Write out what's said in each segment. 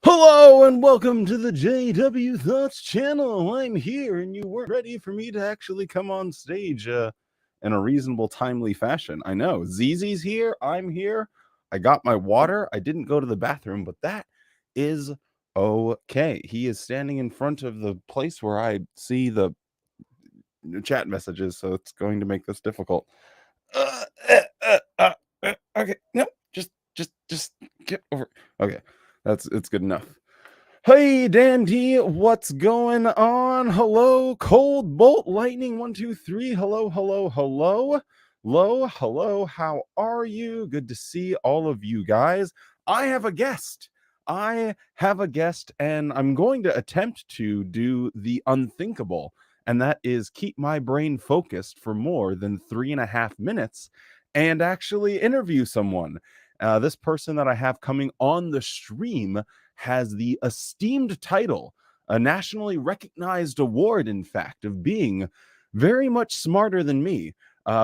Hello and welcome to the JW Thoughts channel. I'm here and you weren't ready for me to actually come on stage in a reasonable, timely fashion. I know. ZZ's here. I'm here. I got my water. I didn't go to the bathroom, but that is okay. He is standing in front of the place where I see the chat messages, so it's going to make this difficult. Okay. No, just get over. Okay. It's good enough. Hey, Dandy, what's going on? Hello, Cold Bolt Lightning 123. Hello. Hello. How are you? Good to see all of you guys. I have a guest, and I'm going to attempt to do the unthinkable, and that is keep my brain focused for more than 3.5 minutes and actually interview someone. This person that I have coming on the stream has the esteemed title, a nationally recognized award, in fact, of being very much smarter than me,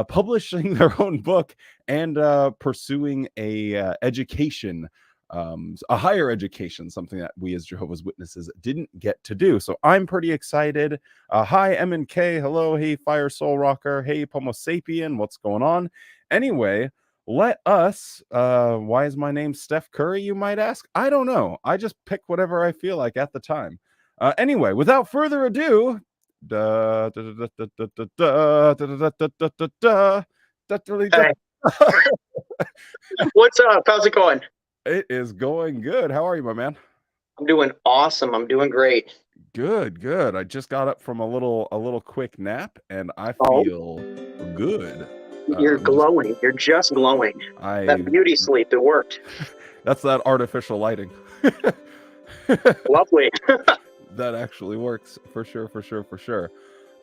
publishing their own book and pursuing a education, a higher education, something that we as Jehovah's Witnesses didn't get to do. So I'm pretty excited. Hi, M&K. Hello. Hey, Fire Soul Rocker. Hey, Homo Sapien. What's going on? Anyway, let us, why is my name Steph Curry, you might ask? I don't know. I just pick whatever I feel like at the time. Anyway, without further ado, Hey. What's up? How's it going? It is going good. How are you, my man? I'm doing awesome. I'm doing great. Good. I just got up from a little quick nap, and I feel good. You're glowing. You're just glowing. That beauty sleep, it worked. That's that artificial lighting. Lovely. That actually works for sure.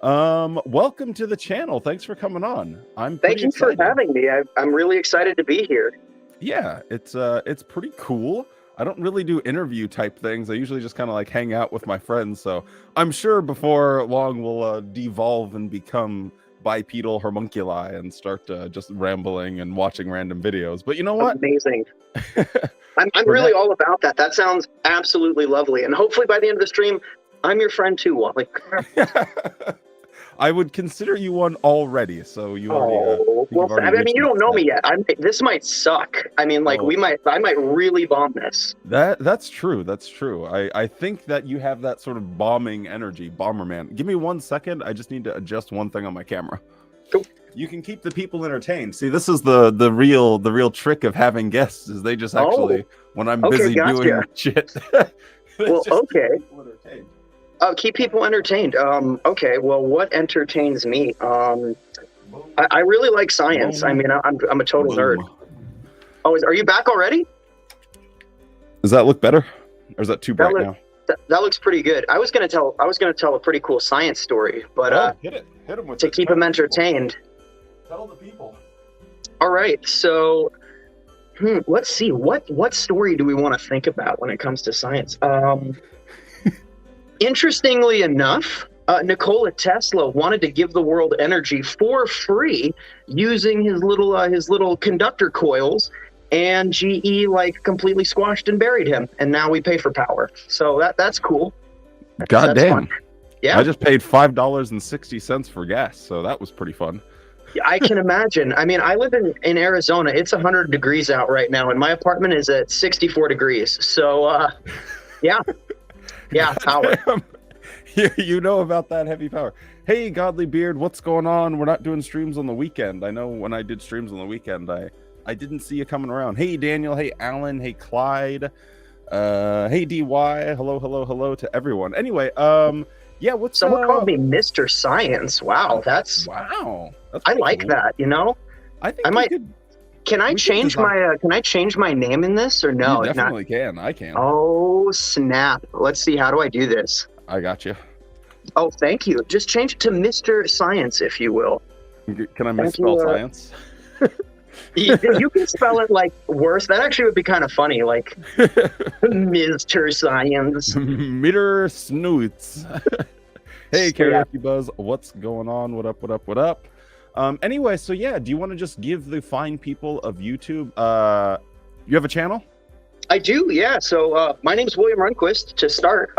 Welcome to the channel. Thanks for coming on. Thank you for having me. I'm really excited to be here. Yeah, it's pretty cool. I don't really do interview type things. I usually just kind of like hang out with my friends. So I'm sure before long we'll devolve and become bipedal homunculi and start just rambling and watching random videos. But you know what? Amazing. I'm really all about that. That sounds absolutely lovely. And hopefully by the end of the stream, I'm your friend too, Wally. I would consider you one already. So you already. I mean, you don't know me yet. This might suck. I mean, like I might really bomb this. That's true. I think that you have that sort of bombing energy, Bomberman. Give me 1 second. I just need to adjust one thing on my camera. Cool. You can keep the people entertained. See, this is the real trick of having guests is they just actually when I'm busy doing shit. Well, okay. Keep people entertained. Okay, well, what entertains me? I really like science. I mean, I'm a total nerd. Oh, are you back already? Does that look better, or is that too bright now? That looks pretty good. I was gonna tell a pretty cool science story, but hit them with to keep them entertained. Tell the people. All right, so let's see. What story do we want to think about when it comes to science? Interestingly enough, Nikola Tesla wanted to give the world energy for free using his little conductor coils, and GE completely squashed and buried him, and now we pay for power. So that's cool. God damn. Yeah. I just paid $5.60 for gas, so that was pretty fun. I can imagine. I mean, I live in Arizona. It's 100 degrees out right now, and my apartment is at 64 degrees. So, yeah. Yeah, power. You know about that heavy power. Hey, Godly Beard, what's going on? We're not doing streams on the weekend. I know when I did streams on the weekend, I didn't see you coming around. Hey, Daniel. Hey, Alan. Hey, Clyde. Hey, DY. Hello to everyone. Anyway, yeah, someone called me Mr. Science. Wow, that's I like that, you know? I think Can I change my name in this or no? You definitely can. I can. Oh, snap. Let's see. How do I do this? I got you. Oh, thank you. Just change it to Mr. Science, if you will. Can I misspell science? You can spell it worse. That actually would be kind of funny, like Mr. Science. Mitter Snoots. Hey, Karaoke Buzz. What's going on? What up? Anyway, so yeah, do you want to just give the fine people of YouTube, you have a channel? I do, yeah. So my name's William Runquist to start.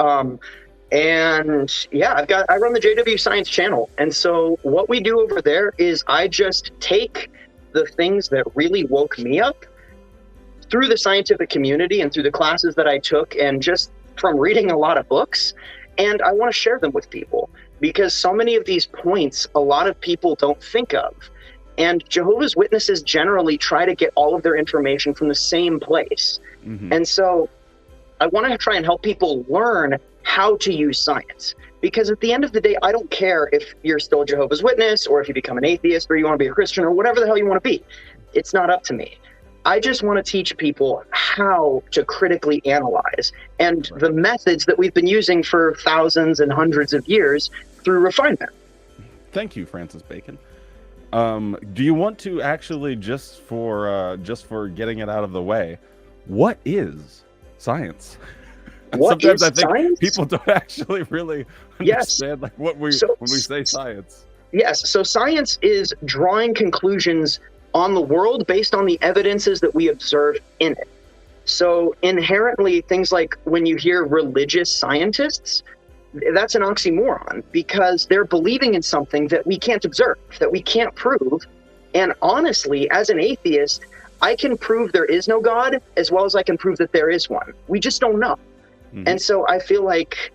And yeah, I run the JW Science channel. And so what we do over there is I just take the things that really woke me up through the scientific community and through the classes that I took and just from reading a lot of books. And I want to share them with people because so many of these points, a lot of people don't think of. And Jehovah's Witnesses generally try to get all of their information from the same place. Mm-hmm. And so I want to try and help people learn how to use science. Because at the end of the day, I don't care if you're still a Jehovah's Witness or if you become an atheist or you want to be a Christian or whatever the hell you want to be. It's not up to me. I just want to teach people how to critically analyze and the methods that we've been using for thousands and hundreds of years through refinement. Thank you, Francis Bacon. Do you want to actually, just for getting it out of the way, what is science? Sometimes I think science? People don't actually really understand like what when we say science. Yes, so science is drawing conclusions on the world based on the evidences that we observe in it. So inherently, things like when you hear religious scientists, that's an oxymoron because they're believing in something that we can't observe, that we can't prove. And honestly, as an atheist, I can prove there is no God as well as I can prove that there is one. We just don't know. Mm-hmm. And so I feel like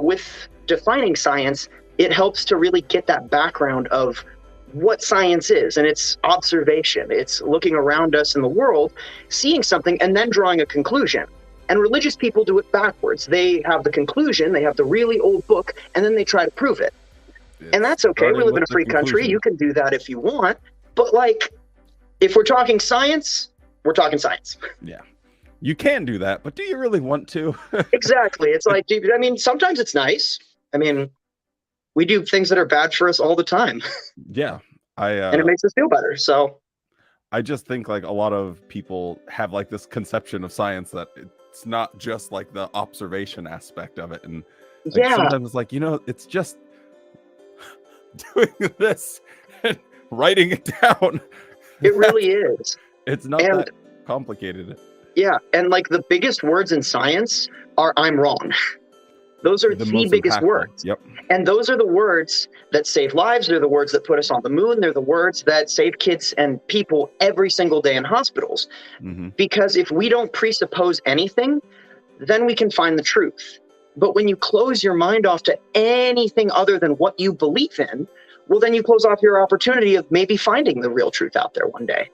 with defining science, it helps to really get that background of what science is. And it's observation. It's looking around us in the world, seeing something, and then drawing a conclusion. And religious people do it backwards. They have the conclusion, they have the really old book, and then they try to prove it. And that's okay. We live in a free country. You can do that if you want. But like, if we're talking science, we're talking science. Yeah. You can do that, but do you really want to? Exactly. It's like, I mean, sometimes it's nice. I mean, we do things that are bad for us all the time. Yeah. And it makes us feel better. So I just think like a lot of people have like this conception of science that it's not just like the observation aspect of it. And like, sometimes it's like, it's just doing this and writing it down. It really is. It's not that complicated. Yeah. And like the biggest words in science are "I'm wrong." Those are the biggest words. Yep. And those are the words that save lives. They're the words that put us on the moon. They're the words that save kids and people every single day in hospitals. Mm-hmm. Because if we don't presuppose anything, then we can find the truth. But when you close your mind off to anything other than what you believe in, well, then you close off your opportunity of maybe finding the real truth out there one day.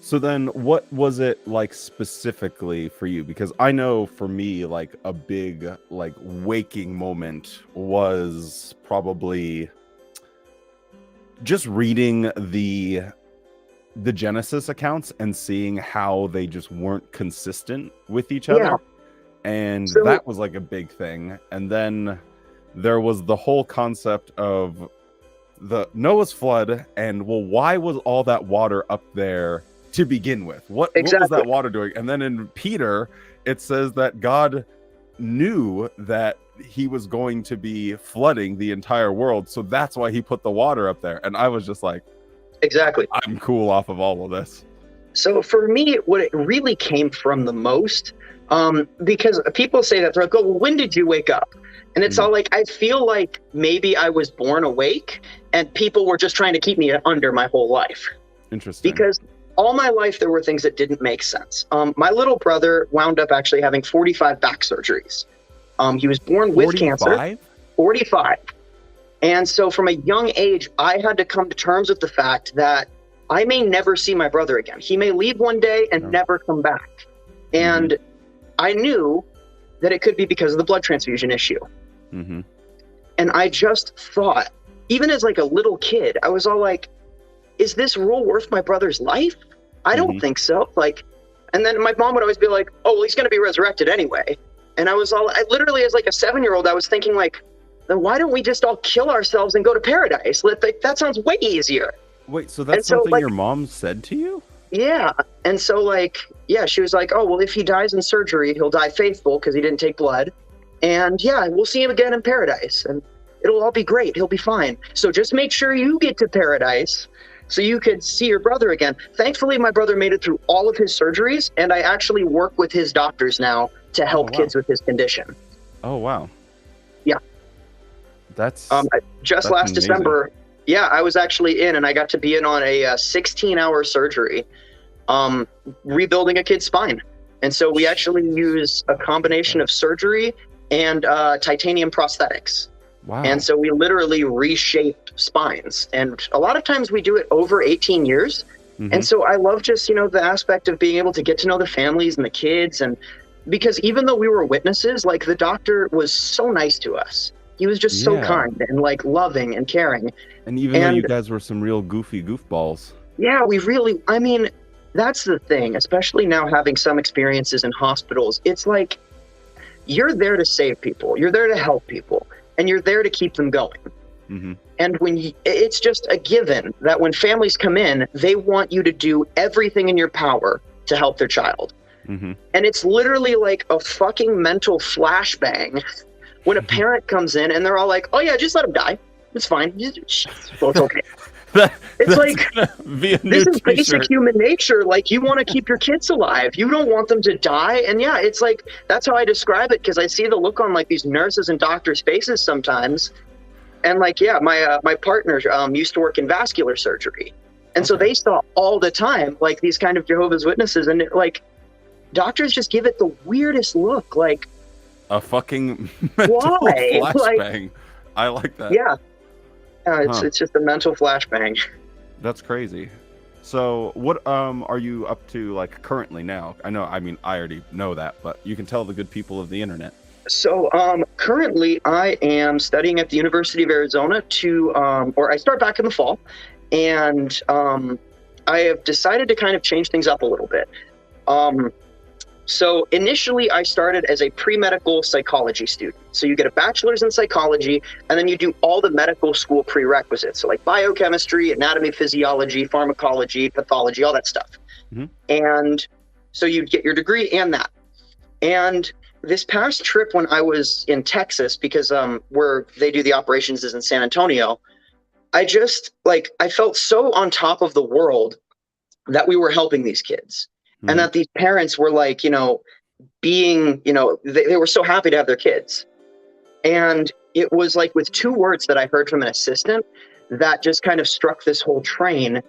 So then what was it like specifically for you? Because I know for me, like a big like waking moment was probably just reading the Genesis accounts and seeing how they just weren't consistent with each other. And that was like a big thing. And then there was the whole concept of the Noah's flood and why was all that water up there to begin with? What was that water doing? And then in Peter, it says that God knew that he was going to be flooding the entire world. So that's why he put the water up there. And I was just like, exactly. I'm cool off of all of this. So for me, what it really came from the most, because people say that, they're like, oh, well, when did you wake up? And it's all like, I feel like maybe I was born awake and people were just trying to keep me under my whole life. Interesting. Because all my life, there were things that didn't make sense. My little brother wound up actually having 45 back surgeries. He was born with cancer. 45. And so from a young age, I had to come to terms with the fact that I may never see my brother again. He may leave one day and never come back. And I knew that it could be because of the blood transfusion issue. Mm-hmm. And I just thought, even as like a little kid, I was all like, is this rule worth my brother's life? I don't think so. Like, and then my mom would always be like, oh, well, he's going to be resurrected anyway. And I literally as like a 7-year-old, I was thinking like, then why don't we just all kill ourselves and go to paradise? That sounds way easier. Wait, so that's something your mom said to you? Yeah. And so like, yeah, she was like, oh, well, if he dies in surgery, he'll die faithful because he didn't take blood. And yeah, we'll see him again in paradise and it'll all be great. He'll be fine. So just make sure you get to paradise. so you could see your brother again. Thankfully, my brother made it through all of his surgeries, and I actually work with his doctors now to help kids with his condition. Oh, wow. Yeah. That's just last amazing. December. Yeah, I was actually in, and I got to be in on a 16-hour surgery, rebuilding a kid's spine. And so we actually use a combination of surgery and titanium prosthetics. Wow. And so we literally reshape spines. And a lot of times we do it over 18 years. Mm-hmm. And so I love just, the aspect of being able to get to know the families and the kids. And because even though we were witnesses, like, the doctor was so nice to us. He was just so kind and, like, loving and caring. And even though you guys were some real goofy goofballs. Yeah, that's the thing, especially now having some experiences in hospitals. It's like, you're there to save people. You're there to help people. And you're there to keep them going. Mm-hmm. And it's just a given that when families come in, they want you to do everything in your power to help their child. Mm-hmm. And it's literally like a fucking mental flashbang when a parent comes in and they're all like, oh yeah, just let him die. It's fine. Well, it's okay. It's like, this is basic human nature. Like, you want to keep your kids alive. You don't want them to die. And yeah, it's like, that's how I describe it, because I see the look on, like, these nurses and doctors' faces sometimes. And, like, yeah, my partner used to work in vascular surgery. And so they saw all the time, like, these kind of Jehovah's Witnesses. And, like, doctors just give it the weirdest look. Like, a fucking mental flashbang. Like, I like that. Yeah. It's just a mental flashbang. That's crazy. So what are you up to, like, currently now? I already know that, but you can tell the good people of the internet. So currently I am studying at the University of Arizona I start back in the fall, and I have decided to kind of change things up a little bit. So initially I started as a pre-medical psychology student. So you get a bachelor's in psychology, and then you do all the medical school prerequisites. So, like, biochemistry, anatomy, physiology, pharmacology, pathology, all that stuff. Mm-hmm. And so you'd get your degree and that. And this past trip when I was in Texas, because where they do the operations is in San Antonio, I felt so on top of the world that we were helping these kids. Mm-hmm. And that these parents were, like, they were so happy to have their kids. And it was like with two words that I heard from an assistant that just kind of struck this whole train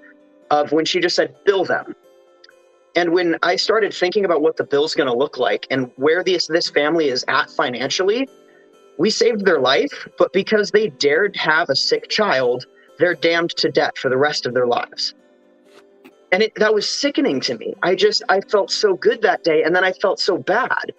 of when she just said, bill them. And when I started thinking about what the bill's going to look like and where this family is at financially, we saved their life, but because they dared have a sick child, they're damned to debt for the rest of their lives. And that was sickening to me. I felt so good that day, and then I felt so bad.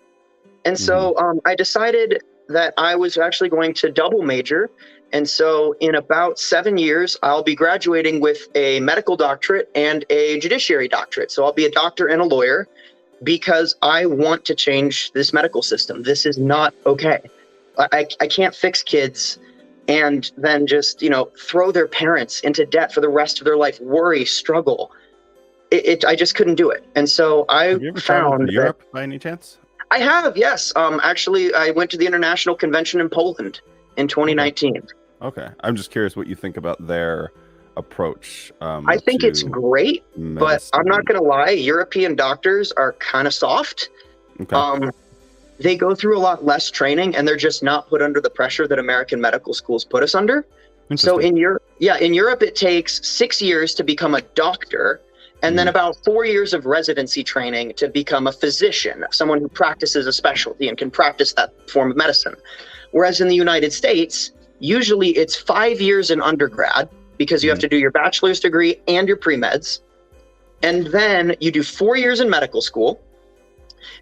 And so I decided that I was actually going to double major. And so in about 7 years, I'll be graduating with a medical doctorate and a judiciary doctorate. So I'll be a doctor and a lawyer, because I want to change this medical system. This is not okay. I can't fix kids and then just, throw their parents into debt for the rest of their life, worry, struggle. I just couldn't do it. And so Have you ever traveled to Europe by any chance? I have, yes. Actually, I went to the International Convention in Poland in 2019. Okay. I'm just curious what you think about their approach. I think it's great, but I'm not going to lie. European doctors are kind of soft. Okay. They go through a lot less training, and they're just not put under the pressure that American medical schools put us under. So in Europe, it takes 6 years to become a doctor. And then about 4 years of residency training to become a physician, someone who practices a specialty and can practice that form of medicine. Whereas in the United States, usually it's 5 years in undergrad, because you have to do your bachelor's degree and your pre-meds. And then you do 4 years in medical school.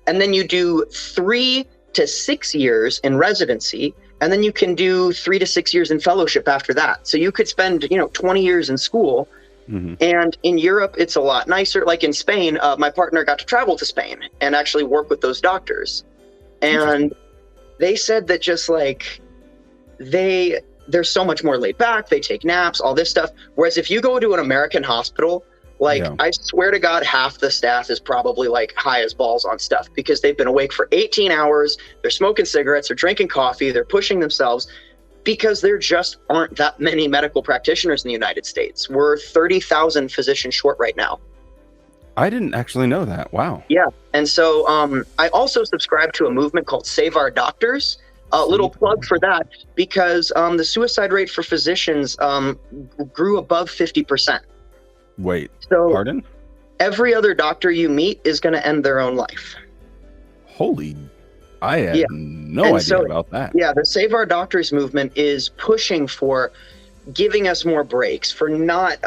And then you do 3 to 6 years in residency. And then you can do 3 to 6 years in fellowship after that. So you could spend, 20 years in school. Mm-hmm. And in Europe, it's a lot nicer. Like in Spain, my partner got to travel to Spain and actually work with those doctors. And they said that just like they're so much more laid back. They take naps, all this stuff. Whereas if you go to an American hospital, I swear to God, half the staff is probably like high as balls on stuff, because they've been awake for 18 hours. They're smoking cigarettes, they're drinking coffee, they're pushing themselves. Because there just aren't that many medical practitioners in the United States. We're 30,000 physicians short right now. I didn't actually know that. Wow. Yeah. And so I also subscribe to a movement called Save Our Doctors. A little plug for that, because the suicide rate for physicians grew above 50%. Wait, So pardon? every other doctor you meet is going to end their own life. Holy, I had no idea about that. Yeah, the Save Our Doctors movement is pushing for giving us more breaks, for not,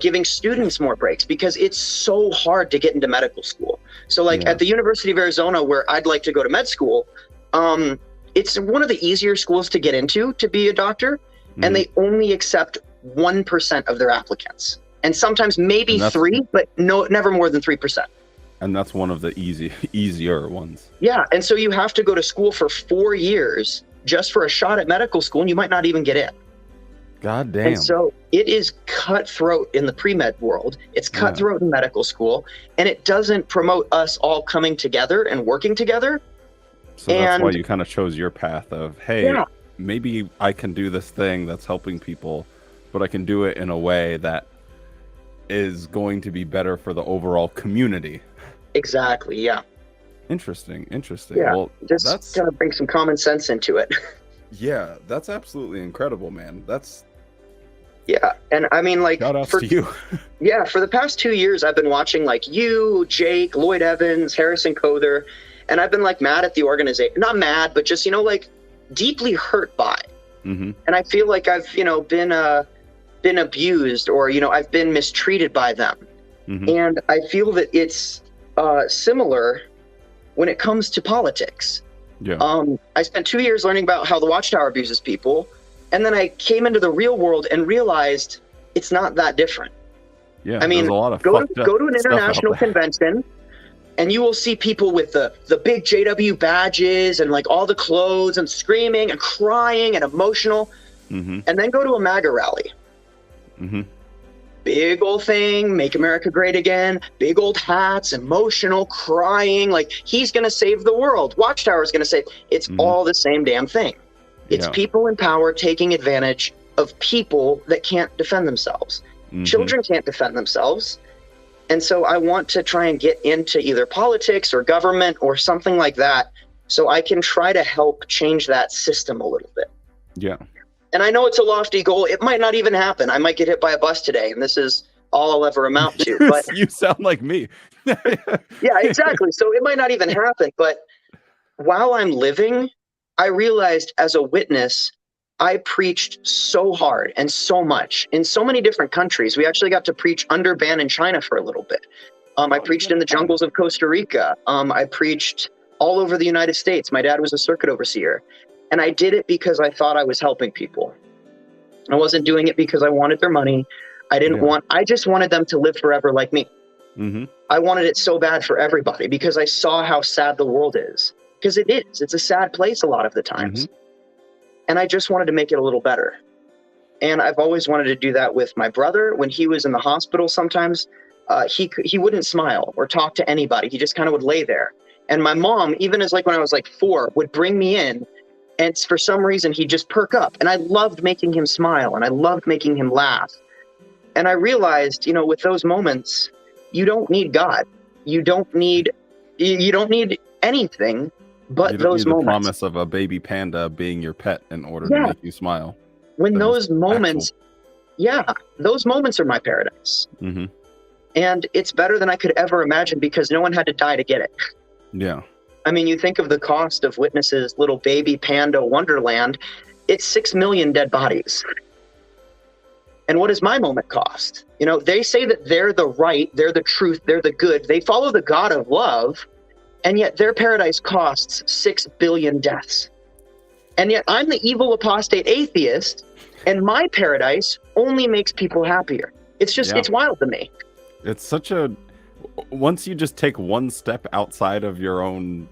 giving students more breaks, because it's so hard to get into medical school. So like at the University of Arizona, where I'd like to go to med school, it's one of the easier schools to get into to be a doctor, and they only accept 1% of their applicants. And sometimes maybe 3, but never more than 3%. And that's one of the easier ones. Yeah, and so you have to go to school for 4 years just for a shot at medical school, and you might not even get in. God damn. And so it is cutthroat in the pre-med world. It's cutthroat in medical school, and it doesn't promote us all coming together and working together. So that's why you kind of chose your path of, hey, maybe I can do this thing that's helping people, but I can do it in a way that is going to be better for the overall community. Exactly, yeah. Interesting. Yeah, Well, just gotta bring some common sense into it. Yeah, that's absolutely incredible, man. Yeah, and I mean, like, shout outs to you. Yeah, for the past 2 years, I've been watching like you, Jake, Lloyd Evans, Harrison Kother, and I've been like mad at the organization. Not mad, but just, like deeply hurt by. And I feel like I've, been abused, or, I've been mistreated by them. And I feel that it's similar when it comes to politics. Yeah. I spent 2 years learning about how the Watchtower abuses people, and then I came into the real world and realized it's not that different. Yeah, I mean, a lot of go to an international convention, and you will see people with the big JW badges and like all the clothes and screaming and crying and emotional. And then go to a MAGA rally. Big old thing, make America great again, big old hats, emotional, crying, like he's going to save the world. Watchtower is going to save. It's all the same damn thing. It's people in power taking advantage of people that can't defend themselves. Children can't defend themselves. And so I want to try and get into either politics or government or something like that, so I can try to help change that system a little bit. Yeah. And I know it's a lofty goal. It might not even happen. I might get hit by a bus today, and this is all I'll ever amount to. But you sound like me. yeah, exactly. So it might not even happen. But while I'm living, I realized as a witness, I preached so hard and so much in so many different countries. We actually got to preach under ban in China for a little bit. I preached in the jungles of Costa Rica. I preached all over the United States. My dad was a circuit overseer. And I did it because I thought I was helping people. I wasn't doing it because I wanted their money. I just wanted them to live forever like me. I wanted it so bad for everybody because I saw how sad the world is. Because it is. It's a sad place a lot of the times. And I just wanted to make it a little better. And I've always wanted to do that with my brother. When he was in the hospital sometimes, he wouldn't smile or talk to anybody. He just kind of would lay there. And my mom, even as like when I was like 4, would bring me in. And for some reason, he'd just perk up. And I loved making him smile, and I loved making him laugh. And I realized, with those moments, you don't need God. You don't need anything but those moments. The promise of a baby panda being your pet in order to make you smile. When those moments, those moments are my paradise. And it's better than I could ever imagine because no one had to die to get it. Yeah. I mean, you think of the cost of Witness's little baby panda wonderland, it's 6 million dead bodies. And what does my moment cost? They say that they're the right, they're the truth, they're the good. They follow the God of love, and yet their paradise costs 6 billion deaths. And yet I'm the evil apostate atheist, and my paradise only makes people happier. It's just, it's wild to me. It's such a, once you just take one step outside of your own,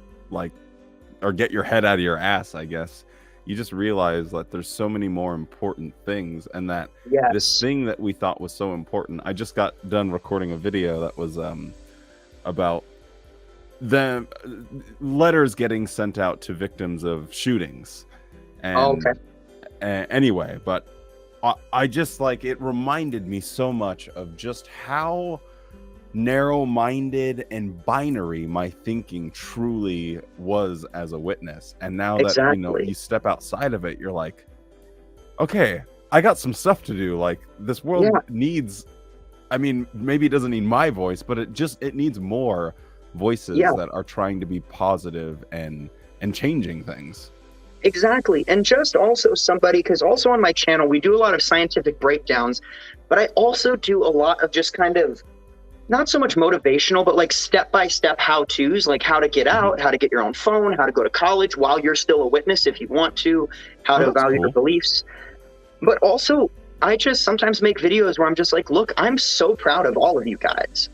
or get your head out of your ass, I guess, you just realize that there's so many more important things, and that this thing that we thought was so important. I just got done recording a video that was about the letters getting sent out to victims of shootings, and Anyway, but I just like, it reminded me so much of just how narrow-minded and binary my thinking truly was as a witness. And now that you know, you step outside of it, you're like, okay, I got some stuff to do. Like, this world needs, I mean, maybe it doesn't need my voice, but it needs more voices that are trying to be positive and changing things. Exactly. And just also somebody, because also on my channel, we do a lot of scientific breakdowns, but I also do a lot of just kind of, not so much motivational, but like step-by-step how-tos, like how to get out, how to get your own phone, how to go to college while you're still a witness if you want to, how to value your beliefs. But also, I just sometimes make videos where I'm just like, look, I'm so proud of all of you guys.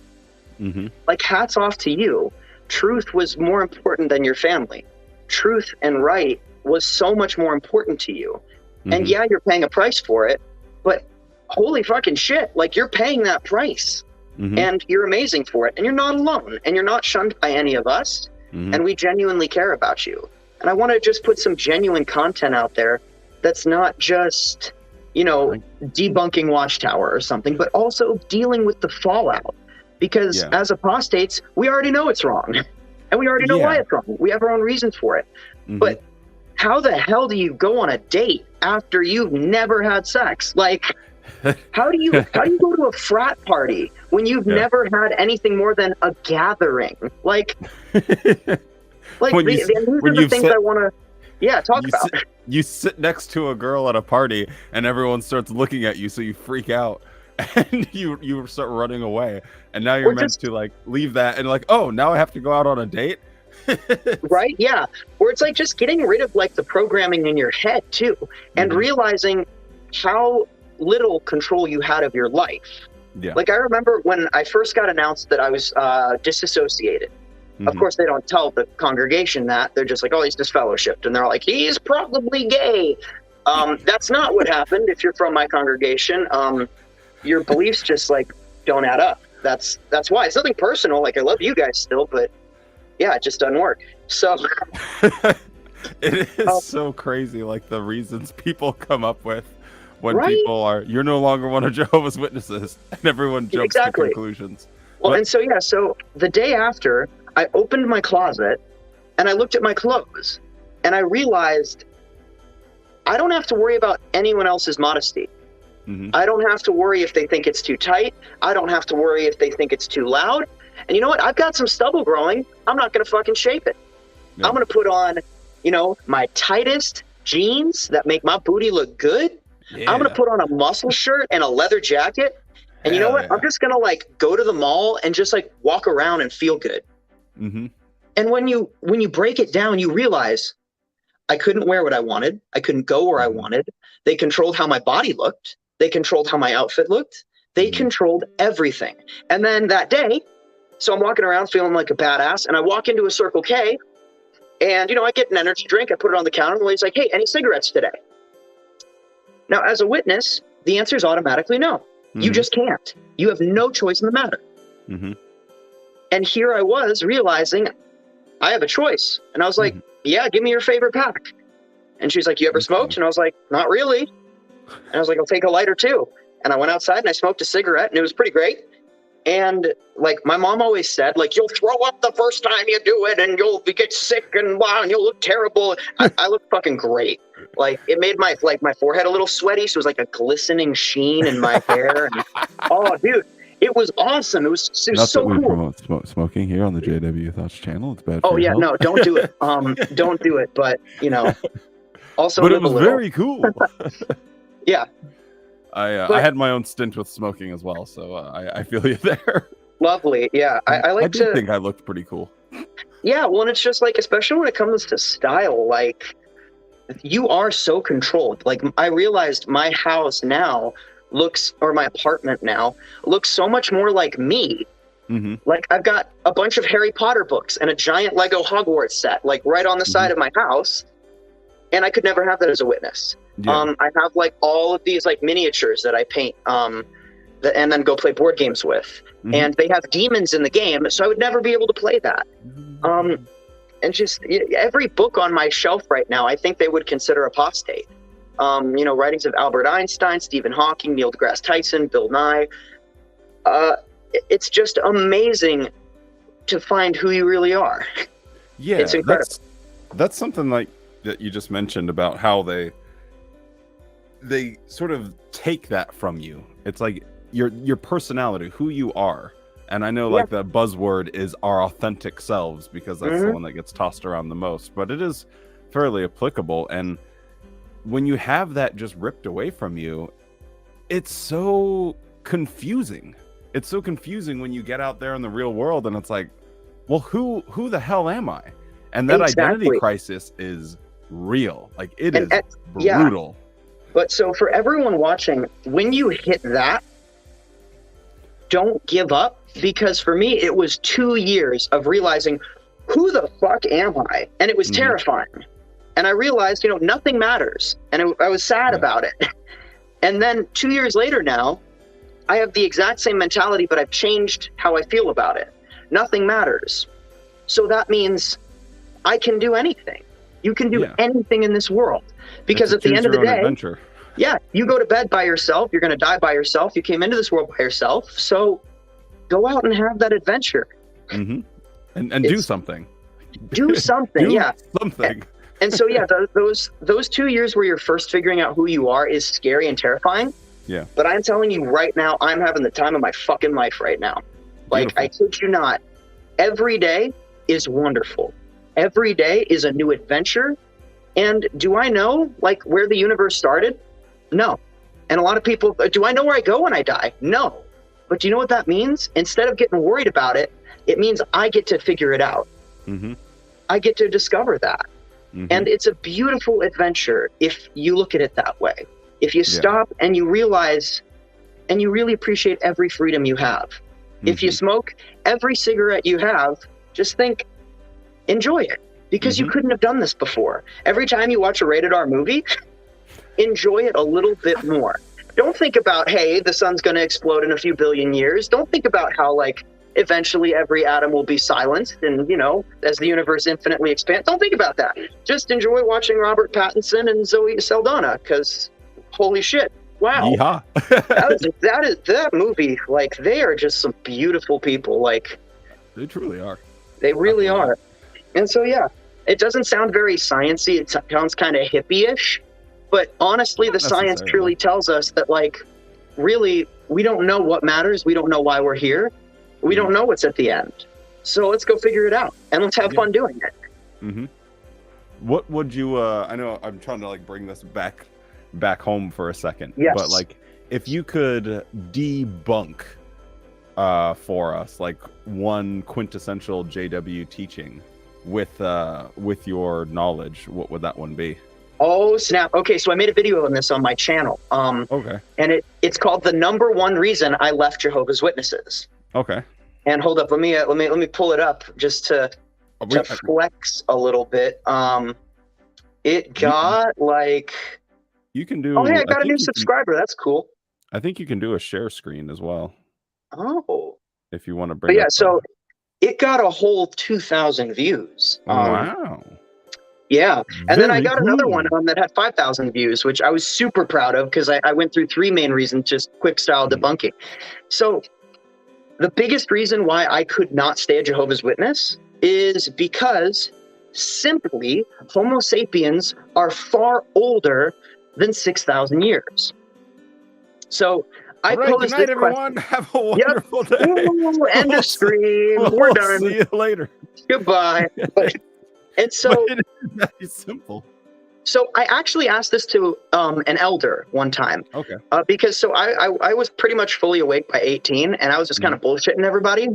Like, hats off to you. Truth was more important than your family. Truth and right was so much more important to you. And yeah, you're paying a price for it, but holy fucking shit, like, you're paying that price. And you're amazing for it. And you're not alone. And you're not shunned by any of us. And we genuinely care about you. And I want to just put some genuine content out there that's not just, you know, debunking Watchtower or something, but also dealing with the fallout. Because as apostates, we already know it's wrong. And we already know why it's wrong. We have our own reasons for it. But how the hell do you go on a date after you've never had sex? Like, how do you go to a frat party when you've never had anything more than a gathering? Like these are the things I want to talk about. You sit next to a girl at a party and everyone starts looking at you, so you freak out and you start running away, and now you're meant to like leave that and like, oh, now I have to go out on a date. Right? Yeah. Or it's like just getting rid of like the programming in your head too, and realizing how little control you had of your life. Like, I remember when I first got announced that I was disassociated. Of course, they don't tell the congregation that. They're just like, oh, he's disfellowshipped. And they're like, he's probably gay. That's not what happened. If you're from my congregation, your beliefs just like don't add up. That's why. It's nothing personal. Like, I love you guys still, but yeah, it just doesn't work. So it is so crazy, like the reasons people come up with when people are, you're no longer one of Jehovah's Witnesses, and everyone jumps to conclusions. Well, and so so the day after, I opened my closet and I looked at my clothes and I realized I don't have to worry about anyone else's modesty. I don't have to worry if they think it's too tight. I don't have to worry if they think it's too loud. And you know what? I've got some stubble growing. I'm not going to fucking shape it. I'm going to put on, you know, my tightest jeans that make my booty look good. I'm going to put on a muscle shirt and a leather jacket. And you know what? I'm just going to like go to the mall and just like walk around and feel good. And when you break it down, you realize I couldn't wear what I wanted. I couldn't go where I wanted. They controlled how my body looked. They controlled how my outfit looked. They controlled everything. And then that day, so I'm walking around feeling like a badass, and I walk into a Circle K, and, you know, I get an energy drink. I put it on the counter, and the lady's like, hey, any cigarettes today? Now, as a witness, the answer is automatically no. You just can't. You have no choice in the matter. And here I was realizing I have a choice. And I was like, yeah, give me your favorite pack. And she's like, you ever smoked? And I was like, not really. And I was like, I'll take a lighter too. And I went outside and I smoked a cigarette, and it was pretty great. And like my mom always said, like, you'll throw up the first time you do it and you'll get sick and wow, and you'll look terrible. I look fucking great. Like, it made my forehead a little sweaty. So it was like a glistening sheen in my hair. And, oh, dude, it was awesome. It was Not so that we cool. promote smoking here on the JW Thoughts channel. It's bad. Oh for your yeah, health. no, don't do it. Don't do it. But you know, also But it live a was little. very cool. Yeah. I had my own stint with smoking as well, so I feel you there. Lovely. Yeah. I like did to think I looked pretty cool. Yeah, well, and it's just like, especially when it comes to style, like, you are so controlled. Like, I realized my house now looks, or my apartment now, looks so much more like me. Like, I've got a bunch of Harry Potter books and a giant Lego Hogwarts set, like, right on the side of my house. And I could never have that as a witness. I have, like, all of these, like, miniatures that I paint and then go play board games with. And they have demons in the game, so I would never be able to play that. And just every book on my shelf right now, I think they would consider apostate. writings of Albert Einstein, Stephen Hawking, Neil deGrasse Tyson, Bill Nye. It's just amazing to find who you really are. Yeah, it's incredible. That's something like that you just mentioned about how they sort of take that from you. It's like your personality, who you are. And I know like the buzzword is our authentic selves, because that's the one that gets tossed around the most, but it is fairly applicable. And when you have that just ripped away from you, it's so confusing. It's so confusing when you get out there in the real world and it's like, well, who the hell am I? And that identity crisis is real. Like it is brutal. But so for everyone watching, when you hit that, don't give up, because for me, it was 2 years of realizing, who the fuck am I? And it was terrifying. And I realized, nothing matters. And I was sad about it. And then 2 years later now, I have the exact same mentality, but I've changed how I feel about it. Nothing matters. So that means I can do anything. You can do anything in this world. Because at the end of the day, adventure. You go to bed by yourself. You're going to die by yourself. You came into this world by yourself. So go out and have that adventure. And do something. Do something. Do something. And so, those 2 years where you're first figuring out who you are is scary and terrifying. Yeah. But I'm telling you right now, I'm having the time of my fucking life right now. Like, beautiful. I kid you not. Every day is wonderful. Every day is a new adventure. And do I know, like, where the universe started? No. And a lot of people, do I know where I go when I die? No. But do you know what that means? Instead of getting worried about it, it means I get to figure it out. I get to discover that. And it's a beautiful adventure if you look at it that way. If you stop and you realize and you really appreciate every freedom you have. If you smoke, every cigarette you have, just think, enjoy it. Because you couldn't have done this before. Every time you watch a rated R movie, enjoy it a little bit more. Don't think about, hey, the sun's going to explode in a few billion years. Don't think about how, like, eventually every atom will be silenced and, as the universe infinitely expands. Don't think about that. Just enjoy watching Robert Pattinson and Zoe Saldana, because holy shit. Wow. Yeah. that movie, like, they are just some beautiful people. Like, they truly are. They really are. And so, it doesn't sound very sciencey. It sounds kind of hippie-ish. But honestly, the science truly tells us that, like, really, we don't know what matters. We don't know why we're here. We don't know what's at the end. So let's go figure it out. And let's have fun doing it. What would you, I know I'm trying to, like, bring this back home for a second. Yes. But, like, if you could debunk for us, like, one quintessential JW teaching with your knowledge, what would that one be? Oh, snap. Okay, so I made a video on this on my channel. Okay. And it's called The Number One Reason I Left Jehovah's Witnesses. Okay. And hold up, let me pull it up just to flex a little bit. It got like, you can do. Oh, hey, I got a new subscriber. That's cool. I think you can do a share screen as well. Oh. If you want to bring. But so it got a whole 2,000 views. Wow. Yeah, and then I got another one that had 5,000 views, which I was super proud of, because I went through 3 main reasons, just quick style debunking. So the biggest reason why I could not stay a Jehovah's Witness is because simply Homo sapiens are far older than 6,000 years. So I posed this everyone. Have a wonderful day. Ooh, end of stream. We're done. See you later. Goodbye. And so it's simple. So I actually asked this to an elder one time. Okay. Because I was pretty much fully awake by 18, and I was just kind of bullshitting everybody.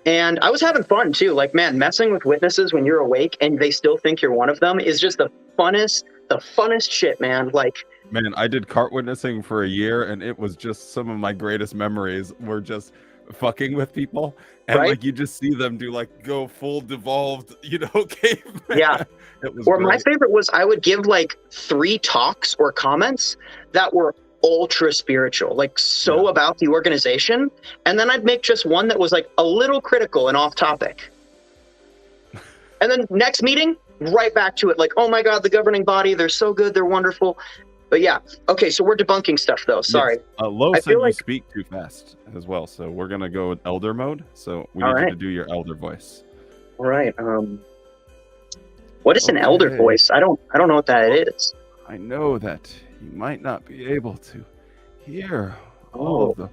And I was having fun too. Like, man, messing with witnesses when you're awake and they still think you're one of them is just the funnest shit, man. Like, man, I did cart witnessing for a year, and it was just some of my greatest memories were just fucking with people, and like you just see them do like go full devolved, caveman. Yeah. It was my favorite was I would give like 3 talks or comments that were ultra spiritual, like about the organization, and then I'd make just one that was like a little critical and off topic. And then next meeting, right back to it, like, oh my God, the governing body, they're so good, they're wonderful. But yeah, okay, so we're debunking stuff though. Sorry. Yes. Lo I said feel you like speak too fast as well, so we're gonna go with elder mode. So we all need you right, to do your elder voice. all right. What is an elder Okay. voice? I don't know what that is. I know that you might not be able to hear all Oh, of the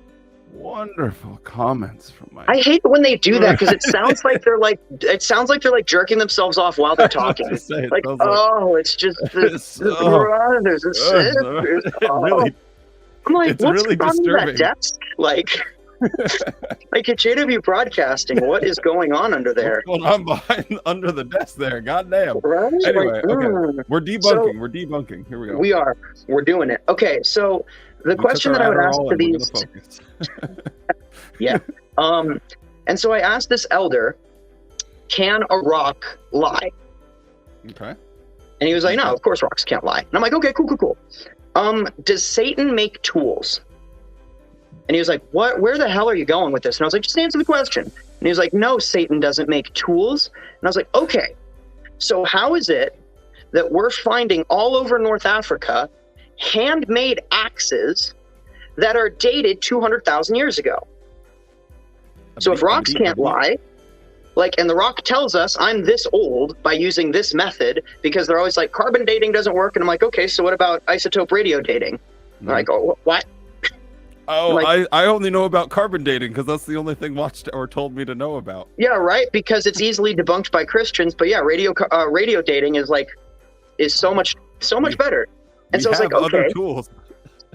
wonderful comments from my. I hate it when they do that because it sounds like they're like jerking themselves off while they're I was about talking. to say, it Like, sounds like oh, it's just the it's so, brothers and sisters. it Oh. really, I'm like, it's what's really on that disturbing. desk? Like at JW Broadcasting, what is going on under there? What's going on behind under the desk there? Goddamn. Right? Anyway, Like, okay, we're debunking. So- we're debunking. Here we go. we're doing it. Okay, so the We took question our that I would ask Adderall to and we're these, gonna focus. yeah. And so I asked this elder, can a rock lie? Okay. And he was like, no, of course rocks can't lie. And I'm like, okay, cool. Does Satan make tools? And he was like, what? Where the hell are you going with this? And I was like, just answer the question. And he was like, no, Satan doesn't make tools. And I was like, okay, so how is it that we're finding all over North Africa handmade axes that are dated 200,000 years ago? So if rocks can't lie, like, and the rock tells us I'm this old by using this method, because they're always like, carbon dating doesn't work. And I'm like, okay, so what about isotope radio dating? And they're like, oh, what? Oh, Like- I only know about carbon dating because that's the only thing Watchtower told me to know about. Yeah, right. Because it's easily debunked by Christians. But yeah, radio dating is so much better. And so I was like, other okay, tools.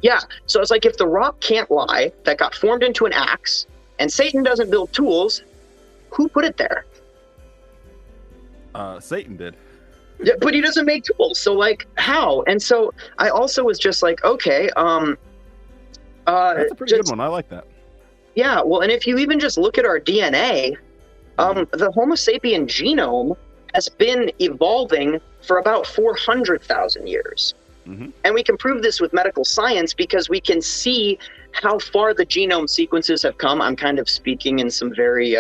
yeah. So it's like, if the rock can't lie, that got formed into an axe, and Satan doesn't build tools, who put it there? Satan did. Yeah, but he doesn't make tools. So like, how? And so I also was just like, okay, That's a pretty good one. I like that. yeah, well, and if you even just look at our DNA, the Homo sapien genome has been evolving for about 400,000 years. Mm-hmm. And we can prove this with medical science because we can see how far the genome sequences have come. I'm kind of speaking in some very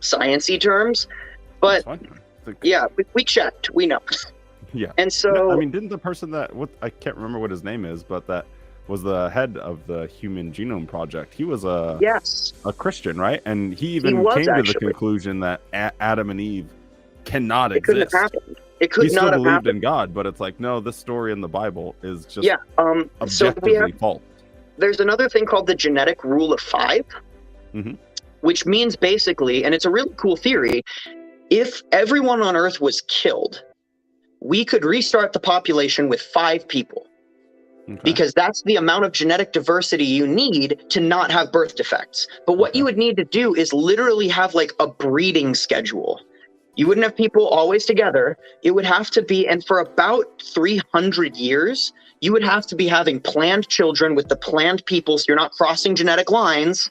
science-y terms, but yeah, we checked, we know. Yeah. And so, I mean, didn't the person I can't remember what his name is, but that was the head of the Human Genome Project. He was a Christian, right? And he even came to the conclusion that Adam and Eve cannot exist. Couldn't have happened. It could he not still have believed happened. in God, but it's like, no, this story in the Bible is just so objectively false. There's another thing called the genetic rule of 5, which means basically, and it's a really cool theory, if everyone on Earth was killed, we could restart the population with 5 people. Okay. Because that's the amount of genetic diversity you need to not have birth defects. But what you would need to do is literally have like a breeding schedule. You wouldn't have people always together. It would have to be, and for about 300 years, you would have to be having planned children with the planned people, so you're not crossing genetic lines.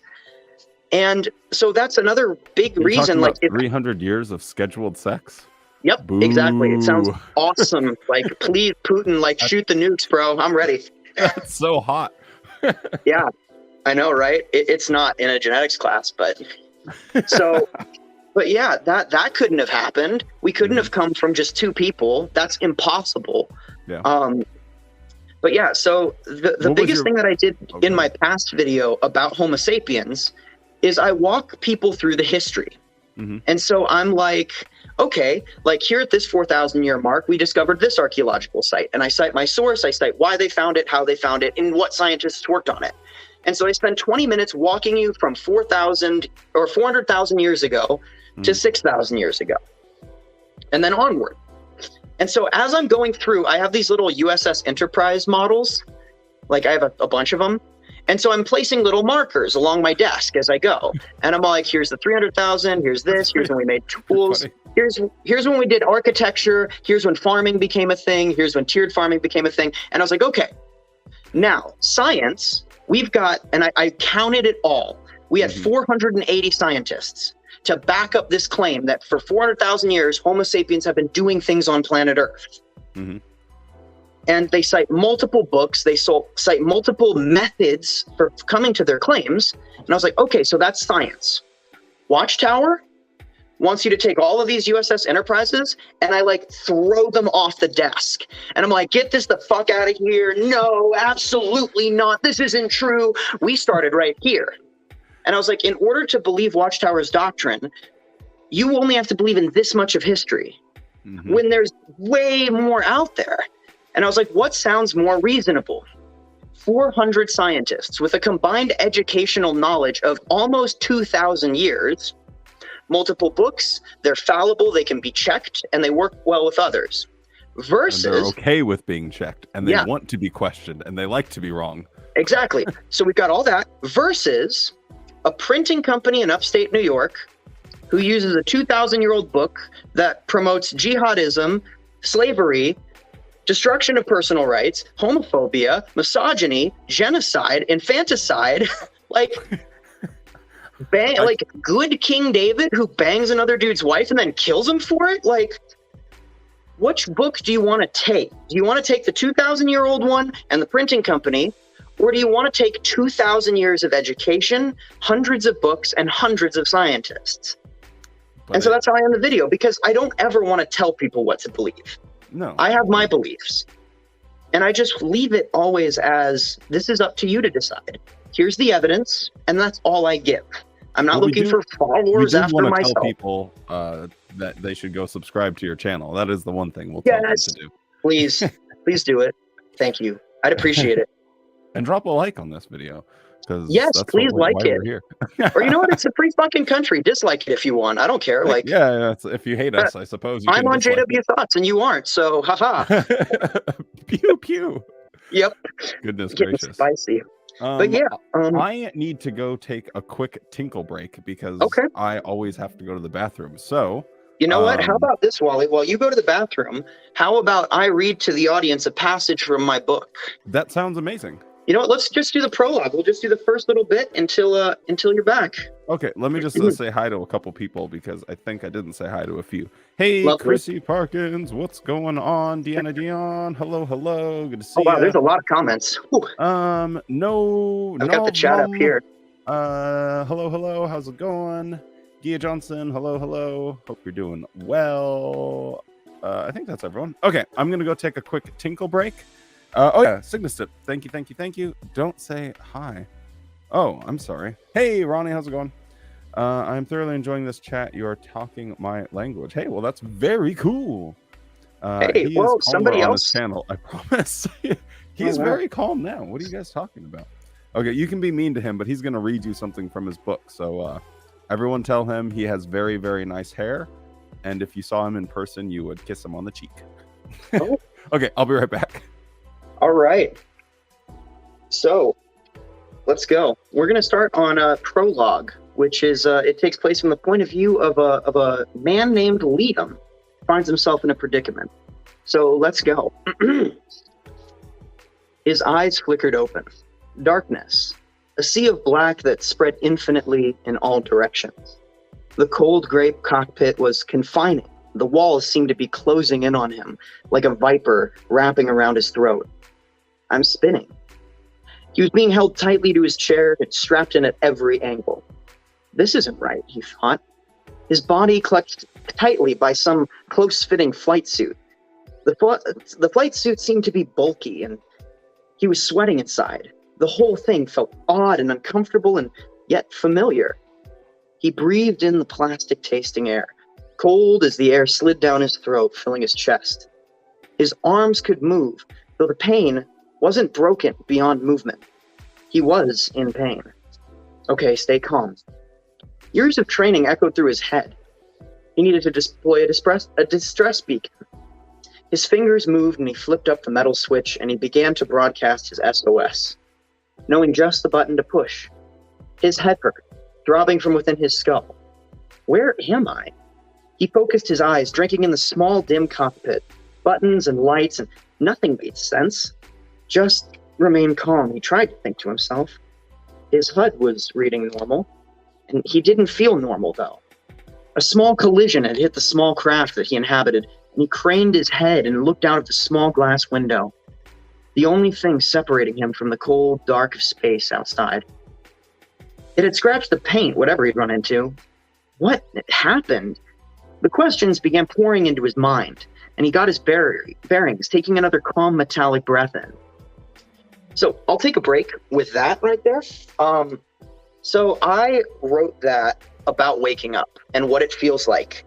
And so that's another big reason. Like 300 years of scheduled sex. Yep, Boo. exactly. It sounds awesome. Like, please, Putin, like, shoot the nukes, bro. I'm ready. That's so hot. Yeah, I know, right? It's not in a genetics class, but so, but yeah, that couldn't have happened. We couldn't have come from just 2 people. That's impossible. Yeah. But yeah, so the biggest thing that I did in my past video about Homo sapiens is I walk people through the history. And so I'm like, okay, like here at this 4,000 year mark, we discovered this archaeological site. And I cite my source, I cite why they found it, how they found it, and what scientists worked on it. And so I spend 20 minutes walking you from 4,000 or 400,000 years ago to 6,000 years ago, and then onward. And so as I'm going through, I have these little USS Enterprise models. Like I have a bunch of them. And so I'm placing little markers along my desk as I go. And I'm like, here's the 300,000, here's this, here's when we made tools, here's when we did architecture, here's when farming became a thing, here's when tiered farming became a thing. And I was like, okay, now science, we've got, and I counted it all. We had 480 scientists to back up this claim that for 400,000 years, Homo sapiens have been doing things on planet Earth. And they cite multiple books, they cite multiple methods for coming to their claims. And I was like, okay, so that's science. Watchtower, wants you to take all of these USS Enterprises, and I like throw them off the desk. And I'm like, get this the fuck out of here. No, absolutely not. This isn't true. We started right here. And I was like, in order to believe Watchtower's doctrine, you only have to believe in this much of history when there's way more out there. And I was like, what sounds more reasonable? 400 scientists with a combined educational knowledge of almost 2,000 years, multiple books, they're fallible, they can be checked, and they work well with others. Versus... And they're okay with being checked, and they want to be questioned, and they like to be wrong. Exactly. So we've got all that versus a printing company in upstate New York who uses a 2,000-year-old book that promotes jihadism, slavery, destruction of personal rights, homophobia, misogyny, genocide, infanticide, like good King David who bangs another dude's wife and then kills him for it. Like, which book do you want to take? Do you want to take the 2,000-year-old one and the printing company, or do you want to take 2,000 years of education, hundreds of books, and hundreds of scientists? And so that's how I end the video, because I don't ever want to tell people what to believe. No. I have my beliefs. And I just leave it always as, this is up to you to decide. Here's the evidence, and that's all I give. I'm not looking for followers after myself. We do want to tell people that they should go subscribe to your channel. That is the one thing we'll tell them to do. Please. Please do it. Thank you. I'd appreciate it. And drop a like on this video. Yes, please like it. Or you know what? It's a free fucking country. Dislike it if you want. I don't care. Like, yeah, if you hate us, I suppose. I'm on JW Thoughts and you aren't. So, haha. Pew pew. Yep. Goodness Getting gracious. Spicy. But yeah, I need to go take a quick tinkle break because I always have to go to the bathroom. So, you know what? How about this, Wally? While you go to the bathroom, how about I read to the audience a passage from my book? That sounds amazing. You know what? Let's just do the prologue. We'll just do the first little bit until you're back. Okay, let me just say hi to a couple people because I think I didn't say hi to a few. Hey, Lovely. Chrissy Parkins, what's going on? Deanna Dion, hello, good to see you. Oh wow, there's a lot of comments. Whew. No, I've got the chat up here. Hello, how's it going? Gia Johnson, hello. Hope you're doing well. I think that's everyone. Okay, I'm gonna go take a quick tinkle break. Cygnus Tip. Thank you. Don't say hi. Oh, I'm sorry. Hey, Ronnie, how's it going? I'm thoroughly enjoying this chat. You're talking my language. Hey, well, that's very cool. Hey, well, somebody else. On his channel, I promise. He's very calm now. What are you guys talking about? Okay, you can be mean to him, but he's going to read you something from his book. So everyone tell him he has very, very nice hair. And if you saw him in person, you would kiss him on the cheek. Oh. Okay, I'll be right back. All right. So let's go. We're going to start on a prologue, which is it takes place from the point of view of a man named Liam. Finds himself in a predicament. So let's go. His eyes flickered open. Darkness. A sea of black that spread infinitely in all directions. The cold gray cockpit was confining. The walls seemed to be closing in on him, like a viper wrapping around his throat. I'm spinning. He was being held tightly to his chair and strapped in at every angle. This isn't right, he thought. His body clutched tightly by some close-fitting flight suit. The flight suit seemed to be bulky, and he was sweating inside. The whole thing felt odd and uncomfortable and yet familiar. He breathed in the plastic-tasting air, cold as the air slid down his throat, filling his chest. His arms could move, though the pain wasn't broken beyond movement. He was in pain. Okay, stay calm. Years of training echoed through his head. He needed to deploy a distress beacon. His fingers moved and he flipped up the metal switch and he began to broadcast his SOS, knowing just the button to push. His head hurt, throbbing from within his skull. Where am I? He focused his eyes, drinking in the small, dim cockpit, buttons and lights, and nothing made sense. Just remain calm, he tried to think to himself. His HUD was reading normal, and he didn't feel normal, though. A small collision had hit the small craft that he inhabited, and he craned his head and looked out of the small glass window, the only thing separating him from the cold, dark of space outside. It had scratched the paint, whatever he'd run into. What had happened? The questions began pouring into his mind, and he got his bearings, taking another calm, metallic breath in. So I'll take a break with that right there. So I wrote that about waking up and what it feels like.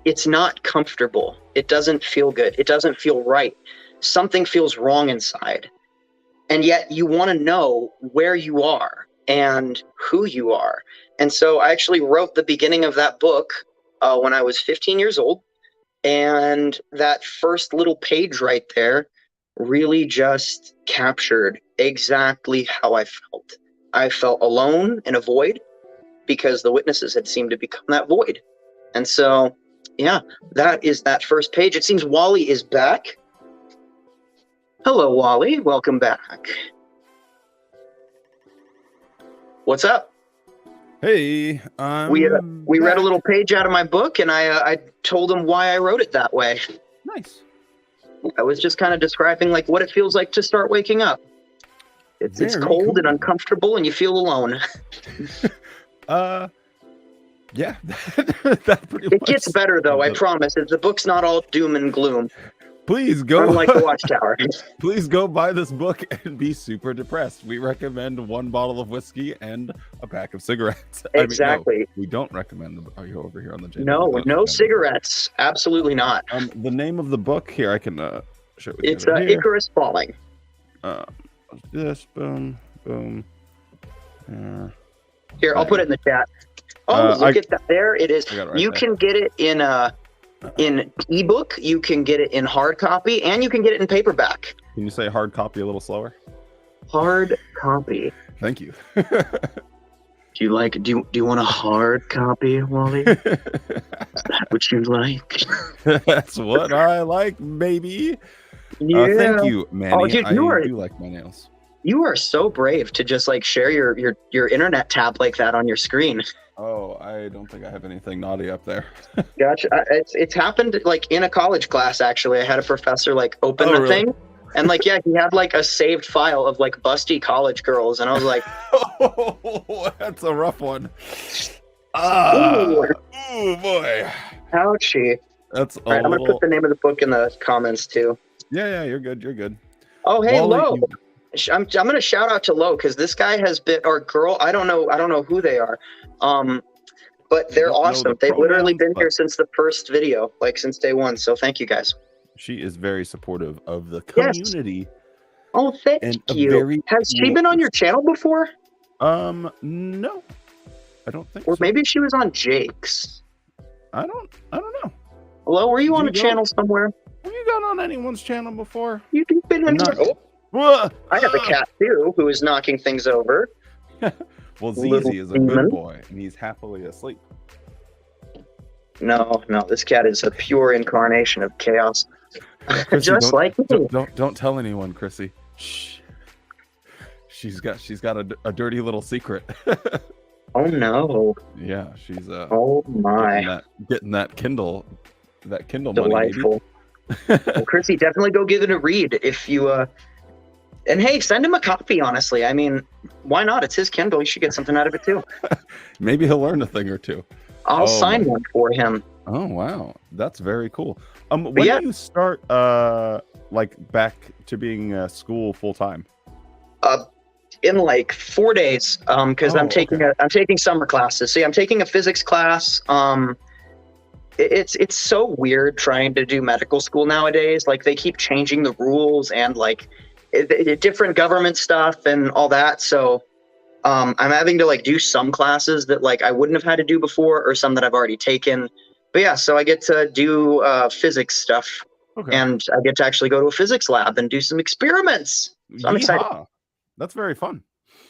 It's not comfortable. It doesn't feel good. It doesn't feel right. Something feels wrong inside. And yet you want to know where you are and who you are. And so I actually wrote the beginning of that book when I was 15 years old. And that first little page right there really just captured exactly how I felt. I felt alone in a void because the witnesses had seemed to become that void. And so, yeah, that is that first page. It seems Wally is back. Hello, Wally. Welcome back. What's up? Hey, We read a little page out of my book, and I told him why I wrote it that way. Nice. I was just kind of describing like what it feels like to start waking up. It's cold cool. and uncomfortable, and you feel alone. Yeah, that pretty It much gets better though, I sums it. promise. The book's not all doom and gloom, Please go. unlike the Watchtower. Please go buy this book and be super depressed. We recommend 1 bottle of whiskey and a pack of cigarettes. Exactly. I mean, no, we don't recommend them. Are you over here on the channel? No cigarettes. Absolutely not. The name of the book here, I can show you. It's Icarus Falling. This boom. Here, I'll put it in the chat. Oh, look at that! There it is. You can get it in ebook. You can get it in hard copy, and you can get it in paperback. Can you say hard copy a little slower? Hard copy. Thank you. Do you want a hard copy, Wally? Is that what you like? That's what I like, baby. Yeah. Thank you, Manny. Oh, dude, I do like my nails. You are so brave to just like share your internet tab like that on your screen. Oh, I don't think I have anything naughty up there. Gotcha. It's happened like in a college class actually. I had a professor like open the thing, and like yeah, he had like a saved file of like busty college girls, and I was like, oh, that's a rough one. Ooh, boy. Ouchie. That's all right. I'm gonna put the name of the book in the comments too. Yeah, you're good. You're good. Oh, hey, Lo. I'm gonna shout out to Lo because this guy has been, or girl, I don't know who they are, but they're awesome. They've literally been here since the first video, like since day one. So thank you guys. She is very supportive of the community. Yes. Oh, thank you. Has she been on your channel before? No, I don't think. Or so. maybe she was on Jake's. I don't know. Hello, were you on a channel somewhere? Have you got on anyone's channel before? You've been on. I have a cat too who is knocking things over. Well, ZZ is a good boy, and he's happily asleep. No, this cat is a pure incarnation of chaos. Chrissy, just like me. Don't tell anyone, Chrissy. Shh. She's got a dirty little secret. Oh no. Yeah, she's oh my. Getting that Kindle delightful. money. Well, Chrissy, definitely go give it a read if you and hey, send him a copy, honestly. I mean, why not? It's his Kindle. You should get something out of it too. Maybe he'll learn a thing or two. I'll sign one for him. Oh wow, that's very cool. When do you start like back to being school full time? In like 4 days, because I'm taking summer classes. See, I'm taking a physics class. It's so weird trying to do medical school nowadays. Like they keep changing the rules and like different government stuff and all that. So I'm having to like do some classes that like I wouldn't have had to do before, or some that I've already taken. But yeah, so I get to do physics stuff, and I get to actually go to a physics lab and do some experiments. So I'm excited. That's very fun.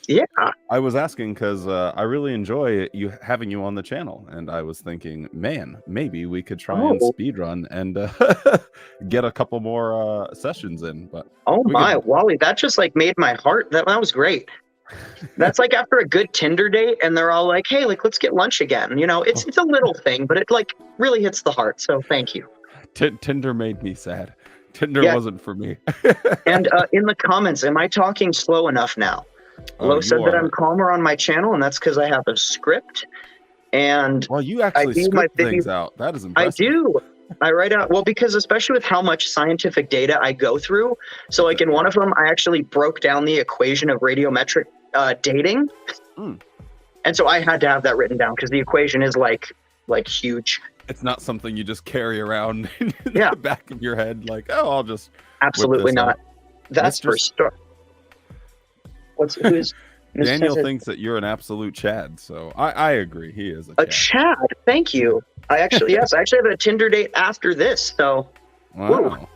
Yeah. I was asking because I really enjoy having you on the channel, and I was thinking, man, maybe we could try and speedrun and get a couple more sessions in. But Wally, that just like made my heart. That was great. That's like after a good Tinder date, and they're all like, "Hey, like let's get lunch again." You know, it's a little thing, but it like really hits the heart. So thank you. Tinder made me sad. Tinder wasn't for me. And in the comments, am I talking slow enough now? Lo said that I'm calmer on my channel, and that's because I have a script. And Well, you I actually do my script things out. That is I impressive. do. I write out, well, because especially with how much scientific data I go through. So like in one of them, I actually broke down the equation of radiometric dating. Mm. And so I had to have that written down because the equation is like huge. It's not something you just carry around in Yeah. the back of your head, like, oh, I'll just Absolutely whip this not. out. That's Mr. for sure. Who's Daniel thinks that you're an absolute Chad, so I agree. He is a Chad? Thank you. I actually have a Tinder date after this. So Wow. woo.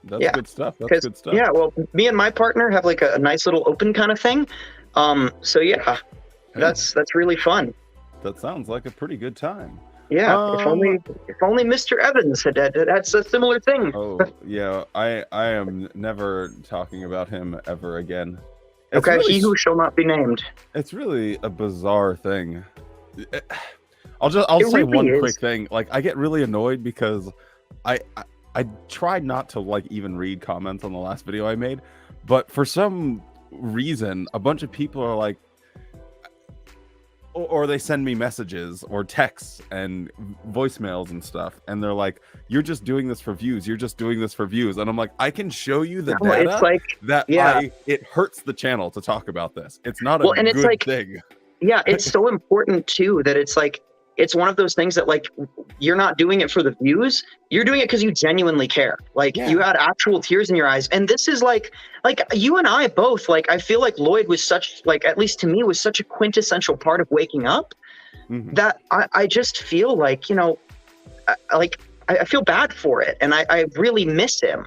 That's Yeah. good stuff. That's good stuff. Yeah, well, me and my partner have like a nice little open kind of thing. So yeah, Hey, that's really fun. that sounds like a pretty good time. Yeah, if only Mr. Evans had that's a similar thing. Oh yeah, I am never talking about him ever again. It's Okay, really he who shall not be named. It's really a bizarre thing. I'll say really one is. quick thing. Like, I get really annoyed because I tried not to like even read comments on the last video I made, but for some reason a bunch of people are like, or they send me messages or texts and voicemails and stuff, and they're like, you're just doing this for views, you're just doing this for views. And I'm like, I can show you the No, data it's like, that yeah. it hurts the channel to talk about this. It's not a Well, and it's good like- thing. Yeah, it's so important too that it's like, it's one of those things that like, you're not doing it for the views, you're doing it because you genuinely care. Like Yeah. you had actual tears in your eyes. And this is like you and I both, like, I feel like Lloyd was such, like, at least to me, was such a quintessential part of waking up Mhm. that I just feel like, you know, I feel bad for it. And I really miss him.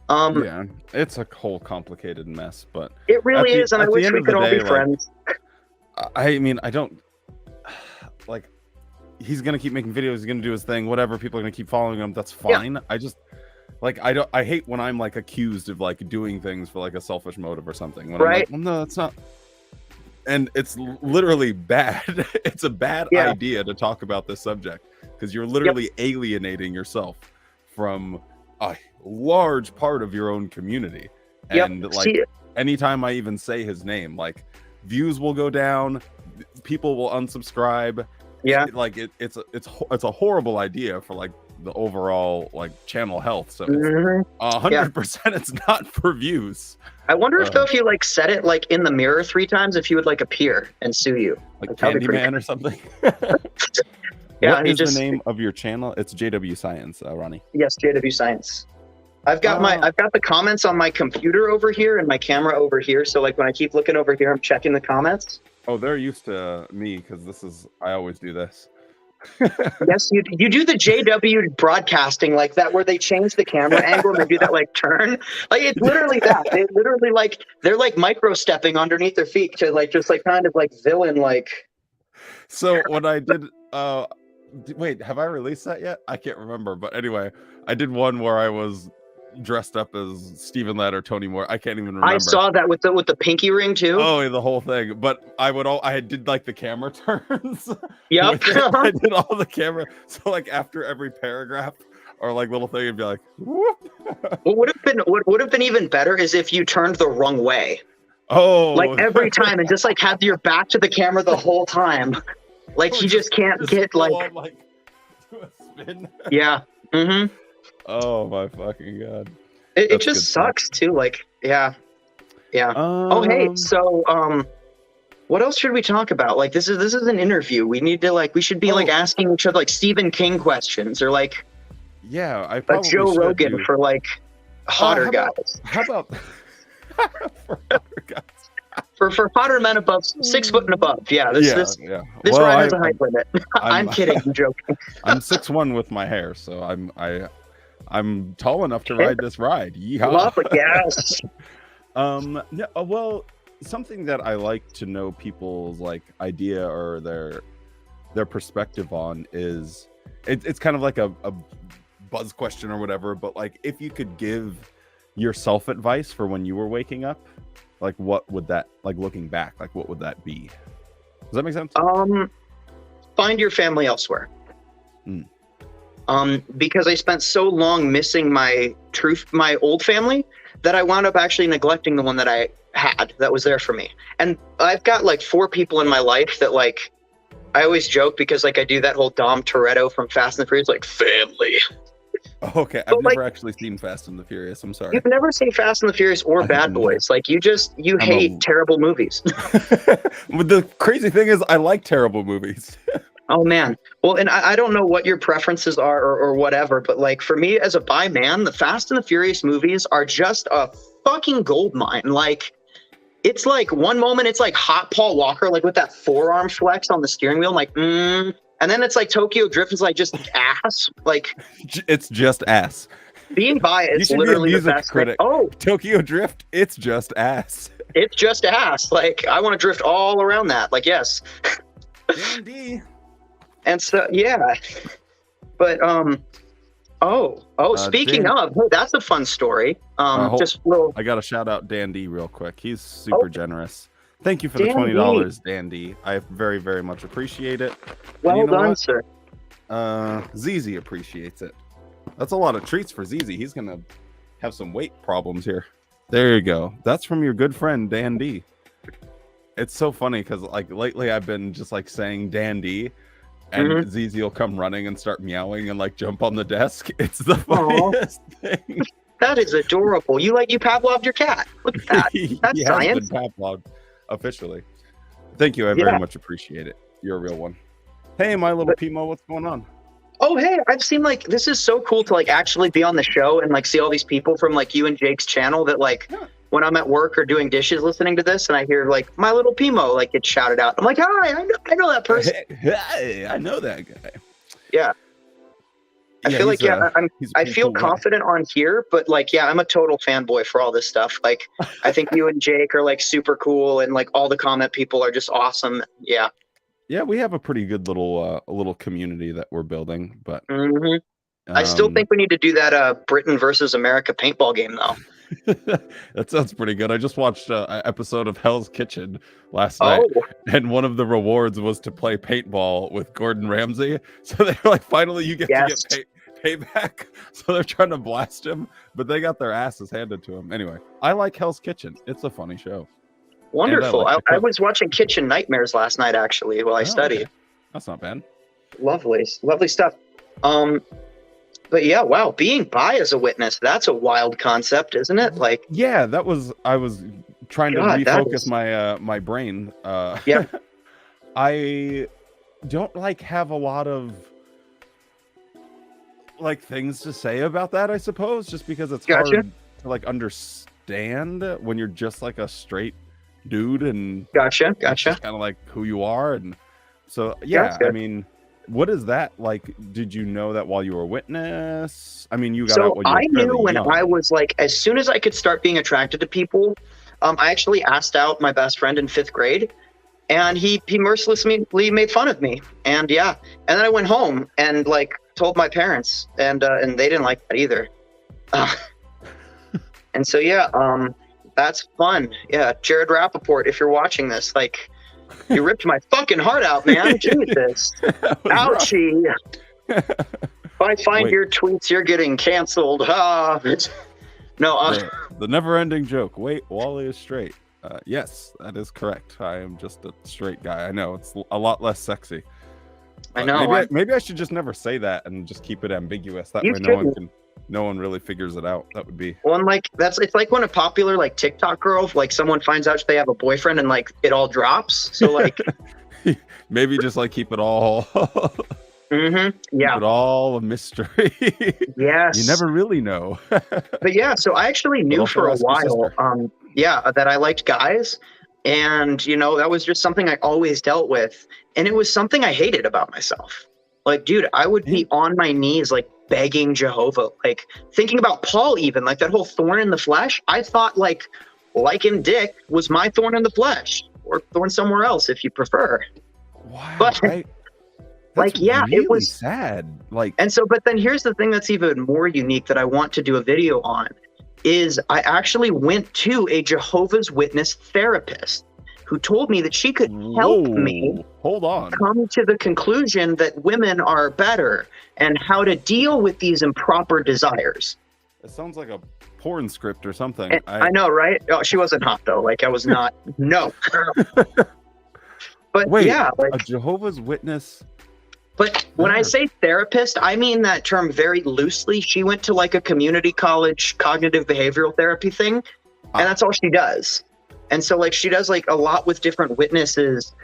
Yeah, it's a whole complicated mess, but It really is. And I at the wish end we of the could all day, be like, friends. I mean, I don't like. He's gonna keep making videos. He's gonna do his thing. Whatever. People are gonna keep following him. That's fine. I just like I hate when I'm like accused of like doing things for like a selfish motive or something. When I'm Right. like, well, no, that's not. And it's literally bad. It's a bad Yeah. idea to talk about this subject because you're literally alienating yourself from a large part of your own community. Yep. And like, anytime I even say his name, like, views will go down, people will unsubscribe. Yeah. It's a horrible idea for like the overall like channel health. So it's Mhm. 100% it's not for views. I wonder if though, if you like said it like in the mirror 3 times, if he would like appear and sue you. Like That'd be pretty Candyman or something. Yeah, What he is just- the name of your channel? It's JW Science, Ronnie. Yes, JW Science. I've got the comments on my computer over here and my camera over here. So like when I keep looking over here, I'm checking the comments. Oh, they're used to me because I always do this. Yes, you do the JW broadcasting like that, where they change the camera angle and they do that like turn. Like it's literally that. They literally like they're like micro stepping underneath their feet to like just like kind of like villain like. So when I did, wait, have I released that yet? I can't remember. But anyway, I did one where I was dressed up as Stephen Ladd or Tony Moore. I can't even remember. I saw that with the pinky ring too. Oh, yeah, the whole thing. But I did like the camera turns. Yep. I did all the camera. So like after every paragraph or like little thing, it'd be like, whoop. What would have been even better is if you turned the wrong way. Oh, Like every time and just like have your back to the camera the whole time. Like he just can't get full like on, do a spin. yeah. Mm-hmm. Oh my fucking god. It That's just good stuff. sucks too. Like yeah. Oh hey, so what else should we talk about? Like this is an interview. We need to like we should be like asking each other like Stephen King questions or like yeah, I a probably Joe should Rogan do- for like hotter how guys. about- How about for hotter guys? For hotter men above 6 foot and above. Yeah, this yeah. this Well, ride has a height limit. I'm I'm- kidding, I'm joking. I'm 6'1" with my hair, so I'm tall enough to ride this ride. Yeehaw. Love it, yes. No, well, something that I like to know people's like idea or their perspective on is it's kind of like a buzz question or whatever, but like if you could give yourself advice for when you were waking up, like what would that, like looking back, like what would that be? Does that make sense? Find your family elsewhere. Because I spent so long missing my old family that I wound up actually neglecting the one that I had that was there for me. And I've got like 4 people in my life that like I always joke because like I do that whole Dom Toretto from Fast and the Furious, like family. Okay, I've never actually seen Fast and the Furious. I'm sorry. You've never seen Fast and the Furious or Bad Boys. Like you hate terrible movies. But the crazy thing is, I like terrible movies. Oh man. Well, and I don't know what your preferences are or whatever, but like for me as a bi man, the Fast and the Furious movies are just a fucking gold mine. Like it's like one moment it's like hot Paul Walker, like with that forearm flex on the steering wheel, like and then it's like Tokyo Drift is like just ass. Like it's just ass. Being bi is literally the best critic. Oh, Tokyo Drift, it's just ass. It's just ass. Like I want to drift all around that. Like yes. D&D. And so yeah. But speaking of, hey, that's a fun story. Just little. I got to shout out Dan D real quick. He's super generous. Thank you for the $20, Dan D. I very, very much appreciate it. Well done, sir. ZZ appreciates it. That's a lot of treats for ZZ. He's gonna have some weight problems here. There you go. That's from your good friend Dan D. It's so funny because like lately I've been just like saying Dan D. And ZZ will come running and start meowing and like jump on the desk. It's the funniest thing. That is adorable. You Pavloved your cat. Look at that. That's science. Has been Pavloved officially. Thank you. I very much appreciate it. You're a real one. Hey, my little Pimo, what's going on? Oh, hey, I've seen like this is so cool to like actually be on the show and like see all these people from like you and Jake's channel that like when I'm at work or doing dishes listening to this and I hear like my little Pimo like get shouted out. I'm like, hi, I know that person. Hey, I know that guy. Yeah. I feel like I feel confident on here, but like I'm a total fanboy for all this stuff. Like I think you and Jake are like super cool and like all the comment people are just awesome. Yeah. Yeah, we have a pretty good little community that we're building, but I still think we need to do that Britain versus America paintball game though. That sounds pretty good. I just watched an episode of Hell's Kitchen last night, and one of the rewards was to play paintball with Gordon Ramsay. So they're like, finally, you get to get payback. So they're trying to blast him, but they got their asses handed to him. Anyway, I like Hell's Kitchen. It's a funny show. Wonderful. I was watching Kitchen Nightmares last night, actually, while I studied. Okay. That's not bad. Lovely stuff. But yeah, wow, being bi as a witness, that's a wild concept, isn't it? Like, yeah, I was trying to refocus my brain. I don't like have a lot of like things to say about that, I suppose, just because it's hard to like understand when you're just like a straight dude and gotcha kind of like who you are. And so I mean, what is that like? Did you know that while you were a witness? I mean, you got out when you were knew when young. I was like, as soon as I could start being attracted to people, I actually asked out my best friend in 5th grade, and he mercilessly made fun of me. And and then I went home and like told my parents, and they didn't like that either. And so that's fun. Yeah, Jared Rappaport, if you're watching this, like, you ripped my fucking heart out, man. Jesus. Ouchie. If I find your tweets, you're getting canceled. The never-ending joke. Wait, Wally is straight. Yes, that is correct. I am just a straight guy. I know, it's a lot less sexy. I know. Maybe I should just never say that and just keep it ambiguous. That way no one really figures it out. That would be well, and like it's like when a popular like TikTok girl, like someone finds out they have a boyfriend and like it all drops. So like maybe just like keep it all keep it all a mystery. Yes. You never really know. But so I actually knew for a while that I liked guys, and that was just something I always dealt with, and it was something I hated about myself. Like, dude, I would be on my knees like begging Jehovah, like thinking about Paul, even like that whole thorn in the flesh. I thought like in Dick was my thorn in the flesh, or thorn somewhere else if you prefer. Wow. But really it was sad. Like, and so, but then here's the thing that's even more unique that I want to do a video on is I actually went to a Jehovah's Witness therapist who told me that she could help me come to the conclusion that women are better and how to deal with these improper desires. It sounds like a porn script or something. I know, right? Oh, she wasn't hot though. Like I was not. No. But Wait, yeah, like, a Jehovah's Witness? but when I say therapist, I mean that term very loosely. She went to like a community college cognitive behavioral therapy thing, and that's all she does. And so like she does like a lot with different witnesses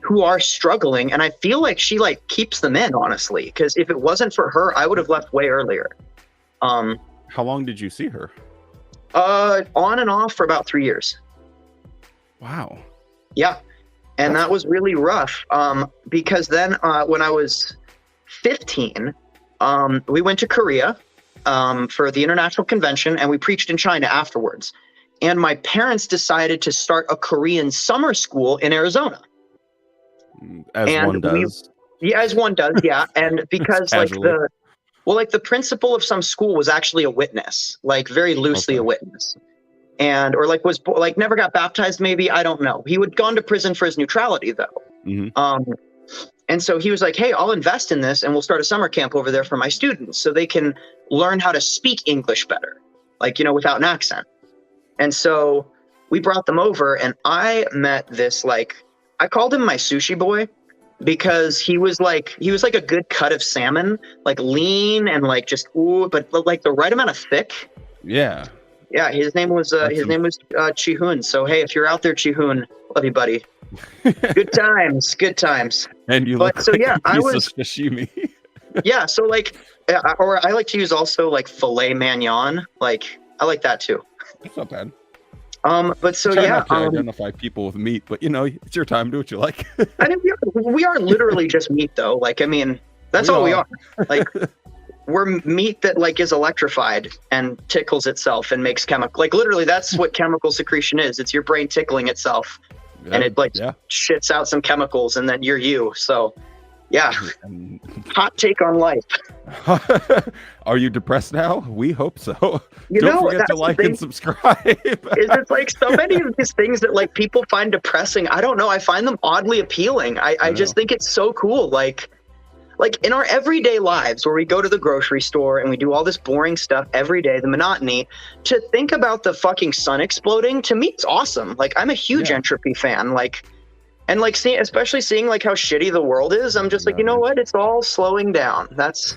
who are struggling, and I feel like she like keeps them in, honestly, because if it wasn't for her, I would have left way earlier. How long did you see her? On and off for about 3 years. Wow. Yeah. And that was really rough, because then when I was 15, we went to Korea for the international convention, and we preached in China afterwards. And my parents decided to start a Korean summer school in Arizona. As one does. As one does, yeah. And because like the principal of some school was actually a witness, like very loosely a witness. And or like was like never got baptized, maybe, I don't know. He would gone to prison for his neutrality though. And so he was like, hey, I'll invest in this and we'll start a summer camp over there for my students so they can learn how to speak English better, like, you know, without an accent. And so we brought them over, and I met this, like, I called him my sushi boy because he was like a good cut of salmon, like lean and like just but like the right amount of thick. Yeah. Yeah, his name was Chi-Hoon. So hey, if you're out there, Chi-Hoon, love you, buddy. Good times, good times. And you look so like yeah, a piece I was of sashimi. yeah. So like, or I like to use also like filet mignon. Like I like that too. That's not bad. But so Try yeah, not to identify people with meat, but you know, it's your time. Do what you like. I mean, we are literally just meat, though. Like, I mean, that's all we are. Like, we're meat that like is electrified and tickles itself and makes chemical. Like, literally, that's what chemical secretion is. It's your brain tickling itself, and it like shits out some chemicals, and then you're you. So, yeah, hot take on life. Are you depressed now? We hope so. Don't forget to like and subscribe. It's like so many of these things that like people find depressing. I don't know. I find them oddly appealing. I just think it's so cool. Like in our everyday lives where we go to the grocery store and we do all this boring stuff every day, the monotony, to think about the fucking sun exploding, to me, it's awesome. Like, I'm a huge entropy fan. Like, and like especially seeing like how shitty the world is, I'm just like, you know what? It's all slowing down. That's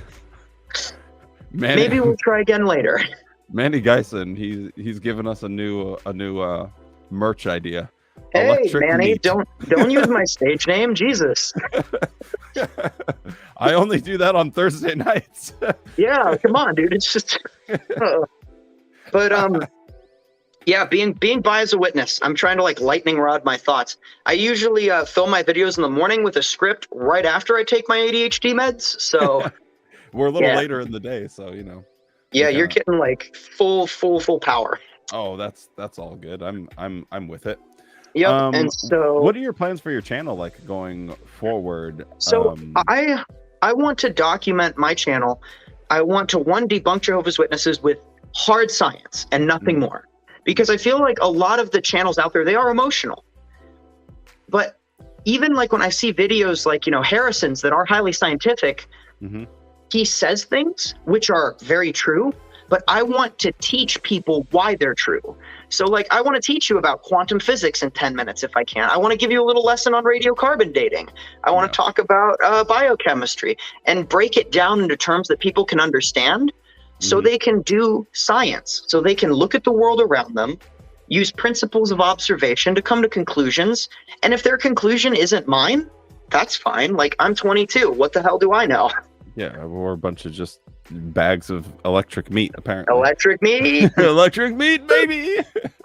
maybe we'll try again later. Manny Geisen, he's given us a new merch idea. Hey, Electric Manny, meat. don't use my stage name, Jesus. I only do that on Thursday nights. Yeah, come on, dude. It's just but yeah, being by as a witness, I'm trying to like lightning rod my thoughts. I usually film my videos in the morning with a script right after I take my ADHD meds. So we're a little later in the day, so you know. Yeah, you're getting like full power. Oh, that's all good. I'm with it. Yep. And so, what are your plans for your channel like going forward? So I want to document my channel. I want to debunk Jehovah's Witnesses with hard science and nothing more, because I feel like a lot of the channels out there, they are emotional. But even like when I see videos like, you know, Harrison's that are highly scientific, he says things which are very true, but I want to teach people why they're true. So like, I want to teach you about quantum physics in 10 minutes if I can. I want to give you a little lesson on radiocarbon dating. I want to talk about biochemistry and break it down into terms that people can understand, so they can do science, so they can look at the world around them, use principles of observation to come to conclusions. And if their conclusion isn't mine, that's fine. Like, I'm 22. What the hell do I know? Yeah, we're a bunch of just bags of electric meat, apparently. Electric meat. Electric meat, baby.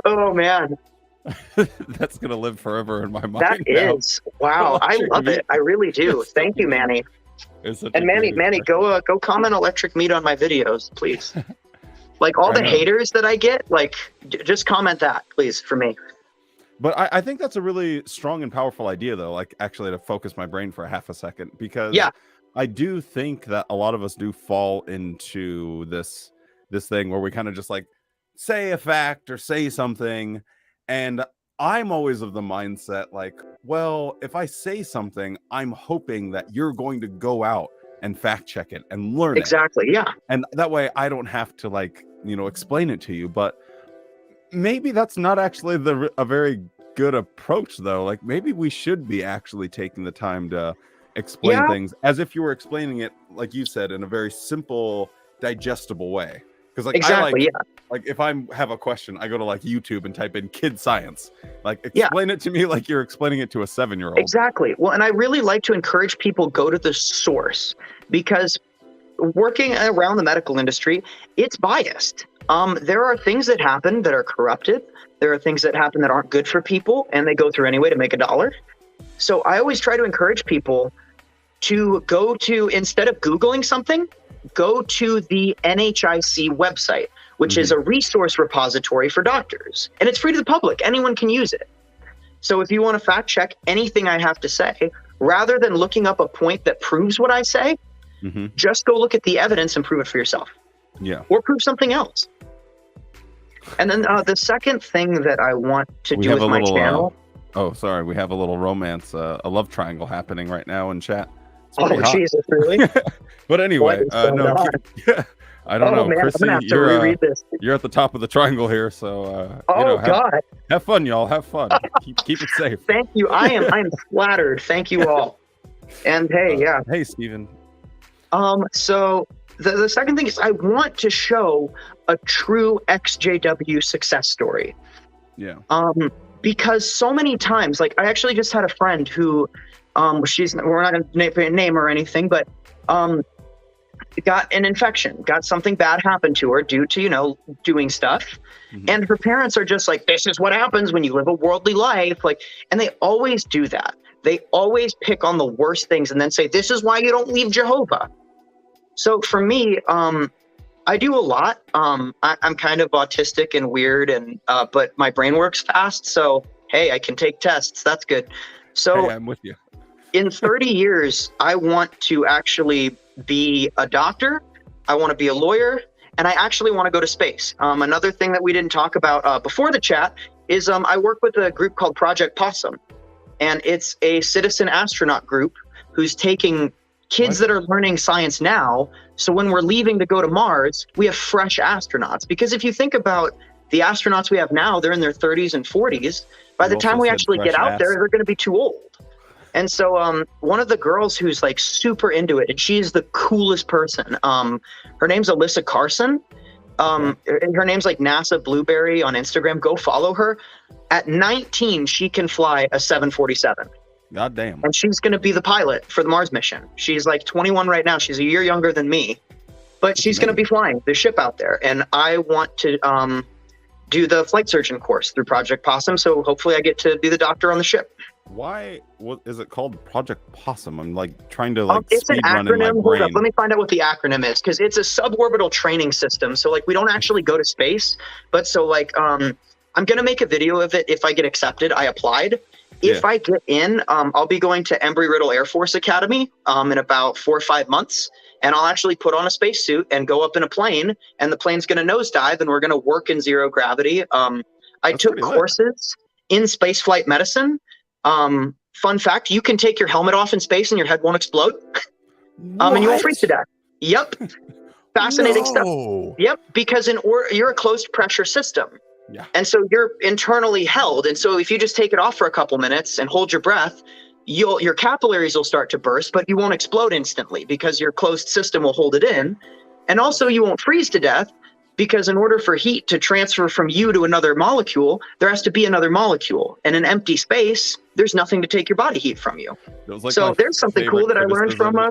Oh man, that's gonna live forever in my mind. That is wow. I love it. I really do. Thank you, Manny. And Manny, go comment electric meat on my videos, please. Like all the haters that I get, like just comment that, please, for me. But I think that's a really strong and powerful idea, though. Like, actually, to focus my brain for half a second, because I do think that a lot of us do fall into this thing where we kind of just like say a fact or say something, and I'm always of the mindset like, well, if I say something, I'm hoping that you're going to go out and fact check it and learn exactly, it. Yeah. And that way I don't have to, like, you know, explain it to you. But maybe that's not actually a very good approach, though. Like, maybe we should be actually taking the time to explain things as if you were explaining it, like you said, in a very simple, digestible way. Because like Exactly. like if I have a question, I go to like YouTube and type in kid science. Like, explain it to me like you're explaining it to a 7-year-old. Exactly. Well, and I really like to encourage people go to the source, because working around the medical industry, it's biased. There are things that happen that are corrupted. There are things that happen that aren't good for people, and they go through anyway to make a dollar. So I always try to encourage people to go to, instead of Googling something, go to the NHIC website, which is a resource repository for doctors. And it's free to the public. Anyone can use it. So if you want to fact check anything I have to say, rather than looking up a point that proves what I say, just go look at the evidence and prove it for yourself. Yeah. Or prove something else. And then the second thing that I want to do with my channel. Oh, sorry. We have a little romance, a love triangle happening right now in chat. Oh, Jesus, really? But anyway, no, I don't know. Man, Chrissy, I'm gonna have to reread this. You're at the top of the triangle here, so God. Have fun, y'all. Have fun. keep it safe. Thank you. I am flattered. Thank you all. And hey, Hey, Steven. So the second thing is I want to show a true XJW success story. Yeah. Because so many times, like I actually just had a friend who, we're not going to name her or anything, but got an infection, got something bad happen to her due to, doing stuff. And her parents are just like, this is what happens when you live a worldly life. Like, and they always do that. They always pick on the worst things and then say, this is why you don't leave Jehovah. So for me, I do a lot. I'm kind of autistic and weird, but my brain works fast. So, hey, I can take tests. That's good. So hey, I'm with you. In 30 years, I want to actually be a doctor. I want to be a lawyer, and I actually want to go to space. Another thing that we didn't talk about before the chat is I work with a group called Project Possum, and it's a citizen astronaut group who's taking kids that are learning science now. So when we're leaving to go to Mars, we have fresh astronauts. Because if you think about the astronauts we have now, they're in their 30s and 40s. By the time we actually get out there, they're going to be too old. And so one of the girls who's like super into it, and she's the coolest person. Her name's Alyssa Carson. Her name's like NASA Blueberry on Instagram. Go follow her. At 19, she can fly a 747. God damn. And she's going to be the pilot for the Mars mission. She's like 21 right now. She's a year younger than me, but she's going to be flying the ship out there. And I want to do the flight surgeon course through Project Possum. So hopefully I get to be the doctor on the ship. Why? What is it called? Project Possum? I'm like trying to it's an acronym. Hold up. Let me find out what the acronym is, because it's a suborbital training system. So like we don't actually go to space, but so like I'm going to make a video of it if I get accepted. I applied. If I get in, I'll be going to Embry-Riddle Air Force Academy in about 4 or 5 months, and I'll actually put on a spacesuit and go up in a plane, and the plane's going to nosedive, and we're going to work in zero gravity. I took courses in spaceflight medicine. Fun fact, you can take your helmet off in space and your head won't explode. And you won't freeze to death. Yep. Fascinating stuff. Yep, because you're a closed pressure system. Yeah. And so you're internally held. And so if you just take it off for a couple minutes and hold your breath, your capillaries will start to burst, but you won't explode instantly because your closed system will hold it in. And also you won't freeze to death, because in order for heat to transfer from you to another molecule, there has to be another molecule. And in empty space, there's nothing to take your body heat from you. Like so there's something cool that I learned from an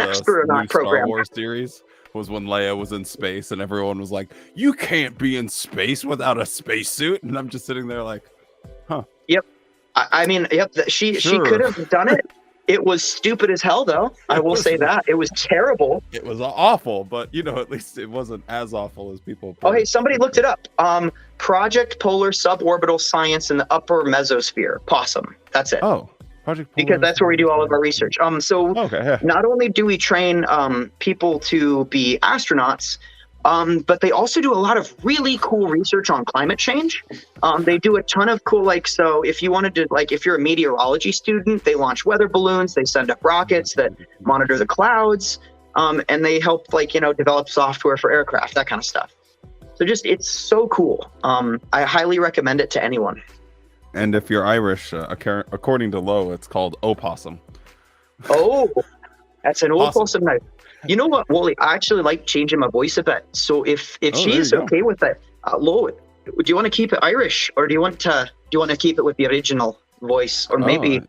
astronaut program. Star Wars series was when Leia was in space and everyone was like, you can't be in space without a spacesuit. And I'm just sitting there like, huh. Yep. I mean, yep. She could have done it. It was stupid as hell, though. I will say that. It was terrible. It was awful, but, at least it wasn't as awful as people. Oh, hey, somebody looked it up. Project Polar Suborbital Science in the Upper Mesosphere. Possum. That's it. Oh, Project Polar. Because that's where we do all of our research. Not only do we train people to be astronauts, but they also do a lot of really cool research on climate change. They do a ton of cool, so if you wanted to, if you're a meteorology student, they launch weather balloons, they send up rockets that monitor the clouds, and they help, develop software for aircraft, that kind of stuff. So it's so cool. I highly recommend it to anyone. And if you're Irish, according to Lowe, it's called opossum. Oh, that's an Awesome. opossum now. You know what, Wally? I actually like changing my voice a bit. So if Oh, there she's you go. okay with it, Lo, do you want to keep it Irish, or do you want to keep it with the original voice, or maybe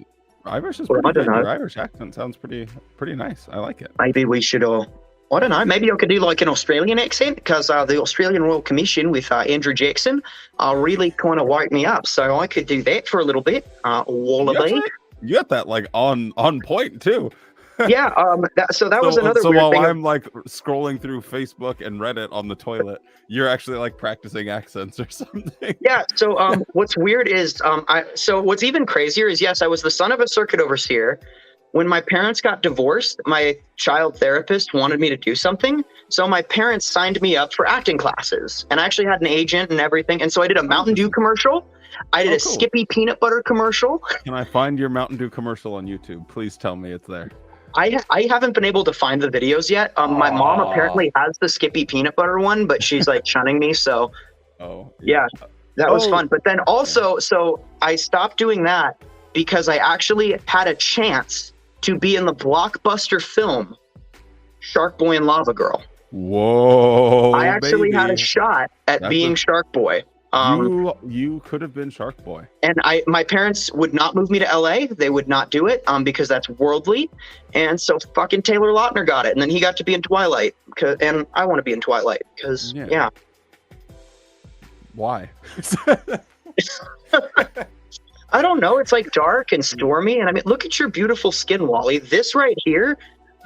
Irish is Well, pretty I don't good. know. Your Irish accent sounds pretty nice. I like it. maybe we should? I don't know. Maybe I could do like an Australian accent, because the Australian Royal Commission with Andrew Jackson really kind of woke me up. So I could do that for a little bit. Wallaby. You got that like on point too. Yeah. That was another so weird while thing. I'm like scrolling through Facebook and Reddit on the toilet, you're actually like practicing accents or something. Yeah. So what's weird is so what's even crazier is, yes, I was the son of a circuit overseer. When my parents got divorced, my child therapist wanted me to do something. So my parents signed me up for acting classes, and I actually had an agent and everything. And so I did a Mountain Dew commercial. I did a cool. Skippy peanut butter commercial. Can I find your Mountain Dew commercial on YouTube? Please tell me it's there. I haven't been able to find the videos yet. My mom apparently has the Skippy peanut butter one, but she's like shunning me. So yeah, that was fun. But then also, so I stopped doing that because I actually had a chance to be in the blockbuster film Shark Boy and Lava Girl. Whoa! I actually had a baby. shot at being Shark Boy. You could have been Shark Boy. And my parents would not move me to LA. They would not do it because that's worldly. And so fucking Taylor Lautner got it. And then he got to be in Twilight. And I want to be in Twilight because, yeah. Why? I don't know. It's like dark and stormy. And I mean, look at your beautiful skin, Wally. This right here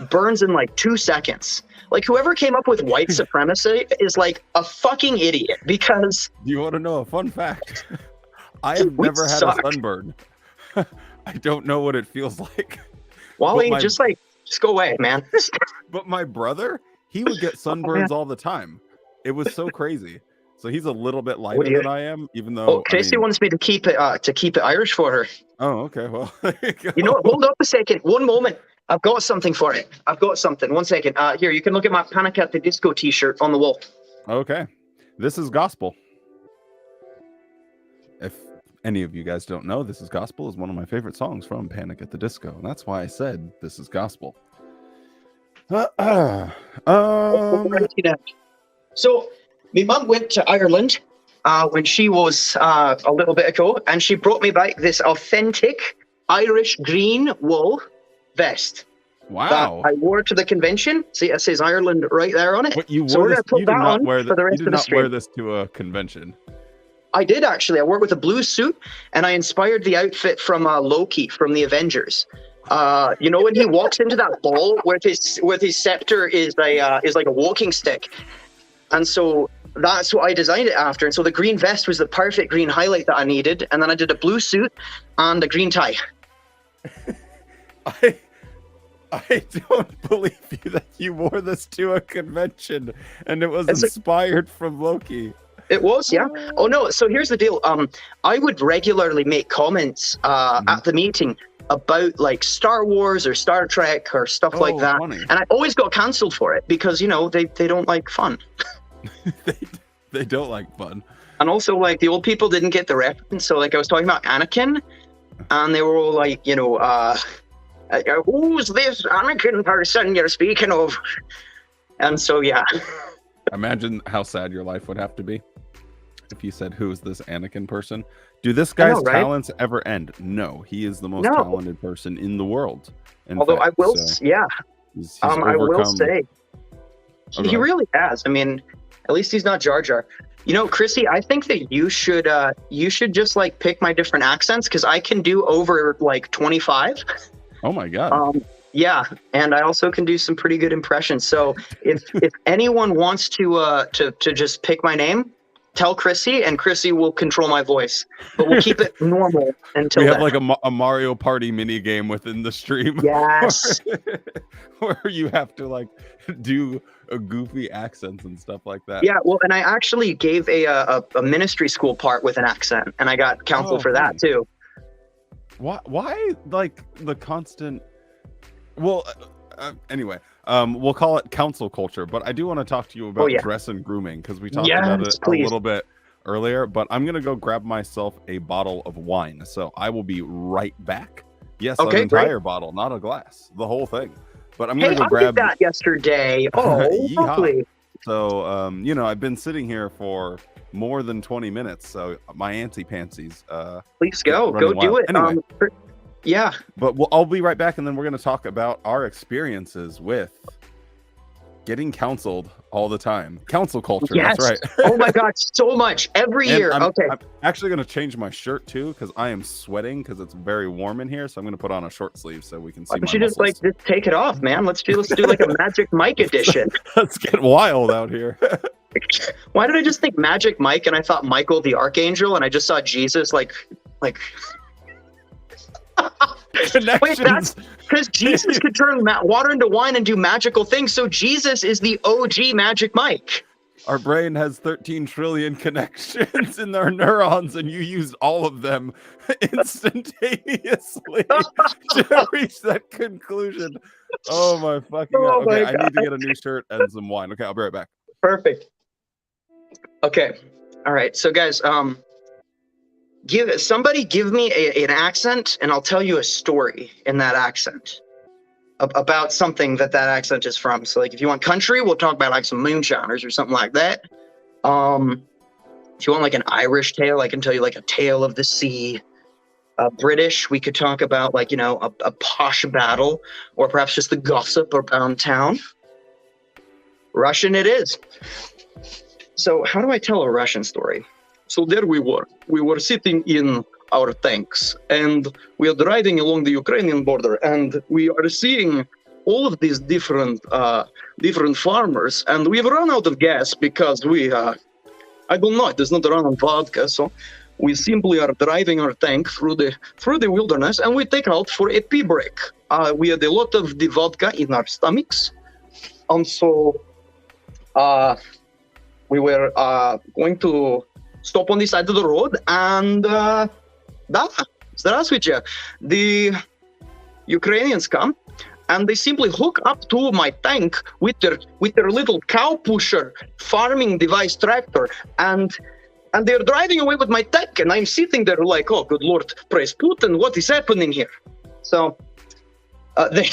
burns in like 2 seconds. Like whoever came up with white supremacy is like a fucking idiot, because Do you want to know a fun fact? I have we never had suck. a sunburn. I don't know what it feels like. Wally, just go away, man. But my brother, he would get sunburns all the time. It was so crazy. So he's a little bit lighter than I am, even though. Oh, Tracy wants me to keep it Irish for her. Oh, okay. Well, there you go. You know what? Hold up a second. One moment. I've got something for it. I've got something. 1 second. Here, you can look at my Panic at the Disco t-shirt on the wall. Okay. This is Gospel. If any of you guys don't know, This is Gospel is one of my favorite songs from Panic at the Disco. And that's why I said This is Gospel. So, my mum went to Ireland when she was a little bit ago, and she brought me back this authentic Irish green wool vest. Wow. That I wore to the convention. See, it says Ireland right there on it. But you So wore we're this, gonna put you that did not on wear for the rest you did of the not wear stream. this to a convention. I did actually. I wore it with a blue suit, and I inspired the outfit from Loki from the Avengers. You know, when he walks into that ball with his scepter is like a walking stick, and so that's what I designed it after. And so the green vest was the perfect green highlight that I needed, and then I did a blue suit and a green tie. I don't believe you that you wore this to a convention and it was inspired from Loki. It was, yeah. Oh no, so here's the deal. I would regularly make comments at the meeting about like Star Wars or Star Trek or stuff like that. Funny. And I always got cancelled for it because, you know, they don't like fun. they don't like fun. And also, like, the old people didn't get the reference. So, like, I was talking about Anakin, and they were all like, you know, who's this Anakin person you're speaking of? And so, yeah. Imagine how sad your life would have to be if you said, who's this Anakin person? Do this guy's talents ever end? No, he is the most talented person in the world. Although I will, he's I will say, he really has. I mean, at least he's not Jar Jar. You know, Chrissy, I think that you should just like pick my different accents, because I can do over like 25. Oh my god. Yeah, and I also can do some pretty good impressions. So if anyone wants to just pick my name, tell Chrissy, and Chrissy will control my voice. But we'll keep it normal until we have then. like a Mario Party mini game within the stream. Yes. where you have to like do a goofy accents and stuff like that. Yeah, well, and I actually gave a ministry school part with an accent, and I got counseled for that too. Why like the constant? Well, anyway, we'll call it council culture. But I do want to talk to you about dress and grooming, because we talked about it a little bit earlier, but I'm gonna go grab myself a bottle of wine. So I will be right back. Yes, an Okay, great. entire bottle, not a glass, the whole thing. But I'm Hey, gonna go I did grab. that yesterday. Oh, Yeehaw. lovely. So I've been sitting here for more than 20 minutes, so my antsy-pantsies Please get go running do wild. it. Anyway, Yeah. but I'll be right back, and then we're going to talk about our experiences with getting counseled all the time. Counsel culture, Yes. that's right. Oh my God, so much every And year. Okay. I'm actually going to change my shirt too, because I am sweating because it's very warm in here. So I'm going to put on a short sleeve so we can see Why my don't you just muscles. just take it off, man? Let's do like a Magic Mike edition. Let's get wild out here. Why did I just think Magic Mike and I thought Michael the Archangel and I just saw Jesus like Wait, that's because Jesus could turn water into wine and do magical things. So Jesus is the OG Magic Mike. Our brain has 13 trillion connections in our neurons, and you used all of them instantaneously to reach that conclusion. Oh my fucking God. Okay, I need to get a new shirt and some wine. Okay, I'll be right back. Perfect. Okay. All right. So guys, give me an accent and I'll tell you a story in that accent about something that accent is from. So like if you want country, we'll talk about like some moonshiners or something like that. If you want like an Irish tale, I can tell you like a tale of the sea. British, we could talk about like, a posh battle or perhaps just the gossip around town. Russian it is. So how do I tell a Russian story? So there we were sitting in our tanks and we are driving along the Ukrainian border and we are seeing all of these different farmers and we've run out of gas because I don't know, it does not run on vodka, so we simply are driving our tank through the wilderness and we take out for a pee break. We had a lot of the vodka in our stomachs and so we were going to stop on the side of the road and здравствуйте. The Ukrainians come and they simply hook up to my tank with their little cow pusher farming device tractor and they're driving away with my tank and I'm sitting there like, oh good Lord, praise Putin, what is happening here? So they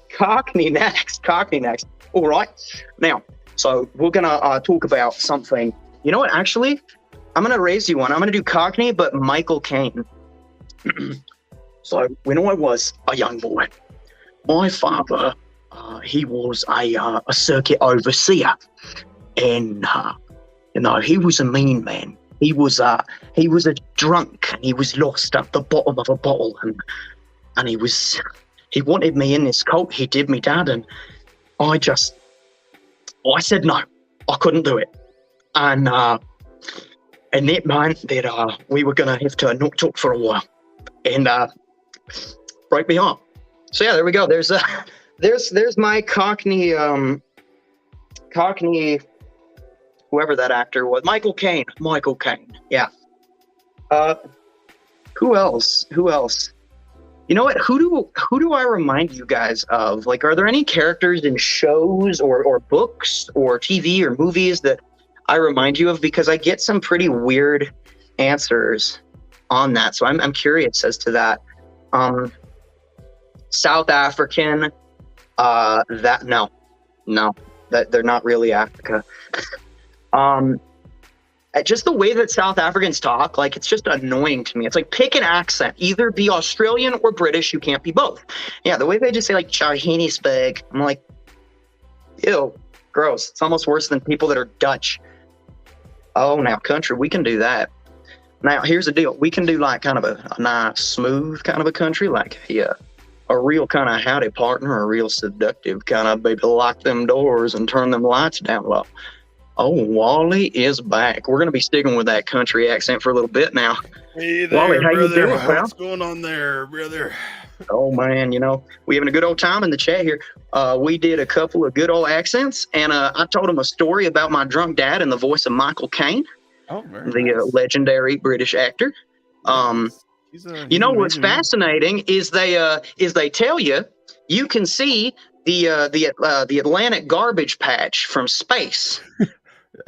Cockney next. All right, now so we're gonna talk about something. You know what? Actually, I'm going to raise you one. I'm going to do Cockney, but Michael Caine. So when I was a young boy, my father, he was a circuit overseer. And, he was a mean man. He was a drunk. And he was lost at the bottom of a bottle. And he wanted me in his cult. He did me, Dad. And I said no. I couldn't do it. And that meant that we were going to have to not talk for a while and break me up. So yeah, there we go. There's my Cockney, whoever that actor was, Michael Caine. Yeah. Who else? You know what? Who do I remind you guys of? Like, are there any characters in shows or books or TV or movies that I remind you of? Because I get some pretty weird answers on that. So I'm curious as to that. South African, no, that they're not really Africa. Just the way that South Africans talk, like it's just annoying to me. It's like pick an accent, either be Australian or British. You can't be both. Yeah, the way they just say like Johannesburg, I'm like, ew, gross. It's almost worse than people that are Dutch. Oh, now country, we can do that. Now here's the deal: we can do like kind of a nice, smooth kind of a country, like a real kind of howdy partner, a real seductive kind of baby, lock them doors and turn them lights down low. Oh, Wally is back. We're going to be sticking with that country accent for a little bit now. Hey there, Wally, how brother. you doing, pal? What's going on there, brother? Oh, man, we having a good old time in the chat here. We did a couple of good old accents, and I told him a story about my drunk dad in the voice of Michael Caine, the legendary British actor. He's what's fascinating is they tell you can see the Atlantic garbage patch from space.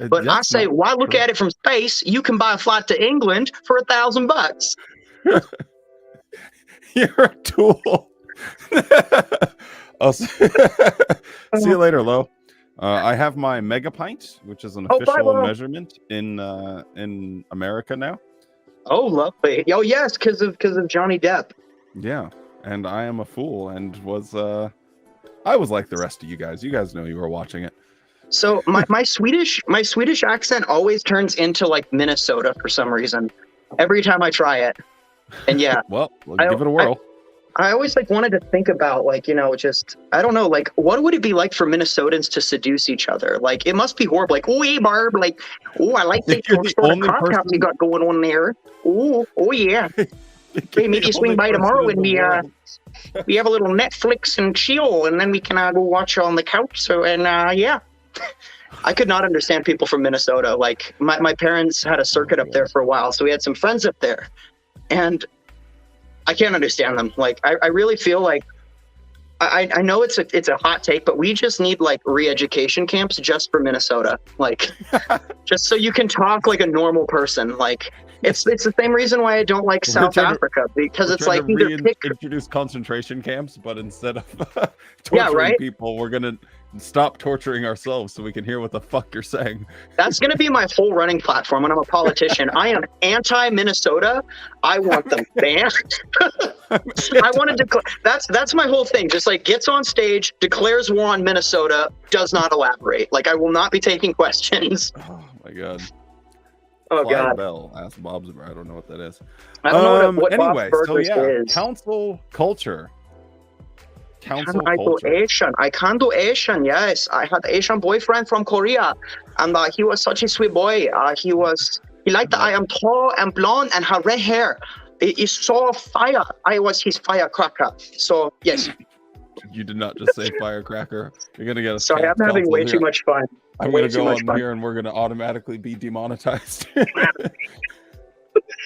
But I That's say, not why look true. at it from space? You can buy a flight to England for $1,000. You're a tool. I'll see you later, Lo. I have my megapint, which is an Oh, bye, official Lo. measurement in America now. Oh, lovely. Oh, yes, because of Johnny Depp. Yeah, and I am a fool, and I was like the rest of you guys. You guys know you were watching it. So my Swedish accent always turns into like Minnesota for some reason. Every time I try it. And yeah. Well, give it a whirl. I always like wanted to think about like, just I don't know, like what would it be like for Minnesotans to seduce each other? Like it must be horrible. Like, oh hey Barb, like, oh I like that You're the sort of only cocktails person- you got going on there. Oh yeah. Hey, maybe you swing by tomorrow and we have a little Netflix and chill, and then we can go watch on the couch. So yeah. I could not understand people from Minnesota. Like my parents had a circuit up there for a while, so we had some friends up there, and I can't understand them. Like I really feel like I know it's a hot take, but we just need like re-education camps just for Minnesota, like just so you can talk like a normal person. Like it's the same reason why I don't like South Africa, because it's like either introduce concentration camps, but instead of torturing people, we're gonna stop torturing ourselves so we can hear what the fuck you're saying. That's going to be my whole running platform when I'm a politician. I am anti-Minnesota. I want them banned. I want to that's my whole thing. Just like gets on stage, declares war on Minnesota, does not elaborate. Like I will not be taking questions. Oh my god. Oh Flying god. Bell. Ask Bob's. I don't know what that is. I don't know what anyway, Bob's so yeah, is. council culture. I can do Asian, yes. I had an Asian boyfriend from Korea, and he was such a sweet boy. He liked that I am tall and blonde and have red hair. He saw fire. I was his firecracker. So, yes. You did not just say firecracker. You're going to get a Sorry, I'm having way too much fun. I'm going to go on here and we're going to automatically be demonetized.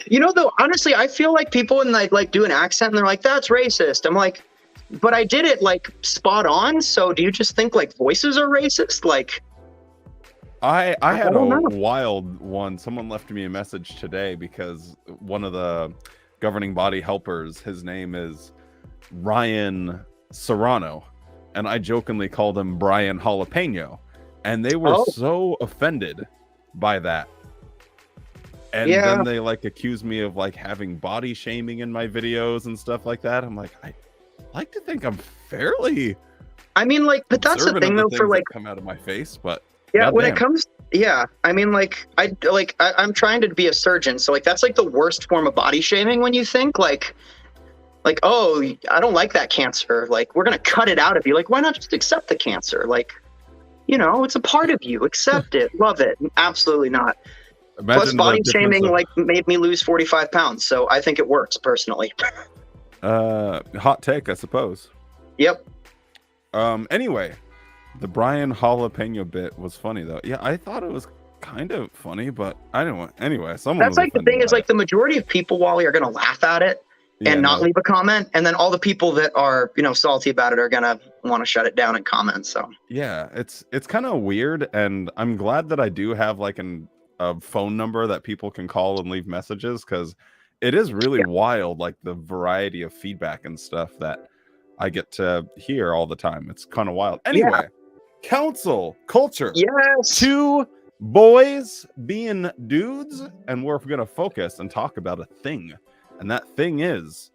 Though, honestly, I feel like people when they like do an accent and they're like, that's racist. I'm like, but I did it like spot on. So do you just think like voices are racist? Like, I had a wild one. Someone left me a message today because one of the governing body helpers, his name is Ryan Serrano, and I jokingly called him Brian Jalapeno, and they were so offended by that. And then they like accused me of like having body shaming in my videos and stuff like that. I'm like, I like to think I'm fairly. I mean, like, but that's the thing though. For like, come out of my face, but yeah, when it comes, I mean, like, I'm trying to be a surgeon, so like that's like the worst form of body shaming when you think like, oh, I don't like that cancer. Like, we're gonna cut it out of you. Like, why not just accept the cancer? Like, it's a part of you. Accept it, love it. Absolutely not. Plus, body shaming like made me lose 45 pounds, so I think it works personally. Hot take, I suppose. Yep. Anyway, the Brian Jalapeno bit was funny though. Yeah, I thought it was kind of funny, but I didn't want. Anyway, someone. That's like the thing is like the majority of people, Wally, are gonna laugh at it and not leave a comment, and then all the people that are salty about it are gonna want to shut it down and comment. So yeah, it's kind of weird, and I'm glad that I do have like a phone number that people can call and leave messages, because it is really wild, like the variety of feedback and stuff that I get to hear all the time. It's kind of wild. Anyway, council culture. Yes. 2 boys being dudes, and we're going to focus and talk about a thing. And that thing is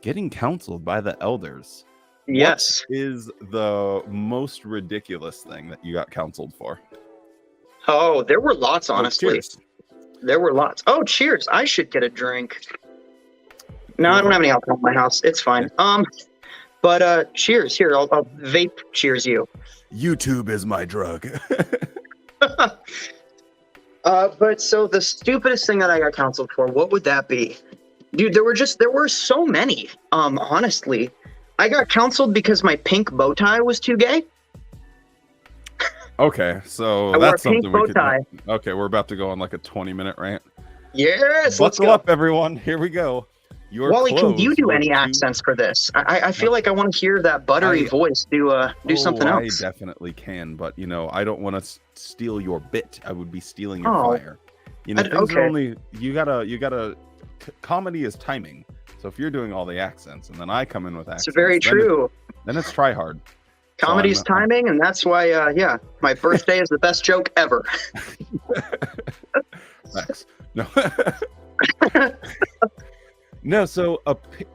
getting counseled by the elders. Yes. What is the most ridiculous thing that you got counseled for? Oh, there were lots, honestly. Cheers. There were lots. Oh, cheers. I should get a drink. No, I don't have any alcohol in my house. It's fine. But cheers. Here, I'll vape cheers you. YouTube is my drug. But so the stupidest thing that I got counseled for, what would that be? Dude, there were so many. Honestly. I got counseled because my pink bow tie was too gay. Okay, so that's something we could. Okay, we're about to go on like a 20-minute rant. Yes, Buckle up, everyone. Here we go. Your Wally, can you clothes do were any too... accents for this? I feel like I want to hear that buttery voice do something else. I definitely can, but you know, I don't want to steal your bit. I would be stealing your Oh, fire. You know, things are only you gotta. Comedy is timing. So if you're doing all the accents and then I come in with accents, it's very true. Then it's try hard. Comedy's So timing, and that's why, yeah, my birthday is the best joke ever. Thanks. No. No, so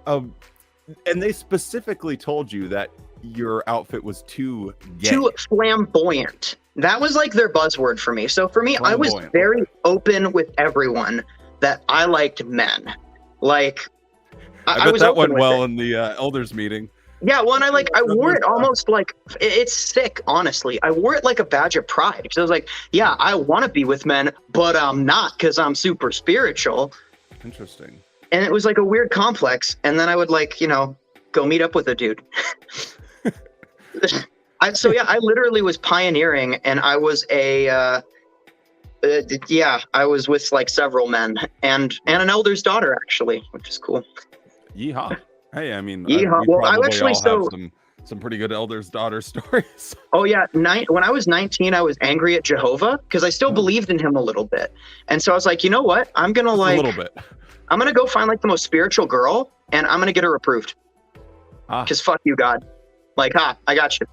and they specifically told you that your outfit was too gay. Too flamboyant. That was like their buzzword for me. So for me, I was very open with everyone that I liked men. Like, I bet that went well in the elders meeting. Yeah, well, and I wore it almost like, it's sick, honestly. I wore it like a badge of pride. Because I was like, yeah, I want to be with men, but I'm not because I'm super spiritual. Interesting. And it was like a weird complex. And then I would like, you know, go meet up with a dude. So yeah, I literally was pioneering, and I was I was with like several men and an elder's daughter, actually, which is cool. Yeehaw. Hey, I mean, well, I actually have some pretty good elder's daughter stories. Oh yeah, when I was 19, I was angry at Jehovah because I still believed in him a little bit, and so I was like, you know what, I'm gonna like a little bit. I'm gonna go find like the most spiritual girl, and I'm gonna get her approved. Because fuck you, God. Like, I got you.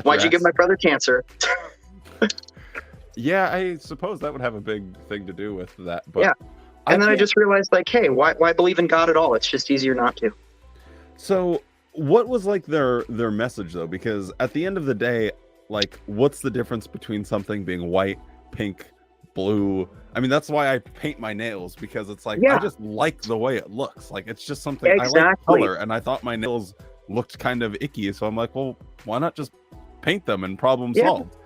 Why'd you give my brother cancer? Yeah, I suppose that would have a big thing to do with that. But yeah, and then I just realized, like, hey, why believe in God at all? It's just easier not to. So, what was like their message though? Because at the end of the day, like, what's the difference between something being white, pink, blue? I mean, that's why I paint my nails, because it's like, I just like the way it looks. Like, it's just something I like color, and I thought my nails looked kind of icky, so I'm like, well, why not just paint them and problem solved?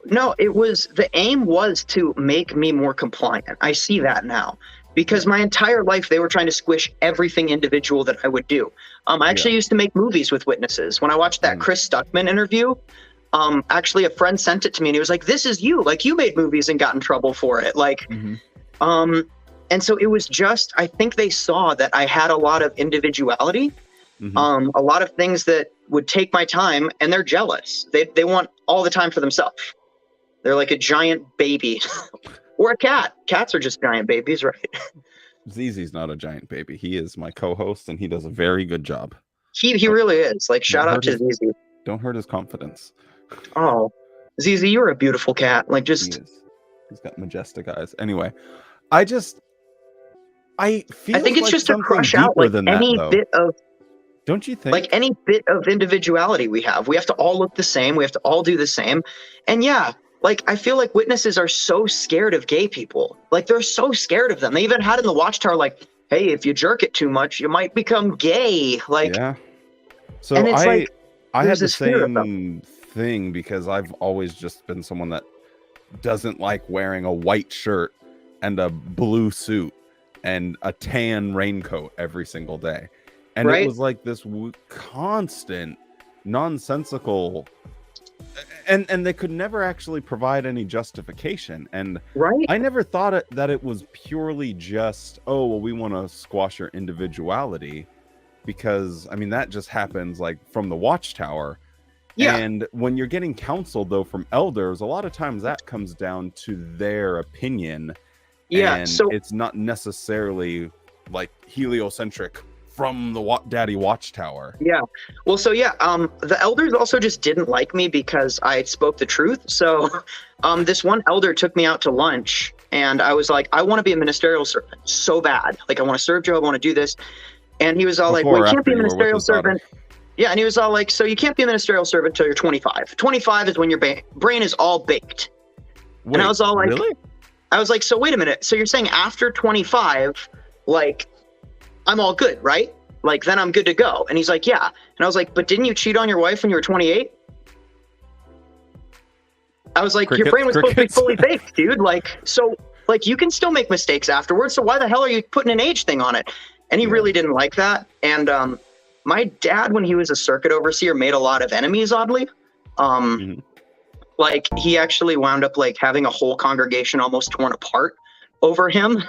No, the aim was to make me more compliant. I see that now, because my entire life they were trying to squish everything individual that I would do. I actually used to make movies with witnesses. When I watched that Chris Stuckman interview, actually a friend sent it to me, and he was like, this is you, like, you made movies and got in trouble for it, like, and so it was just, I think they saw that I had a lot of individuality, a lot of things that would take my time, and they're jealous. They want all the time for themselves. They're like a giant baby. Or a cat. Cats are just giant babies, right? ZZ's not a giant baby. He is my co-host, and he does a very good job. He really is. Like, shout out to ZZ. Don't hurt his confidence. Oh, ZZ, you're a beautiful cat. Like, just... He's got majestic eyes. Anyway, I think it's like just to crush out like any bit of... Don't you think? Like any bit of individuality we have. We have to all look the same. We have to all do the same. And yeah, like, I feel like witnesses are so scared of gay people. Like, they're so scared of them. They even had in the Watchtower, like, hey, if you jerk it too much, you might become gay. Like, yeah. So and it's I had the same thing, because I've always just been someone that doesn't like wearing a white shirt and a blue suit and a tan raincoat every single day. And it was like this constant nonsensical, and they could never actually provide any justification. And I never thought that it was purely just, oh, well, we want to squash your individuality, because I mean, that just happens like from the Watchtower. And when you're getting counseled though from elders, a lot of times that comes down to their opinion. And so it's not necessarily like heliocentric from the Daddy Watchtower. Yeah. Well, so the elders also just didn't like me because I spoke the truth. So this one elder took me out to lunch, and I was like, I want to be a ministerial servant so bad. Like, I want to serve Joe. I want to do this. And he was all like, well, you can't be a ministerial servant. Yeah. And he was all like, so you can't be a ministerial servant until you're 25. 25 is when your brain is all baked. Wait, and I was all like, really? I was like, so wait a minute. So you're saying after 25, like, I'm all good, right? Like, then I'm good to go. And he's like, yeah. And I was like, but didn't you cheat on your wife when you were 28? I was like, your brain was supposed to be fully baked, dude. Like, so, like, you can still make mistakes afterwards. So why the hell are you putting an age thing on it? And he really didn't like that. And my dad, when he was a circuit overseer, made a lot of enemies, oddly. Like, he actually wound up, like, having a whole congregation almost torn apart over him.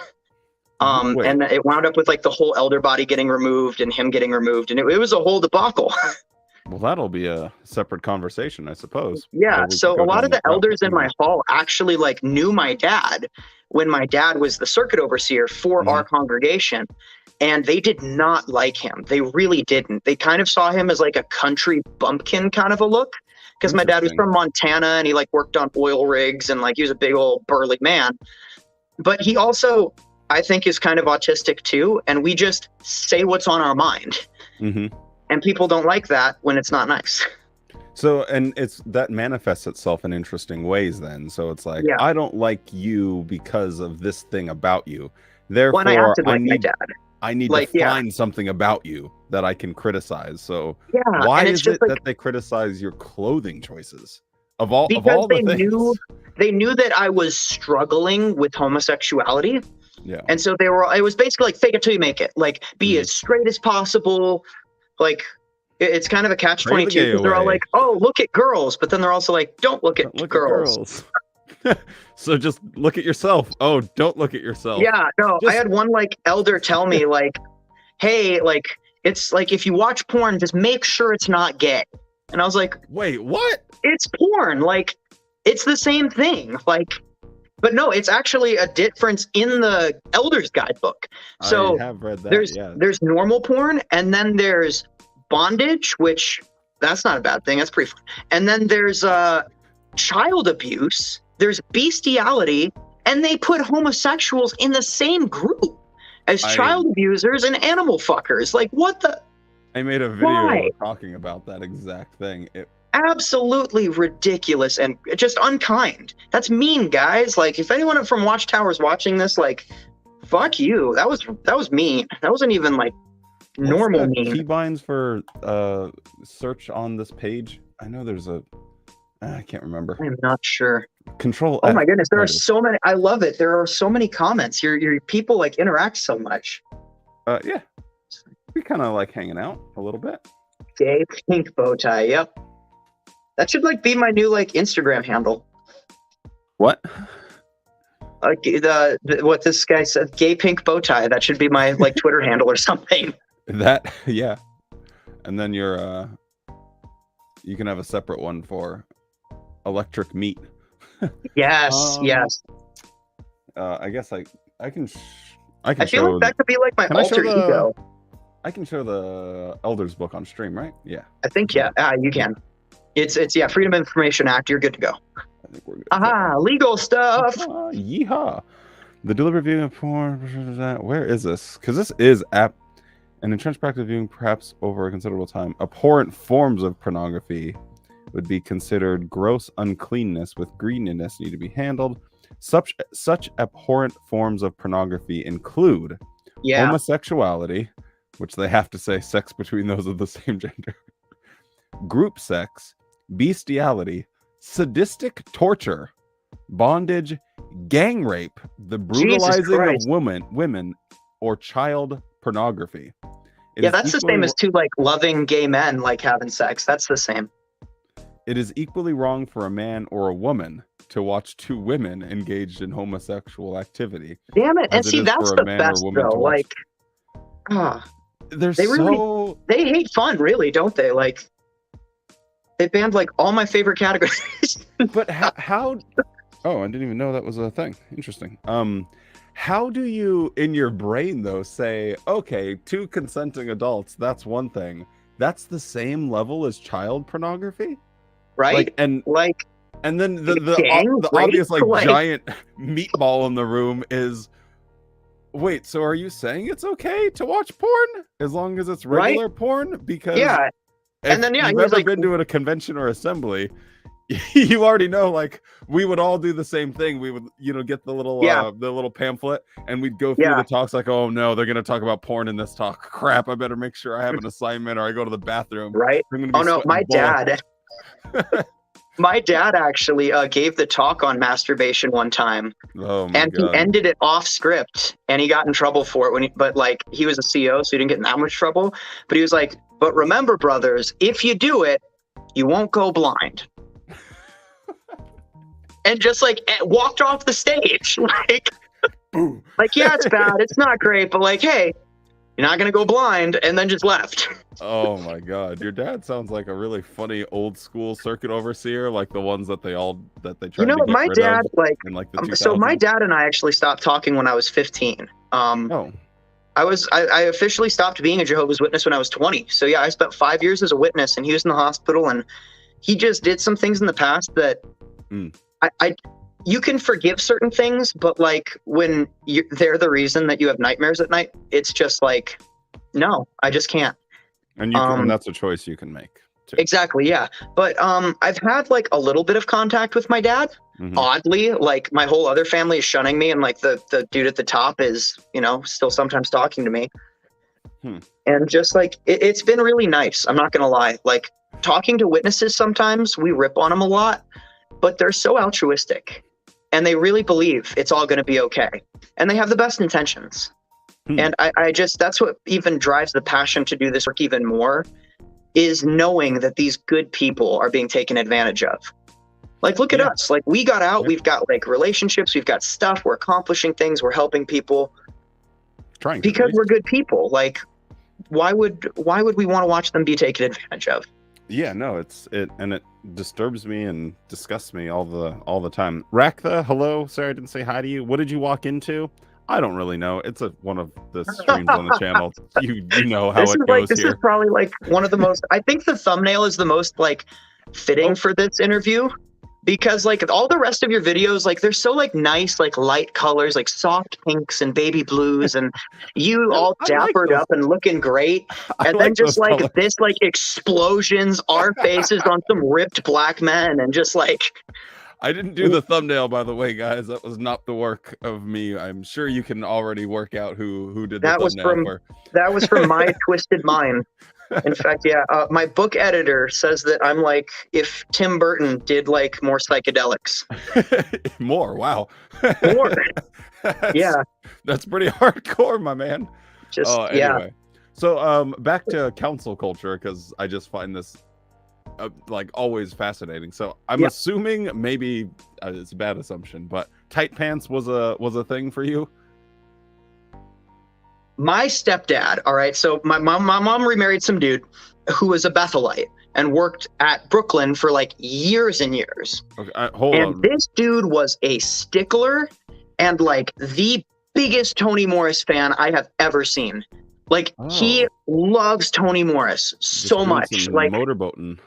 Wait. And it wound up with like the whole elder body getting removed and him getting removed, and it was a whole debacle. Well, that'll be a separate conversation, I suppose. Yeah, Or we so could go a lot down of the that route. elders in my hall actually like knew my dad when my dad was the circuit overseer for our congregation, and they did not like him. They really didn't. They kind of saw him as like a country bumpkin kind of a look, because my dad was from Montana and he like worked on oil rigs and like he was a big old burly man. But he also, I think, is kind of autistic too, and we just say what's on our mind. And people don't like that when it's not nice. So, and that manifests itself in interesting ways then. So it's like, I don't like you because of this thing about you. Therefore, I need like, to find something about you that I can criticize. So why is it like, that they criticize your clothing choices? Of all the things? They knew that I was struggling with homosexuality. Yeah. And so it was basically like fake it till you make it. Like be as straight as possible. Like it's kind of a catch-22 because they're all like, oh, look at girls. But then they're also like, don't look at girls. So just look at yourself. Oh, don't look at yourself. Yeah, no, I had one like elder tell me like, hey, like it's like if you watch porn, just make sure it's not gay. And I was like, wait, what? It's porn. Like it's the same thing. Like, but no, it's actually a difference in the Elder's Guidebook. So I have read that, there's normal porn, and then there's bondage, which that's not a bad thing. That's pretty fun. And then there's child abuse. There's bestiality, and they put homosexuals in the same group as child abusers and animal fuckers. Like, what the? I made a video talking about that exact thing. Absolutely ridiculous and just unkind. That's mean, guys. Like, if anyone from Watchtower is watching this, like, fuck you. That was mean. That wasn't even like normal mean. Keybinds for search on this page. I know there's I can't remember. I'm not sure. Control. Oh my goodness, there are so many. I love it. There are so many comments. Your people like interact so much. Yeah, we kind of like hanging out a little bit. Gay pink bow tie. Yep. That should like be my new like Instagram handle. What? Like what this guy said, gay pink bow tie. That should be my like Twitter handle or something. That and then you can have a separate one for electric meat. Yes. I guess I can. I feel like that could be like my alter ego. I can show the Elder's book on stream, right? Yeah. I think you can. It's Freedom of Information Act. You're good to go. I think we're good. Aha, legal stuff. Yeehaw. The deliberate viewing of porn. Where is this? Because this is an entrenched practice of viewing, perhaps over a considerable time. Abhorrent forms of pornography would be considered gross uncleanness with greediness need to be handled. Such abhorrent forms of pornography include homosexuality, which they have to say sex between those of the same gender, group sex, bestiality, sadistic torture, bondage, gang rape, the brutalizing of women, or child pornography. That's the same as two like loving gay men like having sex. That's the same. It is equally wrong for a man or a woman to watch two women engaged in homosexual activity. Damn it! And see, that's the best though. Like, they hate fun, really, don't they? Like, they banned like all my favorite categories. But how? Oh, I didn't even know that was a thing. Interesting. How do you, in your brain though, say, okay, two consenting adults, that's one thing. That's the same level as child pornography? Right? And then the obvious like giant meatball in the room is, wait, so are you saying it's okay to watch porn as long as it's regular porn? Because and then you've ever been to a convention or assembly, you already know, like, we would all do the same thing. We would, get the little pamphlet, and we'd go through the talks like, oh no, they're gonna talk about porn in this talk. Crap, I better make sure I have an assignment or I go to the bathroom. Right? Oh no, my dad. My dad actually gave the talk on masturbation one time, and he ended it off script, and he got in trouble for it but he was a CO, so he didn't get in that much trouble. But he was like, "But remember, brothers, if you do it, you won't go blind." And just like walked off the stage, like. Boo. Like, yeah, it's bad, it's not great, but like, hey, you're not gonna go blind, and then just left. Oh my God, your dad sounds like a really funny old school circuit overseer, like the ones that they You tried know, to get my rid dad, of like, in like the so my 2000s. dad and I actually stopped talking when I was 15. Oh, I officially stopped being a Jehovah's Witness when I was 20. So yeah, I spent 5 years as a witness, and he was in the hospital, and he just did some things in the past that Mm. I you can forgive certain things, but like when they're the reason that you have nightmares at night, it's just like, no, I just can't. and Um, that's a choice you can make too. exactly, yeah. But I've had like a little bit of contact with my dad. Mhm. Oddly, like my whole other family is shunning me, and like the dude at the top is, still sometimes talking to me. Hmm. And just like it's been really nice. I'm not gonna lie. Like talking to witnesses, sometimes we rip on them a lot, but they're so altruistic, and they really believe it's all going to be okay, and they have the best intentions. Hmm. And I just that's what even drives the passion to do this work even more, is knowing that these good people are being taken advantage of. Like, look at Yeah. us. Like, we got out. Yeah. We've got like relationships. We've got stuff. We're accomplishing things. We're helping people Trying to, at because least. we're good people. Like, why would we want to watch them be taken advantage of? Yeah, no, it disturbs me and disgusts me all the time. Raktha, hello. Sorry I didn't say hi to you. What did you walk into? I don't really know. It's one of the streams on the channel. You know how it goes This here. is probably like one of the most. I think the thumbnail is the most like fitting for this interview, because like all the rest of your videos, like they're so like nice, like light colors, like soft pinks and baby blues, and you all I like dappered those. up and looking great, I and then like just those like colors. this like explosions, our faces on some ripped black men, and just like I didn't do the thumbnail, by the way, guys. That was not the work of me. I'm sure you can already work out who did the thumbnail. that was from my twisted mind. In fact, yeah, my book editor says that I'm like if Tim Burton did like more psychedelics. More, wow. More. Yeah. That's pretty hardcore, my man. Just Anyway. So back to council culture, because I just find this like always fascinating. So I'm assuming, maybe it's a bad assumption, but tight pants was a thing for you. My stepdad, all right, so my mom remarried some dude who was a Bethelite and worked at Brooklyn for like years and years. Okay, hold on. This dude was a stickler and like the biggest Toni Morris fan I have ever seen. Like he loves Toni Morris so much. Like motorboating.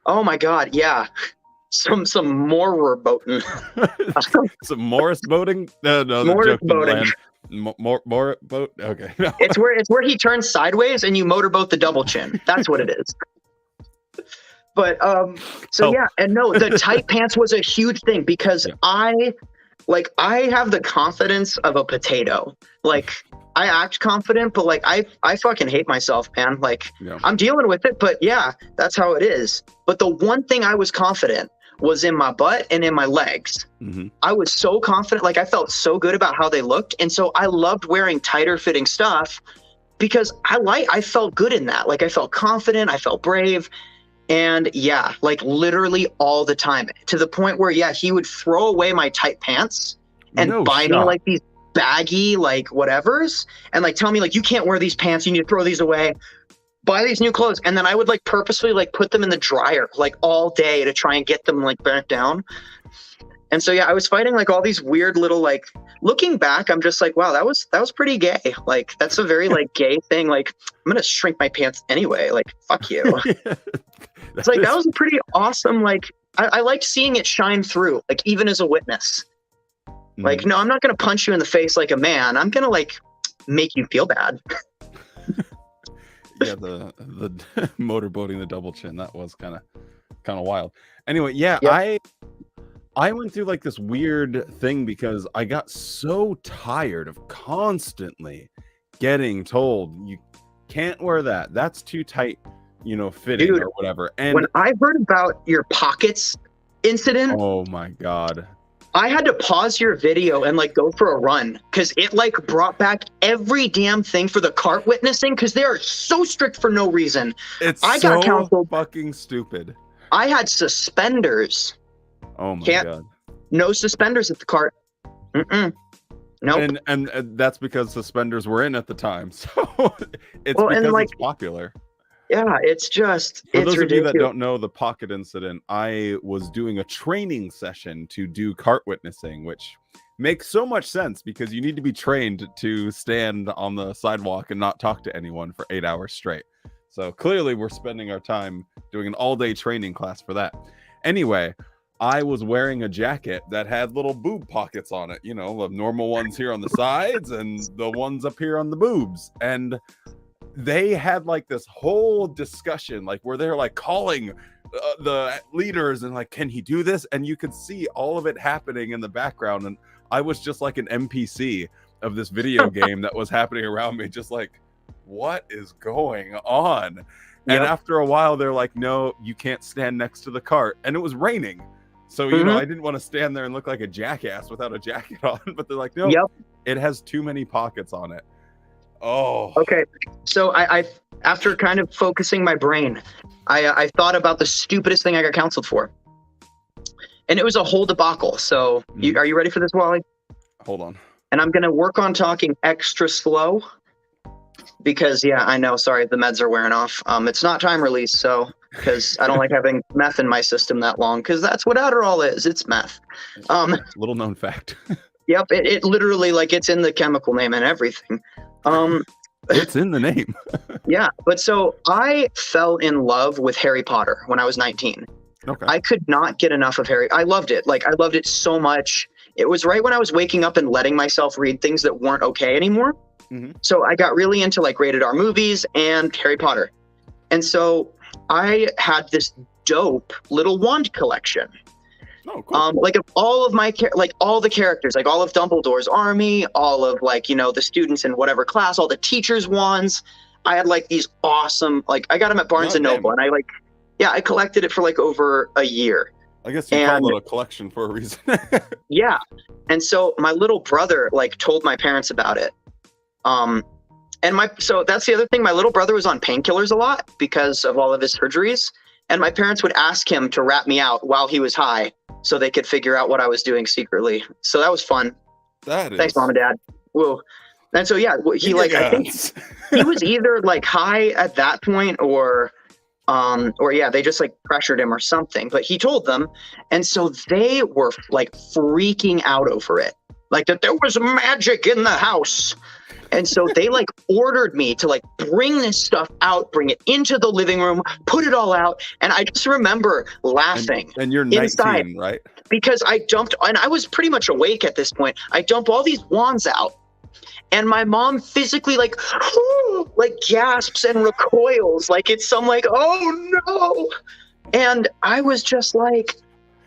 Oh my God, yeah. Some more boating. Some Morris boating? No, Morris boating. More boat. Okay. No. It's where he turns sideways and you motorboat the double chin. That's what it is. But and no, the tight pants was a huge thing because I have the confidence of a potato. Like I act confident, but like I fucking hate myself, man. Like I'm dealing with it, but yeah, that's how it is. But the one thing I was confident was in my butt and in my legs. Mm-hmm. I was so confident, like I felt so good about how they looked. And so I loved wearing tighter fitting stuff because I felt good in that. Like I felt confident, I felt brave. And yeah, like literally all the time, to the point where he would throw away my tight pants and buy me like these baggy like whatevers and like tell me like, you can't wear these pants, you need to throw these away, buy these new clothes. And then I would like purposely like put them in the dryer like all day to try and get them like burnt down. And so I was fighting like all these weird little, like, looking back, I'm just like, wow, that was pretty gay. Like that's a very like gay thing. Like I'm gonna shrink my pants anyway. Like fuck you. It's like that was a pretty awesome. Like I liked seeing it shine through. Like even as a witness. Like no, I'm not gonna punch you in the face like a man. I'm gonna like make you feel bad. Yeah, the motorboating the double chin, that was kind of wild. Anyway, I went through like this weird thing because I got so tired of constantly getting told you can't wear that. That's too tight, fitting. Dude, or whatever. And when I heard about your pockets incident, oh my God, I had to pause your video and like go for a run because it like brought back every damn thing for the cart witnessing because they are so strict for no reason. I got counseled. Fucking stupid. I had suspenders. Oh my God. No suspenders at the cart. Nope. And that's because suspenders were in at the time. So it's Well, and because like, it's popular. yeah, it's For it's those of you that ridiculous. don't know the pocket incident, I was doing a training session to do cart witnessing, which makes so much sense because you need to be trained to stand on the sidewalk and not talk to anyone for 8 hours straight. So clearly we're spending our time doing an all-day training class for that. Anyway, I was wearing a jacket that had little boob pockets on it, you know, the normal ones here on the sides and the ones up here on the boobs. And they had like this whole discussion, like where they're like calling the leaders and like, can he do this? And you could see all of it happening in the background. And I was just like an NPC of this video game that was happening around me, just like, what is going on? And Yep. after a while, they're like, no, you can't stand next to the cart. And it was raining. So, you know, I didn't want to stand there and look like a jackass without a jacket on. But they're like, no, Yep. it has too many pockets on it. Oh. Okay. So I after kind of focusing my brain, I thought about the stupidest thing I got counseled for. And it was a whole debacle. So are you ready for this, Wally? Hold on. And I'm going to work on talking extra slow because, yeah, I know. Sorry, the meds are wearing off. It's not time release, so because I don't like having meth in my system that long because that's what Adderall is. It's meth. Little known fact. Yep. It literally, like, it's in the chemical name and everything. It's in the name. Yeah. But so I fell in love with Harry Potter when I was 19. Okay. I could not get enough of Harry. I loved it. Like, I loved it so much. It was right when I was waking up and letting myself read things that weren't okay anymore. So I got really into like rated R movies and Harry Potter. And so I had this dope little wand collection. Oh, cool. Like of all of my, like all the characters, like all of Dumbledore's army, all of like, you know, the students in whatever class, all the teachers' wands. I had like these awesome, like I got them at Barnes and Noble, and I like, yeah, I collected it for like over a year. I guess you call it a collection for a reason. Yeah. And so my little brother like told my parents about it. So that's the other thing. My little brother was on painkillers a lot because of all of his surgeries. And my parents would ask him to rat me out while he was high so they could figure out what I was doing secretly. So that was fun. Thanks, Mom and Dad. Whoa. And so, yeah, he like, I think he was either like high at that point or yeah, they just like pressured him or something, but he told them. And so they were like freaking out over it. Like that there was magic in the house. And so they like ordered me to like bring this stuff out, bring it into the living room, put it all out. And I just remember laughing. And you're 19, inside, right? Because I dumped, and I was pretty much awake at this point. I dump all these wands out. And my mom physically like gasps and recoils like it's some like, oh no. And I was just like,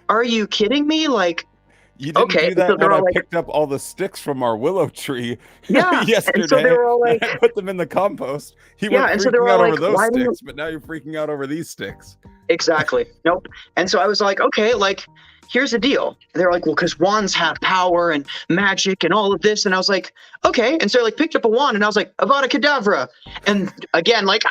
are you kidding me? Like, you didn't okay, do that so when I like, picked up all the sticks from our willow tree yesterday. And so they were all like, and I put them in the compost. You weren't and so freaking out like, over those sticks, but now you're freaking out over these sticks. Exactly. Nope. And so I was like, okay, like, here's the deal. And they're like, well, because wands have power and magic and all of this. And I was like, okay. And so I like picked up a wand and I was like, Avada Kedavra. And again, like,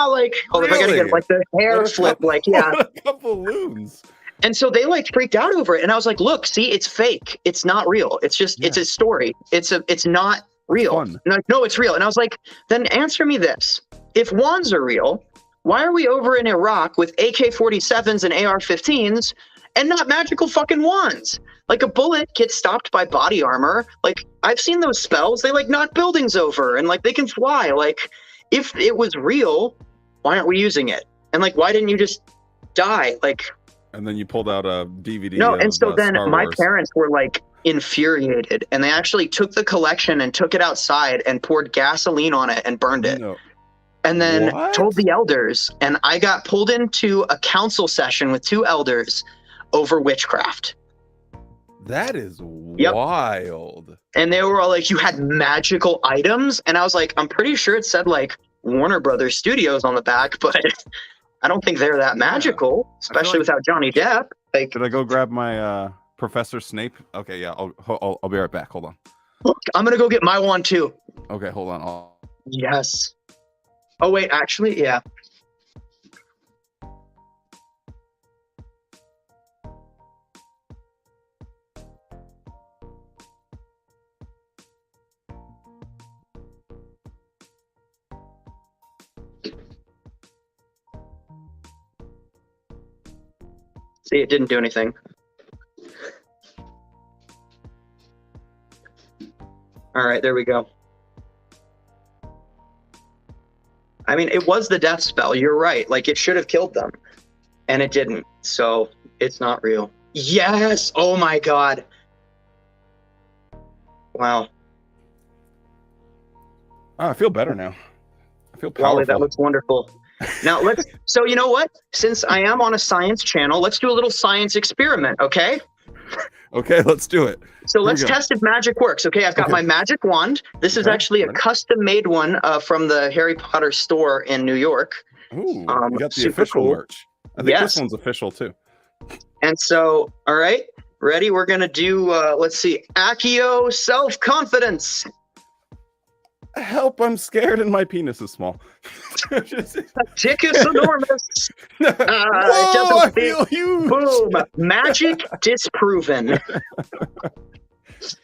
like, hold on, I gotta get like the hair flip, like, yeah. What a couple loons. And so they like freaked out over it. And I was like, look, see, it's fake. It's not real. It's just, it's a story. It's not real. No, it's real. And I was like, then answer me this. If wands are real, why are we over in Iraq with AK-47s and AR-15s and not magical fucking wands? Like a bullet gets stopped by body armor. Like I've seen those spells. They like knock buildings over and like they can fly. Like if it was real, why aren't we using it? And like, why didn't you just die? Like, and then you pulled out a DVD. No, and so then Star my Wars. parents were like infuriated, and they actually took the collection and took it outside and poured gasoline on it and burned it. No. And then told the elders, and I got pulled into a council session with 2 elders over witchcraft. That is wild. And they were all like, you had magical items? And I was like, I'm pretty sure it said like Warner Brothers Studios on the back, but I don't think they're that magical, especially without Johnny Depp. Like, did I go grab my Professor Snape? Okay, yeah, I'll be right back. Hold on. Look, I'm gonna go get my wand too. Okay, hold on. Yes. Oh wait, actually, yeah. See, it didn't do anything. All right, there we go. I mean, it was the death spell. You're right. Like, it should have killed them, and it didn't. So it's not real. Yes. Oh my God. Wow. Oh, I feel better now. I feel powerful. Wally, that looks wonderful. Now so you know what? Since I am on a science channel, let's do a little science experiment, okay? Okay, let's do it. So let's test if magic works. Okay, I've got my magic wand. This is actually a custom-made one from the Harry Potter store in New York. Ooh, you got the official merch. I think this one's official too. And so, all right, ready? We're gonna do, let's see, Accio self-confidence. Help, I'm scared and my penis is small. Dick is enormous. Whoa, I feel huge. Boom. Magic disproven.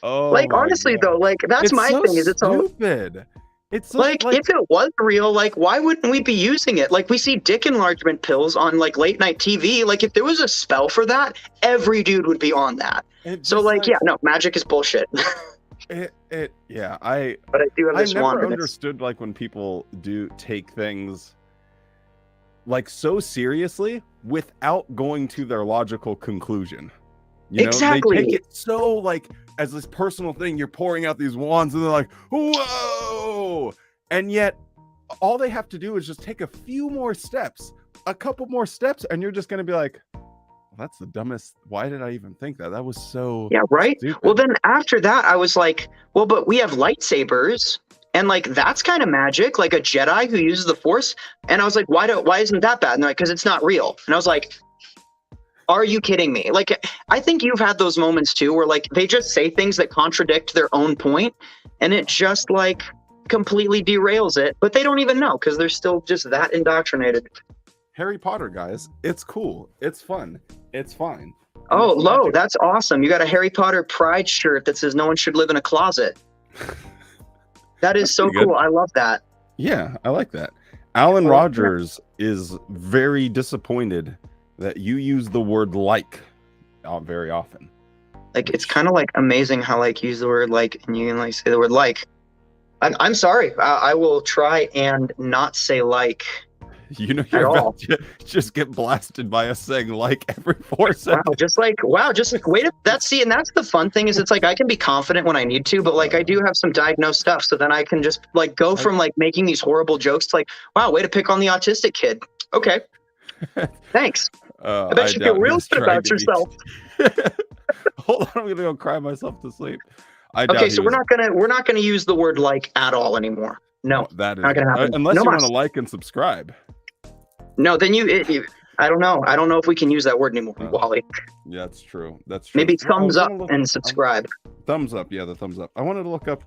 Oh, like, honestly, though, like, that's my thing. Is it's stupid. It's so, like, if it was real, like, why wouldn't we be using it? Like, we see dick enlargement pills on, like, late night TV. Like, if there was a spell for that, every dude would be on that. So, like, yeah, no, magic is bullshit. Yeah, but I do have this never wand. understood like when people do take things like so seriously without going to their logical conclusion. You know, exactly. They take it so like as this personal thing. You're pouring out these wands, and they're like, "Whoa!" And yet, all they have to do is just take a few more steps, a couple more steps, and you're just going to be like, that's the dumbest. Why did I even think that? That was so right. stupid. Well, then after that, I was like, well, but we have lightsabers, and like that's kind of magic, like a Jedi who uses the Force. And I was like, why isn't that bad? And they're like, because it's not real. And I was like, are you kidding me? Like, I think you've had those moments too, where like they just say things that contradict their own point, and it just like completely derails it. But they don't even know because they're still just that indoctrinated. Harry Potter, guys, it's cool, it's fun, it's fine. Oh, Lo, that's awesome. You got a Harry Potter pride shirt that says no one should live in a closet. That is so cool. I love that. Yeah, I like that. Alan Rogers is very disappointed that you use the word like very often. Like, it's kind of like amazing how like you use the word like and you can like say the word like. I'm sorry. I will try and not say like. You know, you're about to just get blasted by us saying like every 4 seconds. Wow, just like wait. That's the fun thing is it's like I can be confident when I need to, but like I do have some diagnosed stuff, so then I can just like go from like making these horrible jokes to like, wow, way to pick on the autistic kid. Okay, thanks. I bet you feel real good about yourself. Hold on, I'm gonna go cry myself to sleep. Okay, so we're not gonna use the word like at all anymore. No, that is not gonna happen. Unless you want to like and subscribe. No, then I don't know. I don't know if we can use that word anymore, Wally. Yeah, that's true. That's true. Maybe thumbs up and subscribe. Thumbs up, yeah, the thumbs up. I wanted to look up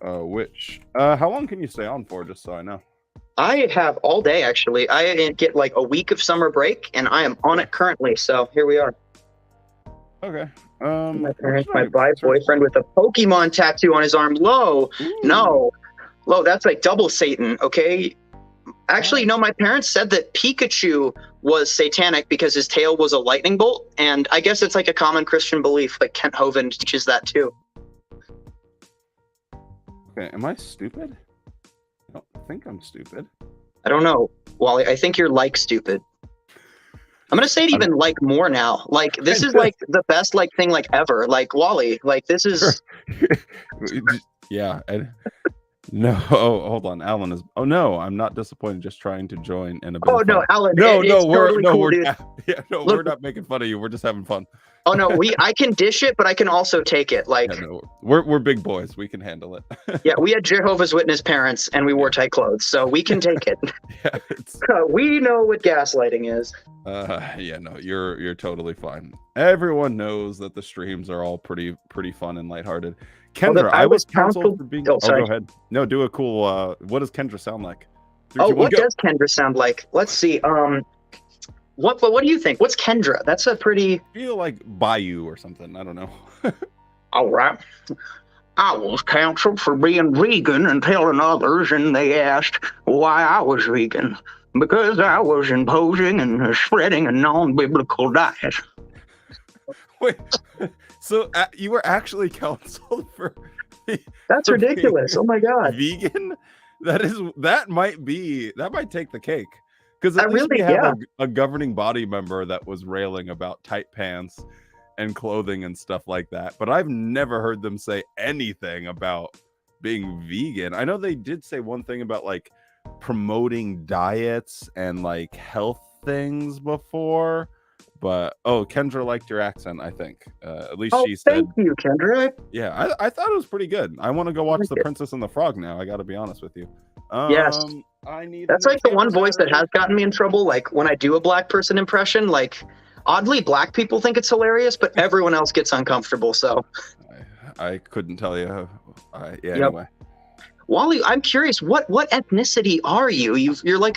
which. How long can you stay on for? Just so I know. I have all day actually. I get like a week of summer break, and I am on it currently. So here we are. Okay. My boyfriend with a Pokemon tattoo on his arm. Lo, no, Lo, that's like double Satan. Okay. Actually, no, my parents said that Pikachu was satanic because his tail was a lightning bolt. And I guess it's like a common Christian belief. Like Kent Hovind teaches that too. Okay, am I stupid? I don't think I'm stupid. I don't know, Wally. I think you're like stupid. I'm going to say it even like more now. Like, this is like the best like thing like ever. Like, Wally, like this is... Yeah. No, hold on. Alan is. Oh no, I'm not disappointed. Just trying to join in a bit. Oh no, Alan. No, we're not making fun of you. We're just having fun. Oh no, I can dish it, but I can also take it. Like, yeah, no, we're big boys. We can handle it. Yeah, we had Jehovah's Witness parents, and we wore tight clothes, so we can take it. Yeah, we know what gaslighting is. Yeah, no, you're totally fine. Everyone knows that the streams are all pretty fun and lighthearted. Kendra, I was counseled for being. Oh, go ahead. No, do a cool. What does Kendra sound like? What does Kendra sound like? Let's see. What do you think? What's Kendra? That's a pretty. I feel like Bayou or something. I don't know. All right. I was counseled for being vegan and telling others, and they asked why I was vegan. because I was imposing and spreading a non-biblical diet. Wait, so you were actually counseled for That's ridiculous. Oh my God. vegan? That might take the cake, because at least we really, have yeah. a governing body member that was railing about tight pants and clothing and stuff like that, but I've never heard them say anything about being vegan. I know they did say one thing about like promoting diets and like health things before, but Kendra liked your accent, I think. At least she said. Thank you, Kendra. Yeah, I thought it was pretty good. I want to go watch The Princess and the Frog now. I got to be honest with you. Yes. I need. That's like the one voice that has gotten me in trouble. Like when I do a black person impression, like oddly black people think it's hilarious, but everyone else gets uncomfortable. So I couldn't tell you. Yep. Anyway. Wally, I'm curious, what ethnicity are you? You're like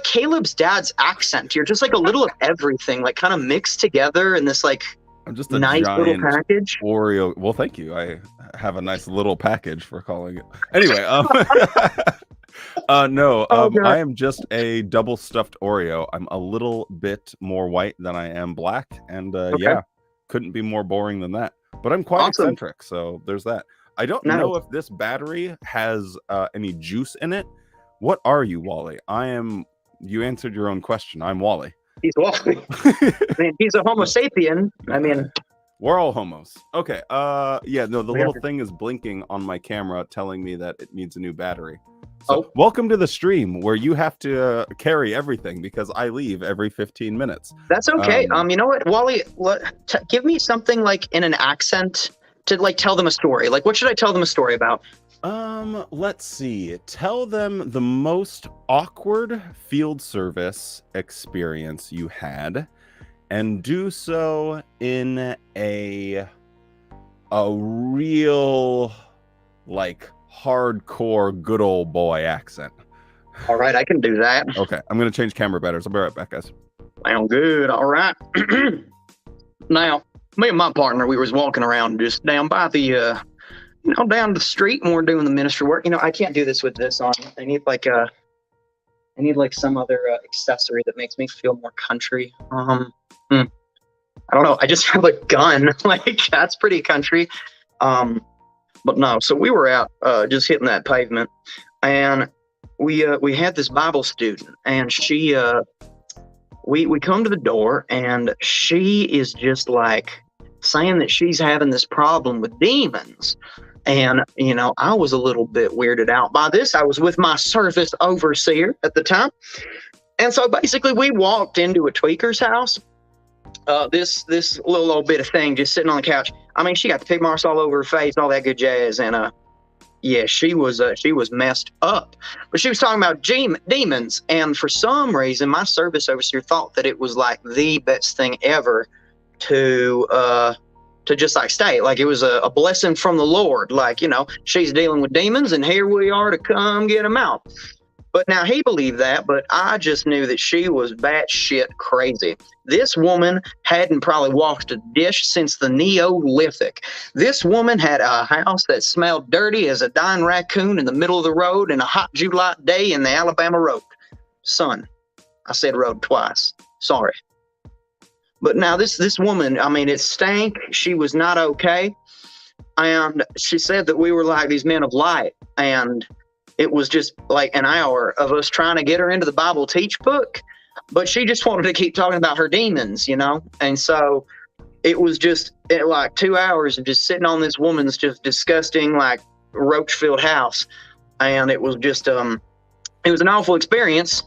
Caleb's dad's accent. You're just like a little of everything, like kind of mixed together in this like I'm just a nice little package. Oreo. Well, thank you. I have a nice little package for calling it. Anyway, no, I am just a double stuffed Oreo. I'm a little bit more white than I am black, and yeah, couldn't be more boring than that. But I'm quite eccentric, so there's that. I don't know if this battery has any juice in it. What are you, Wally? You answered your own question. I'm Wally. He's Wally. I mean, he's a Homo sapien. I mean, we're all homos. Okay. Yeah. No, the little thing is blinking on my camera, telling me that it needs a new battery. So, welcome to the stream where you have to carry everything because I leave every 15 minutes. That's okay. You know what, Wally? Give me something like in an accent to like tell them a story. Like, what should I tell them a story about? Let's see. Tell them the most awkward field service experience you had, and do so in a real, like, hardcore good old boy accent. All right, I can do that. Okay, I'm gonna change camera batteries. I'll be right back, guys. Sound good. All right. Now, me and my partner, we was walking around just down by the, down the street, and we're doing the ministry work. I can't do this with this on. I need like some other accessory that makes me feel more country. I don't know. I just have a gun. Like, that's pretty country. But no. So we were out just hitting that pavement, and we had this Bible student, and she we come to the door, and she is just like saying that she's having this problem with demons. And, I was a little bit weirded out by this. I was with my service overseer at the time. And so basically we walked into a tweaker's house. This little old bit of thing just sitting on the couch. I mean, she got the pig marks all over her face and all that good jazz. And yeah, she was messed up. But she was talking about demons. And for some reason, my service overseer thought that it was like the best thing ever to just like stay, like it was a blessing from the Lord, like, she's dealing with demons and here we are to come get them out. But now he believed that, but I just knew that she was batshit crazy. This woman hadn't probably washed a dish since the Neolithic. This woman had a house that smelled dirty as a dying raccoon in the middle of the road in a hot July day in the Alabama road. Son, I said road twice. Sorry. But now this woman, I mean, it stank. She was not okay. And she said that we were like these men of light. And it was just like an hour of us trying to get her into the Bible teach book. But she just wanted to keep talking about her demons, And so it was just like 2 hours of just sitting on this woman's just disgusting, like, roach-filled house. And it was just, it was an awful experience.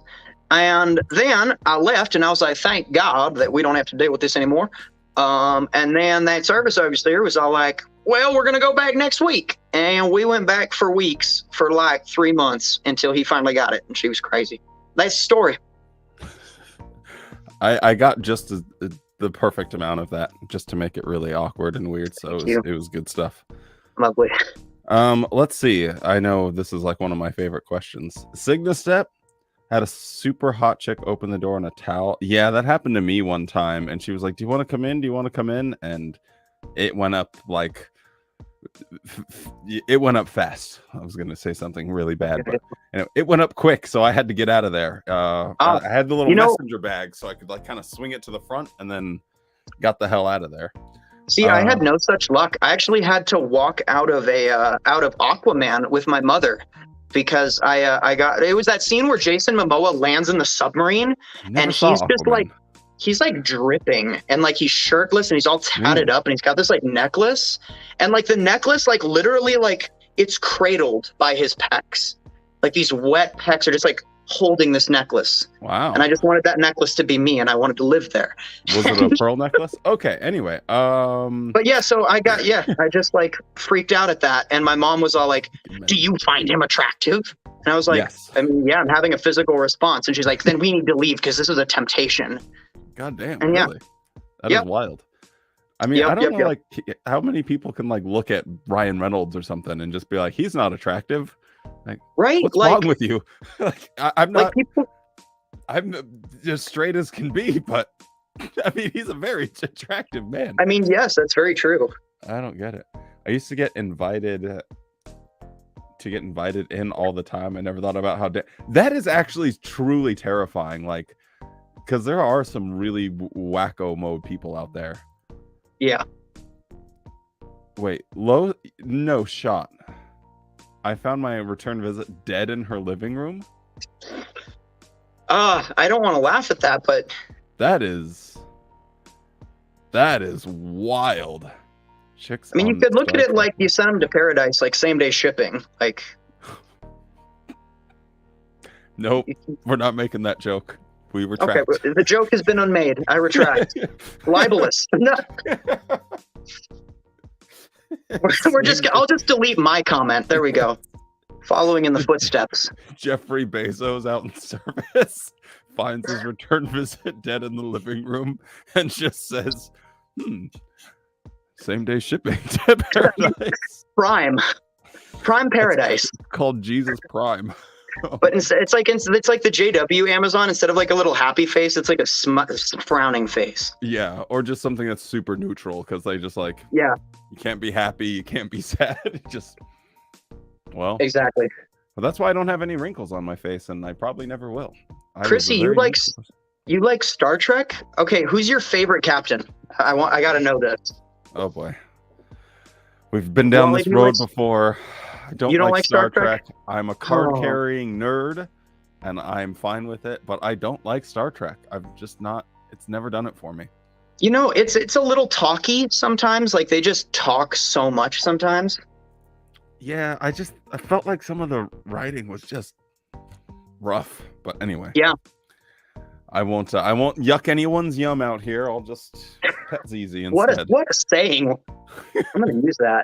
And then I left, and I was like, thank God that we don't have to deal with this anymore. And then that service overseer was all like, well, we're going to go back next week. And we went back for weeks, for like 3 months, until he finally got it. And she was crazy. That's the story. I got just the perfect amount of that, just to make it really awkward and weird. So it was good stuff. Lovely. Let's see. I know this is like one of my favorite questions. Signastep had a super hot chick open the door in a towel. Yeah, that happened to me one time. And she was like, do you want to come in? Do you want to come in? And it went up like, it went up fast. I was going to say something really bad, but And it went up quick, so I had to get out of there. I had the little messenger bag, so I could like kind of swing it to the front, and then got the hell out of there. See, I had no such luck. I actually had to walk out of Aquaman with my mother because it was that scene where Jason Momoa lands in the submarine and he's just like he's like dripping and like he's shirtless and he's all tatted up and he's got this like necklace and like the necklace like literally like it's cradled by his pecs. Like these wet pecs are just like holding this necklace. Wow. And I just wanted that necklace to be me and I wanted to live there. Was it a pearl necklace? Okay, anyway. But yeah, so I just like freaked out at that. And my mom was all like, do you find him attractive? And I was like, yes. I mean, yeah, I'm having a physical response. And she's like, then we need to leave because this is a temptation. God damn, and really? That is wild. I mean, I don't know like how many people can like look at Ryan Reynolds or something and just be like, he's not attractive. Like, right? What's like, wrong with you? Like, I'm not. Like people... I'm just straight as can be, but I mean, he's a very attractive man. I mean, yes, that's very true. I don't get it. I used to get invited in all the time. I never thought about how that is actually truly terrifying. Like, because there are some really wacko mode people out there. Yeah. Wait, no shot. I found my return visit dead in her living room. I don't want to laugh at that, but that is wild. Chicks. I mean, you could look at it like you sent them to paradise, like same day shipping. Like, nope, we're not making that joke. We retract. Okay, the joke has been unmade. I retract. Libelous. No. I'll just delete my comment. There we go. Following in the footsteps. Jeffrey Bezos out in service finds his return visit dead in the living room and just says, same day shipping to paradise. Prime paradise. It's called Jesus Prime. But it's like the JW Amazon. Instead of like a little happy face, it's like a frowning face. Yeah, or just something that's super neutral because they just like, yeah, you can't be happy, you can't be sad. Just, well, exactly. Well, that's why I don't have any wrinkles on my face, and I probably never will. Chrissy, you like Star Trek? Okay, who's your favorite captain? I gotta know this. Oh boy, we've been down this road before. I don't like Star Trek. I'm a card-carrying nerd, and I'm fine with it, but I don't like Star Trek. I've just not... It's never done it for me. You know, it's a little talky sometimes. Like, they just talk so much sometimes. Yeah, I felt like some of the writing was just rough. But anyway. Yeah. I won't yuck anyone's yum out here. I'll just pet Zizi instead. What a saying. I'm going to use that.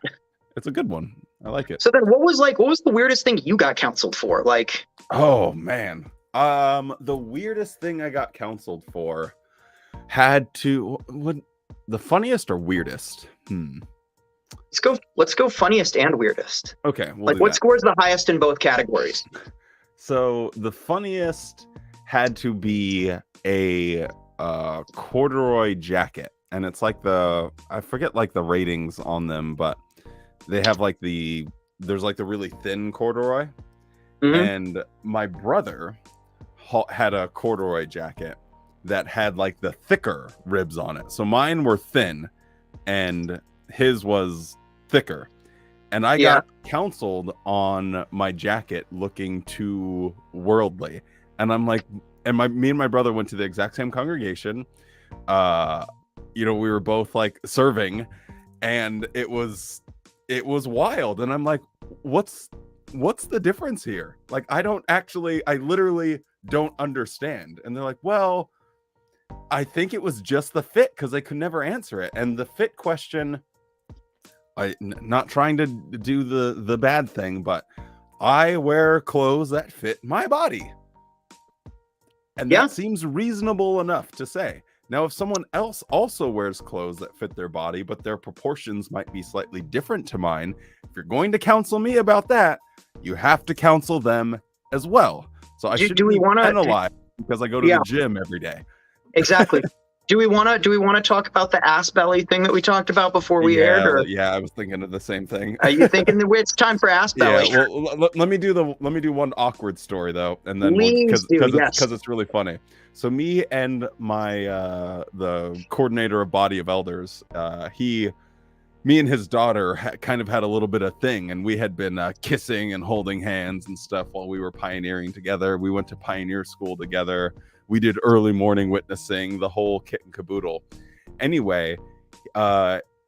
It's a good one. I like it. So then what was the weirdest thing you got counseled for? Like, oh man. The weirdest thing I got counseled for the funniest or weirdest? Let's go funniest and weirdest. Okay. What scores the highest in both categories? So the funniest had to be a corduroy jacket. And it's like I forget like the ratings on them, but they have like there's like the really thin corduroy. Mm-hmm. And my brother had a corduroy jacket that had like the thicker ribs on it. So mine were thin and his was thicker. And I got counseled on my jacket looking too worldly. And I'm like, me and my brother went to the exact same congregation. We were both like serving, and it was wild. And I'm like, what's the difference here? Like, I literally don't understand. And they're like, well, I think it was just the fit, because they could never answer it. And the fit question, not trying to do the bad thing, but I wear clothes that fit my body. And that seems reasonable enough to say. Now, if someone else also wears clothes that fit their body, but their proportions might be slightly different to mine, if you're going to counsel me about that, you have to counsel them as well. So I shouldn't be penalized because I go to the gym every day. Exactly. Do we want to talk about the ass belly thing that we talked about before we aired? Or Yeah, I was thinking of the same thing. are you thinking that it's time for ass belly? Yeah, well, let me do one awkward story though, and then Please do, yes. because it's really funny. So me and my the coordinator of Body of Elders, me and his daughter kind of had a little bit of thing, and we had been kissing and holding hands and stuff while we were pioneering together. We went to pioneer school together. We did early morning witnessing, the whole kit and caboodle. Anyway,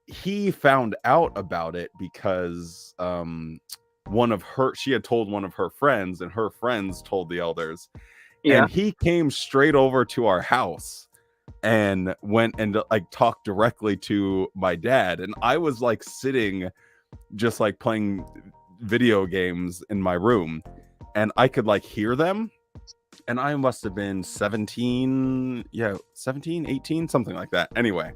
he found out about it because she had told one of her friends, and her friends told the elders. Yeah. And he came straight over to our house and went and like talked directly to my dad. And I was like sitting just like playing video games in my room, and I could like hear them. And I must have been 17, 18, something like that. Anyway,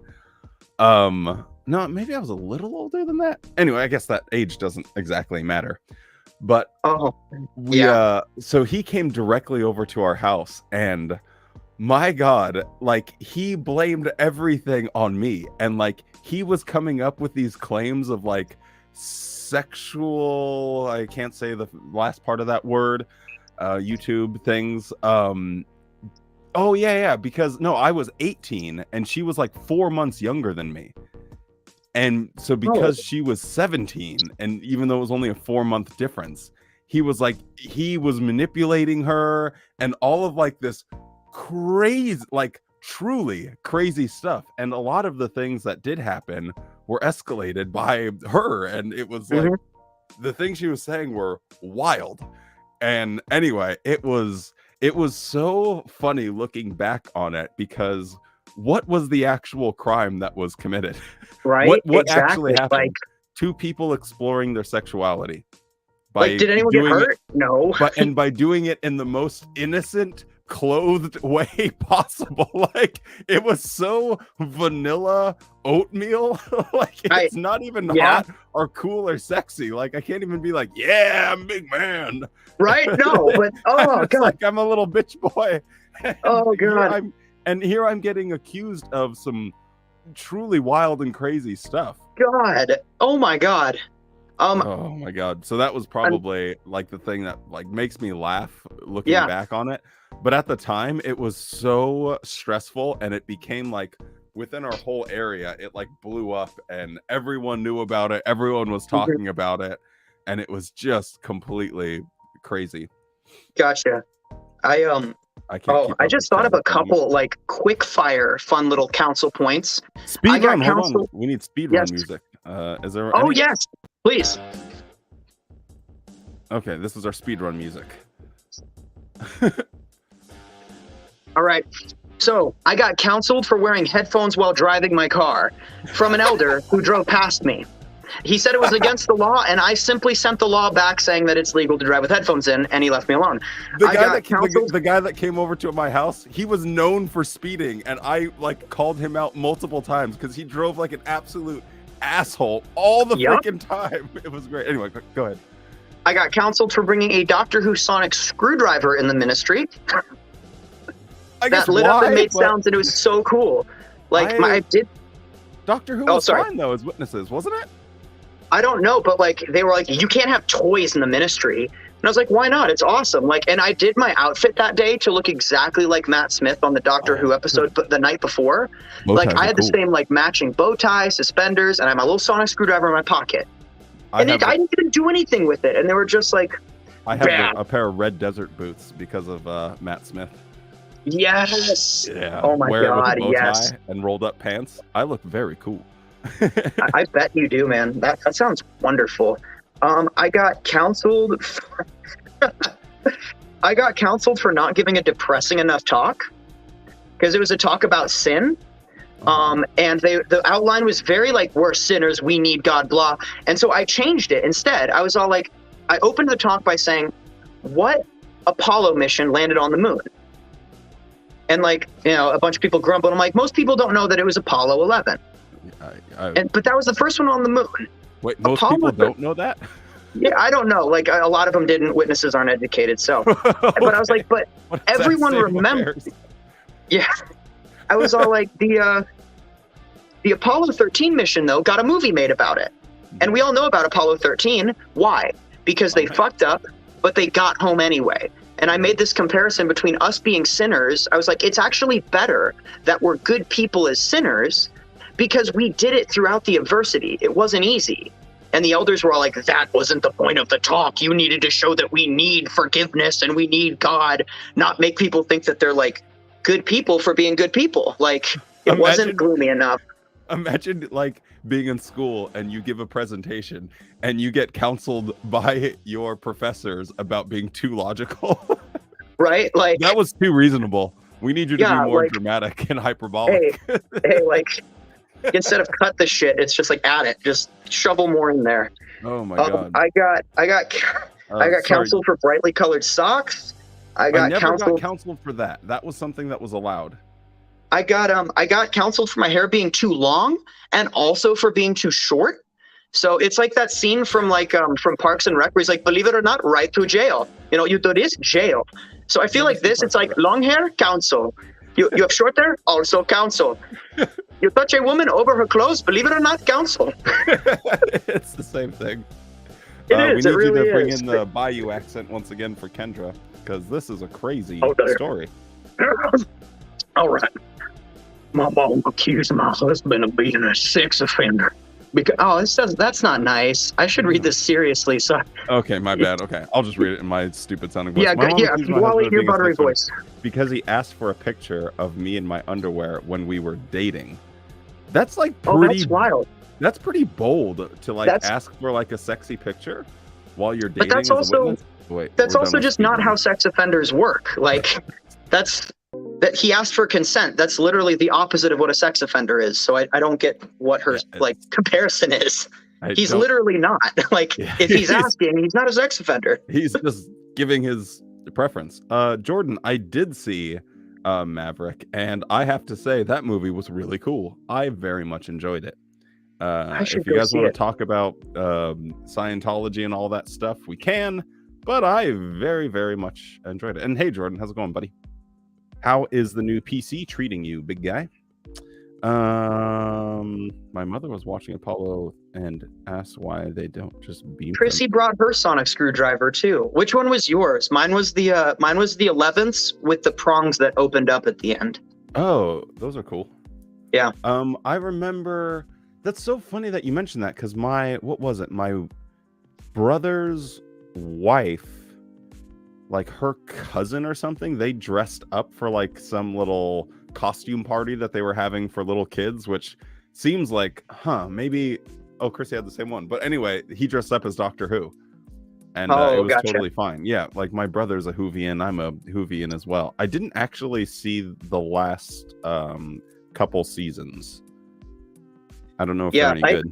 no, maybe I was a little older than that. Anyway, I guess that age doesn't exactly matter. But so he came directly over to our house, and my God, like he blamed everything on me. And like he was coming up with these claims of like sexual, I can't say the last part of that word, YouTube things. Because I was 18 and she was like 4 months younger than me. And so because she was 17, and even though it was only a 4-month difference, he was manipulating her and all of like this crazy, like truly crazy stuff. And a lot of the things that did happen were escalated by her. And it was like the things she was saying were wild. And anyway, it was so funny looking back on it, because what was the actual crime that was committed? Right. What exactly. actually happened? Like, 2 people exploring their sexuality. Did anyone get hurt? No. And by doing it in the most innocent, clothed way possible. Like, it was so vanilla oatmeal. Like, it's not even hot or cool or sexy. Like, I can't even be like, yeah, I'm a big man. Right? No, but oh God, like I'm a little bitch boy. Oh God. Here I'm getting accused of some truly wild and crazy stuff. God. Oh my God. Oh my God. So that was probably like the thing that like makes me laugh looking back on it. But at the time it was so stressful, and it became like within our whole area, it like blew up and everyone knew about it. Everyone was talking about it, and it was just completely crazy. Gotcha. I just thought of a couple like quick fire fun little council points. Speed run, hold on. We need speed run music. Is there any? Yes, please. Okay, this is our speed run music. All right. So I got counseled for wearing headphones while driving my car from an elder who drove past me. He said it was against the law, and I simply sent the law back saying that it's legal to drive with headphones in, and he left me alone. The guy that came over to my house, he was known for speeding, and I like called him out multiple times because he drove like an absolute asshole all the freaking time. It was great. Anyway, go ahead. I got counseled for bringing a Doctor Who sonic screwdriver in the ministry. That lit up and made sounds, and it was so cool. Like I did. Doctor Who was fine though as witnesses, wasn't it? I don't know, but like they were like, you can't have toys in the ministry. And I was like, why not? It's awesome. Like, and I did my outfit that day to look exactly like Matt Smith on the Doctor Who episode, but the night before, like I had the same like matching bow tie, suspenders, and I had my little sonic screwdriver in my pocket. I didn't even do anything with it, and they were just like, I have a pair of red desert boots because of Matt Smith. Yes. Yeah. Oh my God. With a bow yes. tie and rolled up pants. I look very cool. I bet you do, man. That sounds wonderful. I got counseled. I got counseled for not giving a depressing enough talk, because it was a talk about sin. And the outline was very like, we're sinners, we need God, blah. And so I changed it. Instead, I was all like, I opened the talk by saying, what Apollo mission landed on the moon? And like, a bunch of people grumbled. I'm like, most people don't know that it was Apollo 11. But that was the first one on the moon. Wait, most people don't know that? Yeah, I don't know. Like a lot of them didn't. Witnesses aren't educated. So, okay. But I was like, but everyone remembers. Yeah. I was all like, the Apollo 13 mission though got a movie made about it, and we all know about Apollo 13. Why? Because they fucked up, but they got home anyway. And I made this comparison between us being sinners. I was like, it's actually better that we're good people as sinners because we did it throughout the adversity. It wasn't easy. And the elders were all like, that wasn't the point of the talk. You needed to show that we need forgiveness and we need God, not make people think that they're like good people for being good people. Like, it wasn't gloomy enough. Imagine like being in school and you give a presentation and you get counseled by your professors about being too logical. Right? Like, that was too reasonable. We need you to be more dramatic and hyperbolic. Hey, like, instead of cut the shit, it's just like add it. Just shovel more in there. Oh my god! I got counseled for brightly colored socks. I never got counseled for that. That was something that was allowed. I got counseled for my hair being too long and also for being too short. So it's like that scene from from Parks and Rec where he's like, believe it or not, right to jail. You know, you do this, jail. So I feel like this, it's like long hair, counsel. You have short hair, also counsel. You touch a woman over her clothes, believe it or not, counsel. It's the same thing. It is. We need really you to bring is. in the Bayou accent once again for Kendra, because this is a crazy story. All right. My mom accused my husband of being a sex offender. Because that's not nice. I should read this seriously. So okay, my bad. Okay, I'll just read it in my stupid sounding voice. Wally, your buttery voice. Because he asked for a picture of me in my underwear when we were dating. That's like pretty. That's wild. That's pretty bold to ask for like a sexy picture while you're dating. But that's also just not how sex offenders work. Like that he asked for consent. That's literally the opposite of what a sex offender is. So I don't get what her comparison is. He's literally not. Like, if he's asking, he's not a sex offender. He's just giving his preference. Jordan, I did see Maverick, and I have to say that movie was really cool. I very much enjoyed it. If you guys want to talk about Scientology and all that stuff, we can. But I very, very much enjoyed it. And hey, Jordan, how's it going, buddy? How is the new PC treating you, big guy? My mother was watching Apollo and asked why they don't just beam. Chrissy brought her sonic screwdriver too. Which one was yours? Mine was the 11th with the prongs that opened up at the end. Oh, those are cool. Yeah. I remember. That's so funny that you mentioned that, because my brother's wife, like her cousin or something, they dressed up for like some little costume party that they were having for little kids, which seems like, maybe. Oh, Chrissy had the same one, but anyway, he dressed up as Doctor Who, and it was totally fine. Yeah, like my brother's a Whovian, I'm a Whovian as well. I didn't actually see the last couple seasons. I don't know if they're any good.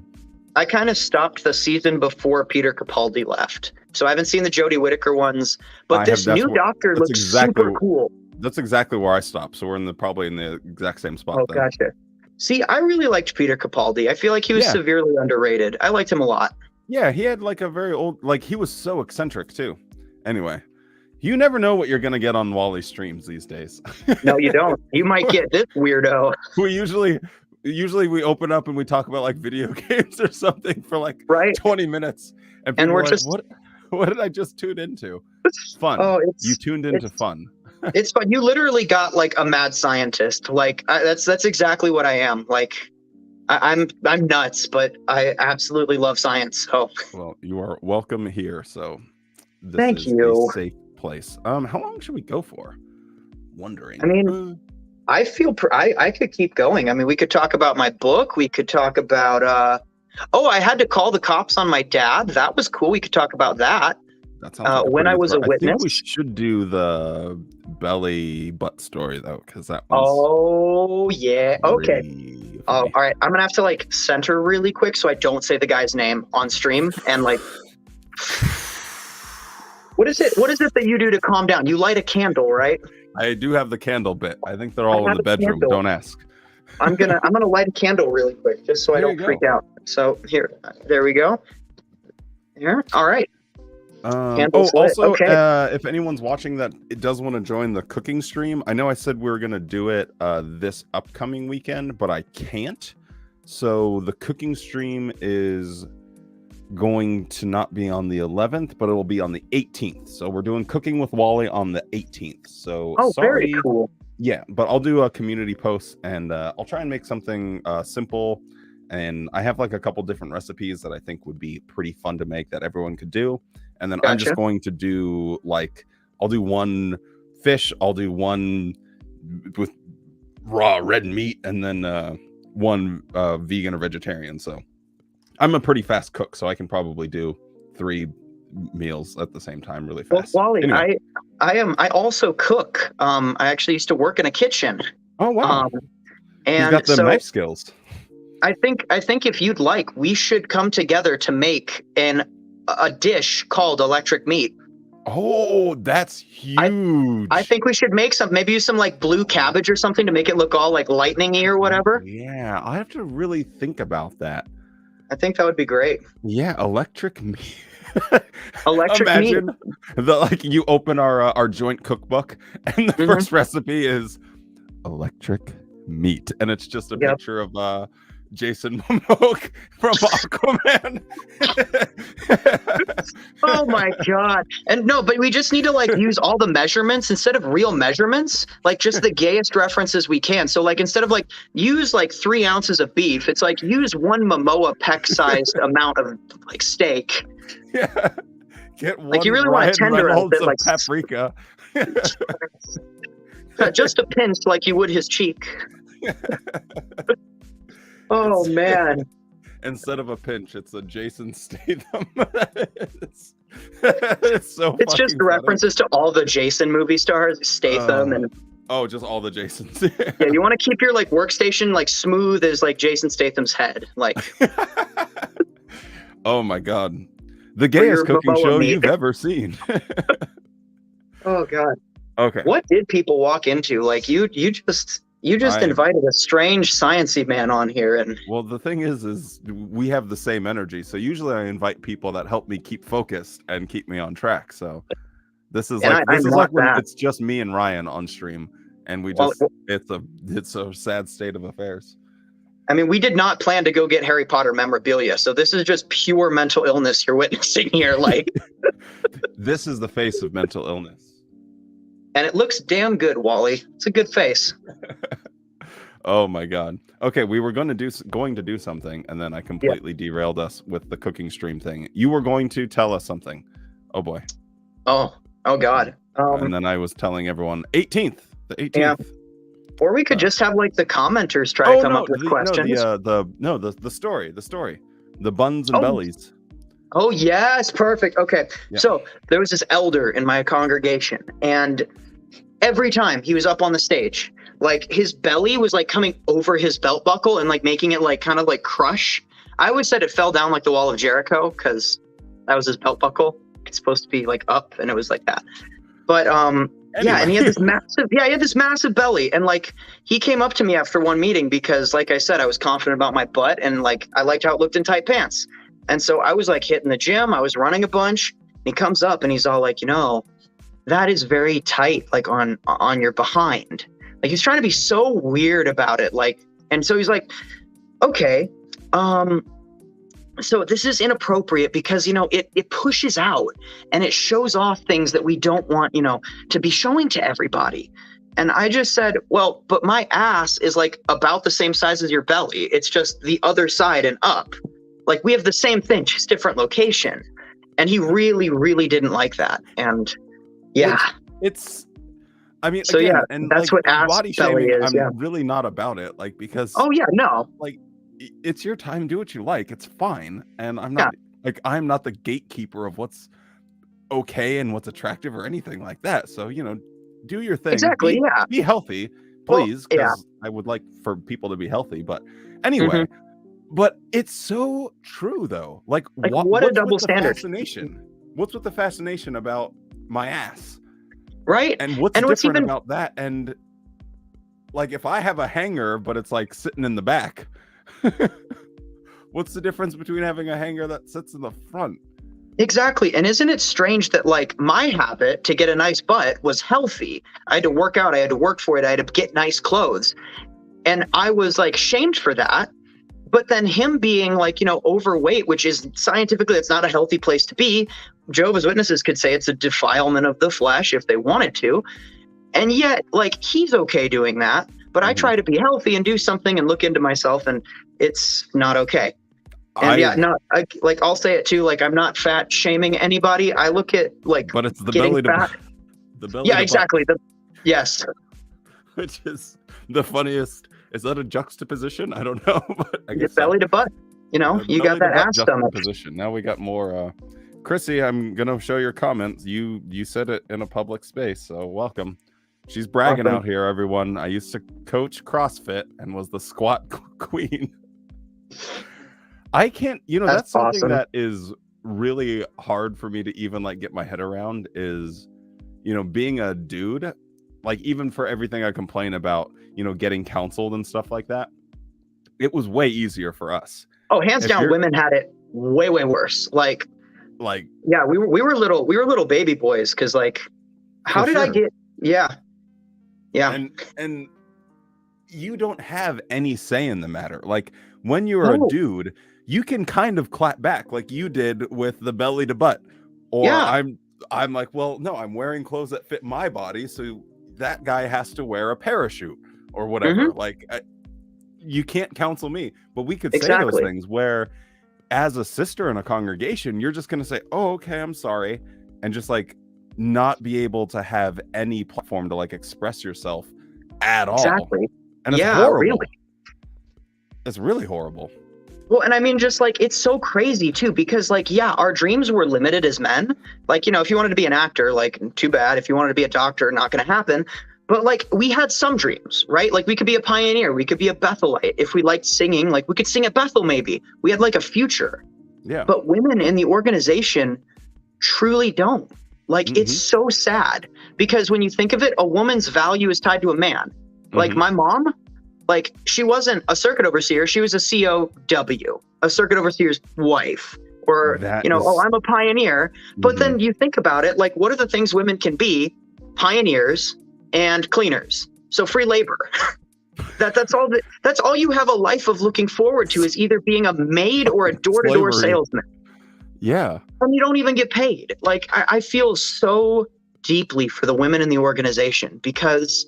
I kind of stopped the season before Peter Capaldi left. So I haven't seen the Jodie Whittaker ones, but this new Doctor looks super cool. That's exactly where I stopped. So we're probably in the exact same spot. Oh, gotcha. See, I really liked Peter Capaldi. I feel like he was severely underrated. I liked him a lot. Yeah, he had like a very old, like he was so eccentric too. Anyway, you never know what you're going to get on Wally's streams these days. No, you don't. You might get this weirdo. We usually we open up and we talk about like video games or something for like 20 minutes. And we're like, just, what did I just tune into? Fun. Oh, you tuned into fun. It's fun. You literally got like a mad scientist. Like that's exactly what I am. Like I'm nuts, but I absolutely love science. So well, you are welcome here. So this is a safe place. How long should we go for? Wondering. I mean, I feel I could keep going. I mean, we could talk about my book. We could talk about I had to call the cops on my dad. That was cool. We could talk about that. That sounds like when I was a witness. I think we should do the belly butt story though, because that one's oh yeah. Okay. Really all right. I'm gonna have to like center really quick so I don't say the guy's name on stream and like. What is it that you do to calm down? You light a candle, right? I do have the candle bit. I think they're all in the bedroom. Candle. Don't ask. I'm gonna light a candle really quick just so I don't freak out. So there we go. Here. All right. Candles lit. Also, Okay. if anyone's watching that it does want to join the cooking stream, I know I said we were going to do it this upcoming weekend, but I can't. So the cooking stream is going to not be on the 11th, but it will be on the 18th. So we're doing Cooking with Wally on the 18th. So Very sorry. cool. Yeah, but I'll do a community post, and I'll try and make something simple. And I have like a couple different recipes that I think would be pretty fun to make that everyone could do. And then I'm just going to do like, I'll do one fish, I'll do one with raw red meat, and then one vegan or vegetarian. So I'm a pretty fast cook, so I can probably do 3 meals at the same time really fast. Well, Wally, anyway. I also cook. I actually used to work in a kitchen. Oh wow. And you've got the knife skills. I think if you'd like, we should come together to make a dish called electric meat. Oh, that's huge. I think we should make some, maybe use some like blue cabbage or something to make it look all like lightning-y or whatever. Yeah, I have to really think about that. I think that would be great. Yeah, electric meat. Imagine meat. Like you open our joint cookbook and the first recipe is electric meat, and it's just a picture of Jason Momoa from Aquaman. Oh my god. And no, but we just need to like use all the measurements instead of real measurements, like just the gayest references we can. So like instead of like use like 3 ounces of beef, it's like use 1 Momoa peck sized amount of like steak. Yeah. Get one like you really want to tenderize it, like paprika. Just a pinch like you would his cheek. Oh man. Instead of a pinch, it's a Jason Statham. It's just references to all the Jason movie stars, Statham and just all the Jasons. Yeah, you want to keep your like workstation like smooth as like Jason Statham's head. Like oh my god. The gayest cooking show you've ever seen. Oh god. Okay. What did people walk into? Like you just invited a strange sciencey man on here, and well, the thing is we have the same energy. So usually I invite people that help me keep focused and keep me on track. So this is like when it's just me and Ryan on stream, and we just it's a sad state of affairs. I mean, we did not plan to go get Harry Potter memorabilia, so this is just pure mental illness you're witnessing here. Like this is the face of mental illness. And it looks damn good, Wally. It's a good face. Oh my god. Okay, we were going to do something, and then I completely derailed us with the cooking stream thing. You were going to tell us something. Oh boy. Oh god. And then I was telling everyone the 18th. Yeah. Or we could just have like the commenters try to come up with questions. The story. The buns and bellies. Oh yes, perfect. Okay. Yeah. So there was this elder in my congregation, and every time he was up on the stage, like his belly was like coming over his belt buckle and like making it like kind of like crush. I always said it fell down like the wall of Jericho because that was his belt buckle. It's supposed to be like up, and it was like that. But anyway. Yeah, and he had this massive belly, and like he came up to me after one meeting because, like I said, I was confident about my butt, and like I liked how it looked in tight pants. And so I was like hitting the gym, I was running a bunch, and he comes up and he's all like, that is very tight, like on your behind. Like he's trying to be so weird about it. Like, and so he's like, okay, so this is inappropriate because, it pushes out and it shows off things that we don't want, to be showing to everybody. And I just said, well, but my ass is like about the same size as your belly. It's just the other side and up. Like we have the same thing, just different location. And he really, really didn't like that. And yeah, I mean, so again, yeah, and that's like, what ass body belly shaming, is. I'm really not about it. Like, because like it's your time, do what you like. It's fine. And I'm not the gatekeeper of what's okay and what's attractive or anything like that. So, do your thing. Exactly. Be healthy, please. Because I would like for people to be healthy. But anyway. But it's so true, though. Like what a double standard. What's with the fascination about my ass? Right. And what's different about that? And like, if I have a hanger, but it's like sitting in the back, what's the difference between having a hanger that sits in the front? Exactly. And isn't it strange that like my habit to get a nice butt was healthy? I had to work out, I had to work for it, I had to get nice clothes. And I was like shamed for that. But then him being like, overweight, which is scientifically, it's not a healthy place to be. Jehovah's Witnesses could say it's a defilement of the flesh if they wanted to. And yet, like, he's okay doing that. But I try to be healthy and do something and look into myself, and it's not okay. And I'll say it too. Like, I'm not fat shaming anybody. I look at like, but it's the getting belly fat. to the belly. Yeah, to exactly. Yes. Which is the funniest. Is that a juxtaposition? I don't know. But I guess belly to butt. You got that ass stomach. Position. Now we got more. Chrissy, I'm gonna show your comments. You said it in a public space, so welcome. She's bragging out here, everyone. I used to coach CrossFit and was the squat queen. I can't, that's something awesome. That is really hard for me to even like get my head around is, being a dude, like even for everything I complain about, getting counseled and stuff like that, it was way easier for us. Oh, hands down, women had it way, way worse. Like, yeah, we were little baby boys. Cause like, how did I get, yeah. And you don't have any say in the matter. Like when you're a dude, you can kind of clap back like you did with the belly to butt. Or I'm like, well, no, I'm wearing clothes that fit my body. So that guy has to wear a parachute or whatever. Like you can't counsel me, but we could say those things where as a sister in a congregation, you're just going to say, oh, okay, I'm sorry. And just like not be able to have any platform to like express yourself at all. Exactly. And it's horrible. Really. It's really horrible. Well, and I mean, just like, it's so crazy too, because like, yeah, our dreams were limited as men. Like, if you wanted to be an actor, like, too bad. If you wanted to be a doctor, not going to happen. But like, we had some dreams, right? Like we could be a pioneer. We could be a Bethelite. If we liked singing, like we could sing at Bethel, maybe. We had like a future. Yeah. But women in the organization truly don't. Like, it's so sad because when you think of it, a woman's value is tied to a man. Like my mom, like she wasn't a circuit overseer. She was a COW, a circuit overseer's wife, or, I'm a pioneer. But then you think about it, like, what are the things women can be? Pioneers and cleaners. So free labor. That's all you have a life of looking forward to is either being a maid or a door-to-door salesman. Yeah. And you don't even get paid. Like, I feel so deeply for the women in the organization because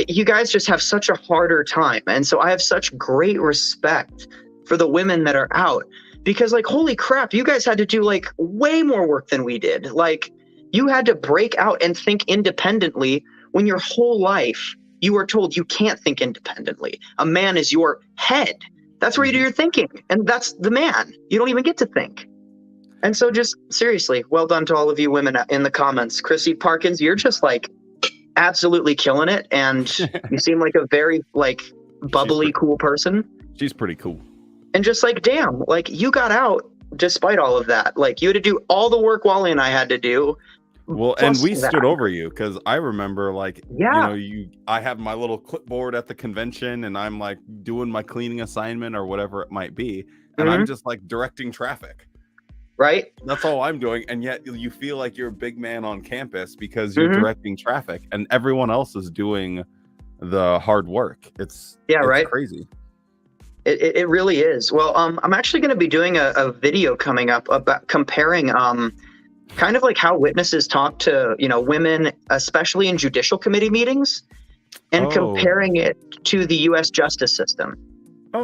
you guys just have such a harder time. And so I have such great respect for the women that are out because, like, holy crap, you guys had to do like way more work than we did. Like, you had to break out and think independently when your whole life you were told you can't think independently. A man is your head. That's where you do your thinking. And that's the man. You don't even get to think. And so just seriously, well done to all of you women in the comments. Chrissy Parkins, you're just like absolutely killing it. And you seem like a very like bubbly, cool person. She's pretty cool. And just like, damn, like you got out despite all of that. Like you had to do all the work Wally and I had to do. Well, and we stood over you because I remember like, I have my little clipboard at the convention and I'm like doing my cleaning assignment or whatever it might be. And I'm just like directing traffic. Right. That's all I'm doing. And yet you feel like you're a big man on campus because you're directing traffic and everyone else is doing the hard work. It's crazy. It really is. Well, I'm actually going to be doing a video coming up about comparing kind of like how witnesses talk to, women, especially in judicial committee meetings, and comparing it to the U.S. justice system.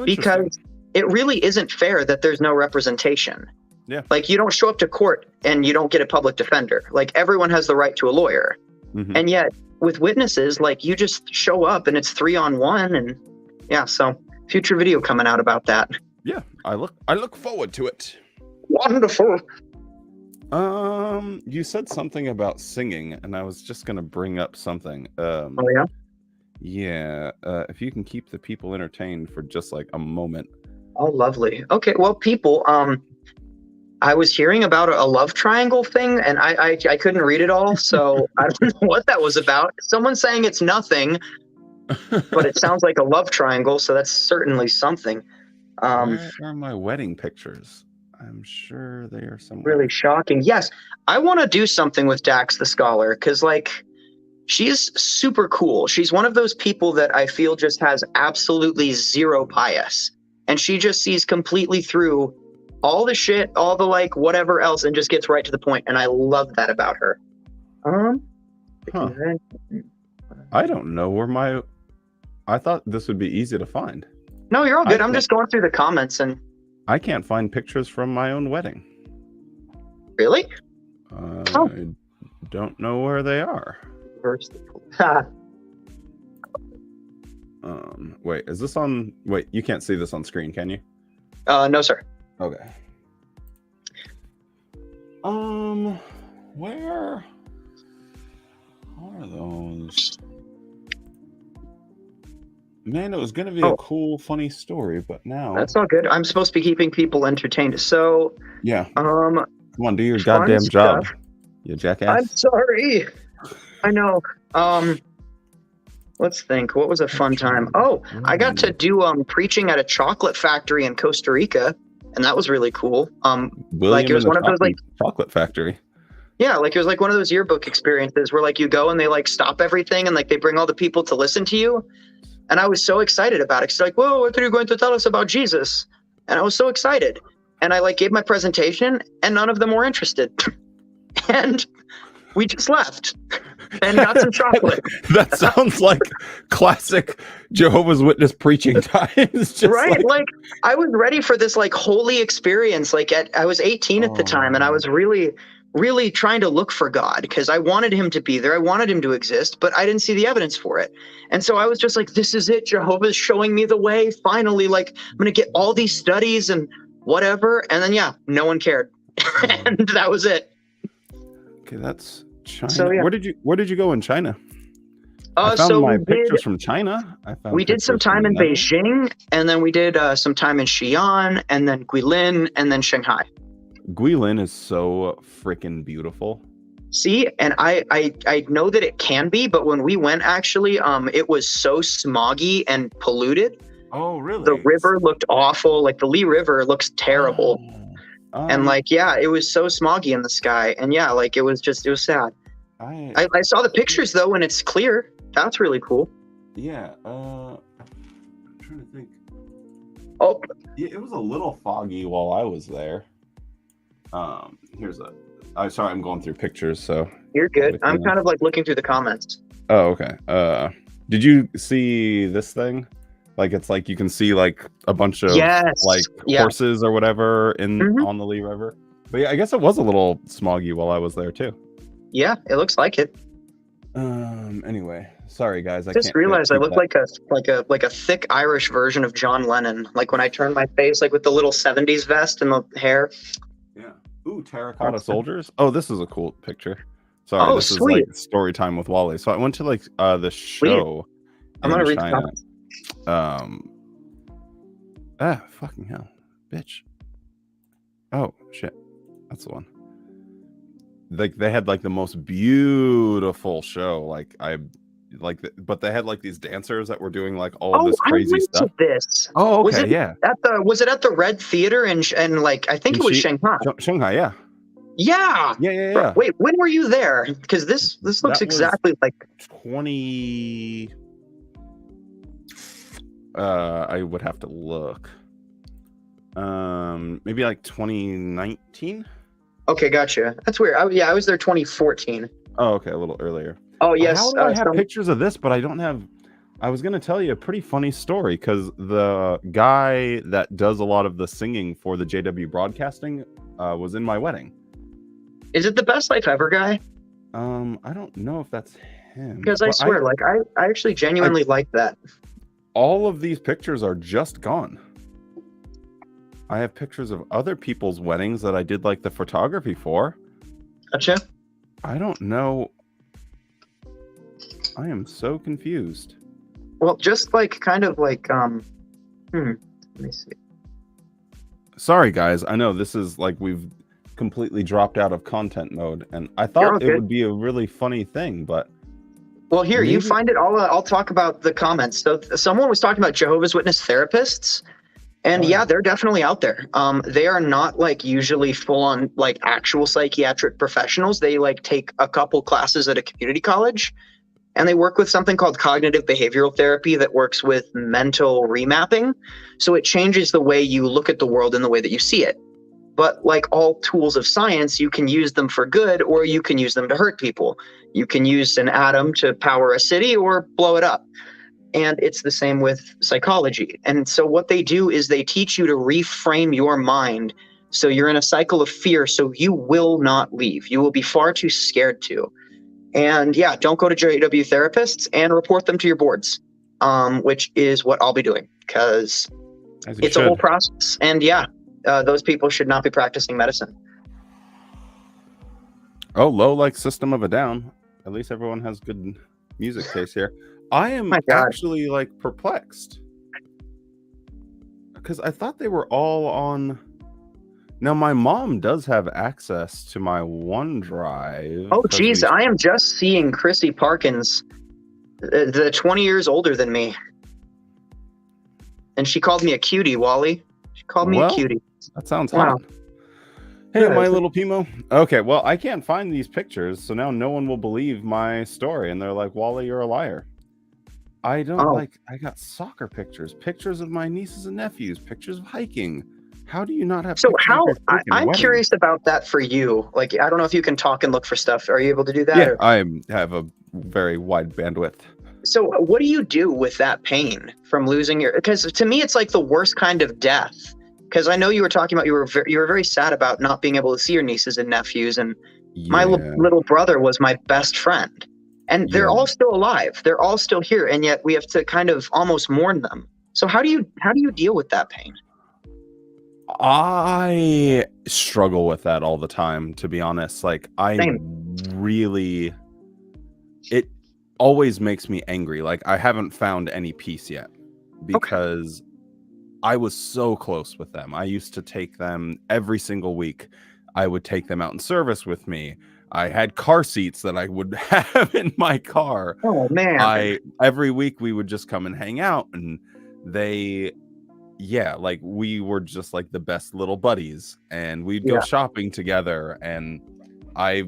Because it really isn't fair that there's no representation. Yeah. Like you don't show up to court and you don't get a public defender. Like everyone has the right to a lawyer. And yet with witnesses, like you just show up and it's 3-on-1 and so future video coming out about that. Yeah. I look forward to it. Wonderful. You said something about singing and I was just going to bring up something. Yeah. If you can keep the people entertained for just like a moment. Oh, lovely. Okay. Well, people, I was hearing about a love triangle thing and I couldn't read it all. So I don't know what that was about. Someone's saying it's nothing, but it sounds like a love triangle. So that's certainly something. Where are my wedding pictures? I'm sure they are somewhere. Really shocking. Yes, I want to do something with Dax the Scholar because, like, she's super cool. She's one of those people that I feel just has absolutely zero bias, and she just sees completely through all the shit, all the like whatever else, and just gets right to the point. And I love that about her. Huh. I don't know where my. I thought this would be easy to find. No, you're all good. I'm just going through the comments and. I can't find pictures from my own wedding. Really? I don't know where they are. Wait, is this on? Wait, you can't see this on screen, can you? No, sir. Okay. Where are those? Man, it was going to be a cool, funny story, but now... That's all good. I'm supposed to be keeping people entertained, so... Yeah. Come on, do your goddamn job, you jackass. I'm sorry. I know. Let's think. What was a fun time? Oh, I got to do preaching at a chocolate factory in Costa Rica, and that was really cool. Like it was one of those like chocolate factory. Yeah, like it was like one of those yearbook experiences where like you go and they like stop everything and like they bring all the people to listen to you. And I was so excited about it. It's like, whoa, what are you going to tell us about Jesus? And I was so excited. And I like gave my presentation and none of them were interested. And we just left and got some chocolate. That sounds like classic Jehovah's Witness preaching times. Right? Like I was ready for this like holy experience. Like I was 18 at the time and I was really trying to look for God because I wanted him to be there. I wanted him to exist, but I didn't see the evidence for it. And so I was just like, this is it. Jehovah's showing me the way. Finally, like I'm going to get all these studies and whatever. And then, yeah, no one cared. And that was it. Okay. That's China. So, yeah. Where did you go in China? I found my pictures from China. We did some time in Beijing and then we did some time in Xi'an and then Guilin and then Shanghai. Guilin is so freaking beautiful. See, and I know that it can be, but when we went, actually, it was so smoggy and polluted. Oh, really? The river looked awful. Like the Lee River looks terrible. And like, yeah, it was so smoggy in the sky. And yeah, like it was sad. I saw the pictures though, and it's clear. That's really cool. Yeah. I'm trying to think. Oh, yeah, it was a little foggy while I was there. Sorry, I'm going through pictures, so you're good. I'm kind of like looking through the comments. Oh, okay. Did you see this thing? Like it's like you can see like a bunch of horses or whatever on the Lee River. But yeah, I guess it was a little smoggy while I was there too. Yeah, it looks like it. Anyway, sorry guys. I just realized I look like a thick Irish version of John Lennon. Like when I turn my face, like with the little 70s vest and the hair. Yeah. Ooh, terracotta soldiers. Oh, this is a cool picture. Sorry, this sweet. is like story time with Wally. So I went to like the show. I'm gonna read China. the comments. Fucking hell, bitch. Oh shit, that's the one. Like they had like the most beautiful show. But they had like these dancers that were doing like all of this crazy stuff. This. Oh, okay, yeah. Was it at the Red Theater and like I think it was Shanghai. Shanghai, yeah. Yeah. Yeah. Wait, when were you there? Because this looks exactly like 20. I would have to look. Maybe like 2019. Okay, gotcha. That's weird. I was there 2014. Oh, okay, a little earlier. Oh, yes. How do I have pictures of this, but I don't have... I was going to tell you a pretty funny story, because the guy that does a lot of the singing for the JW Broadcasting was in my wedding. Is it the Best Life Ever guy? I don't know if that's him. Because I swear, I actually genuinely like that. All of these pictures are just gone. I have pictures of other people's weddings that I did like the photography for. Gotcha. I don't know. I am so confused. Well, just like kind of like let me see. Sorry guys, I know this is like we've completely dropped out of content mode, and I thought it would be a really funny thing, but well, here, you find it. I'll talk about the comments. So someone was talking about Jehovah's Witness therapists, And Oh, yeah, yeah. they're definitely out there. They are not like usually full on like actual psychiatric professionals. They like take a couple classes at a community college, and they work with something called cognitive behavioral therapy that works with mental remapping. So it changes the way you look at the world and the way that you see it. But like all tools of science, you can use them for good or you can use them to hurt people. You can use an atom to power a city or blow it up. And it's the same with psychology. And so what they do is they teach you to reframe your mind. So you're in a cycle of fear, so you will not leave. You will be far too scared to. And yeah, don't go to JW therapists and report them to your boards, which is what I'll be doing because As you it's a whole should. process. And yeah, those people should not be practicing medicine. Oh, low like System of a Down. At least everyone has good music taste here. I am My God. actually like perplexed because I thought they were all on. Now, my mom does have access to my OneDrive. Oh, 'cause geez, we- I am just seeing Chrissy Parkins, the 20 years older than me. And she called me a cutie, Wally. She called me a Well, cutie. that sounds Wow. hot. Hey, Good. my little Pimo. Okay, well, I can't find these pictures, so now no one will believe my story, and they're like, Wally, you're a liar. I don't Oh. I got soccer pictures of my nieces and nephews, pictures of hiking. How do you not have So pictures how of your freaking I'm wedding? curious about that for you. Like, I don't know if you can talk and look for stuff. Are you able to do that? Yeah, Or- I have a very wide bandwidth. So what do you do with that pain from losing your, because to me, it's like the worst kind of death. Because I know you were talking about, you were very sad about not being able to see your nieces and nephews. And my Yeah. little brother was my best friend. And they're Yeah. all still alive. They're all still here. And yet we have to kind of almost mourn them. So how do you deal with that pain? I struggle with that all the time, to be honest. Like, really, it always makes me angry. Like, I haven't found any peace yet because I was so close with them. I used to take them every single week. I would take them out in service with me. I had car seats that I would have in my car. Oh, man. Every week we would just come and hang out, and like we were just like the best little buddies, and we'd go shopping together, and I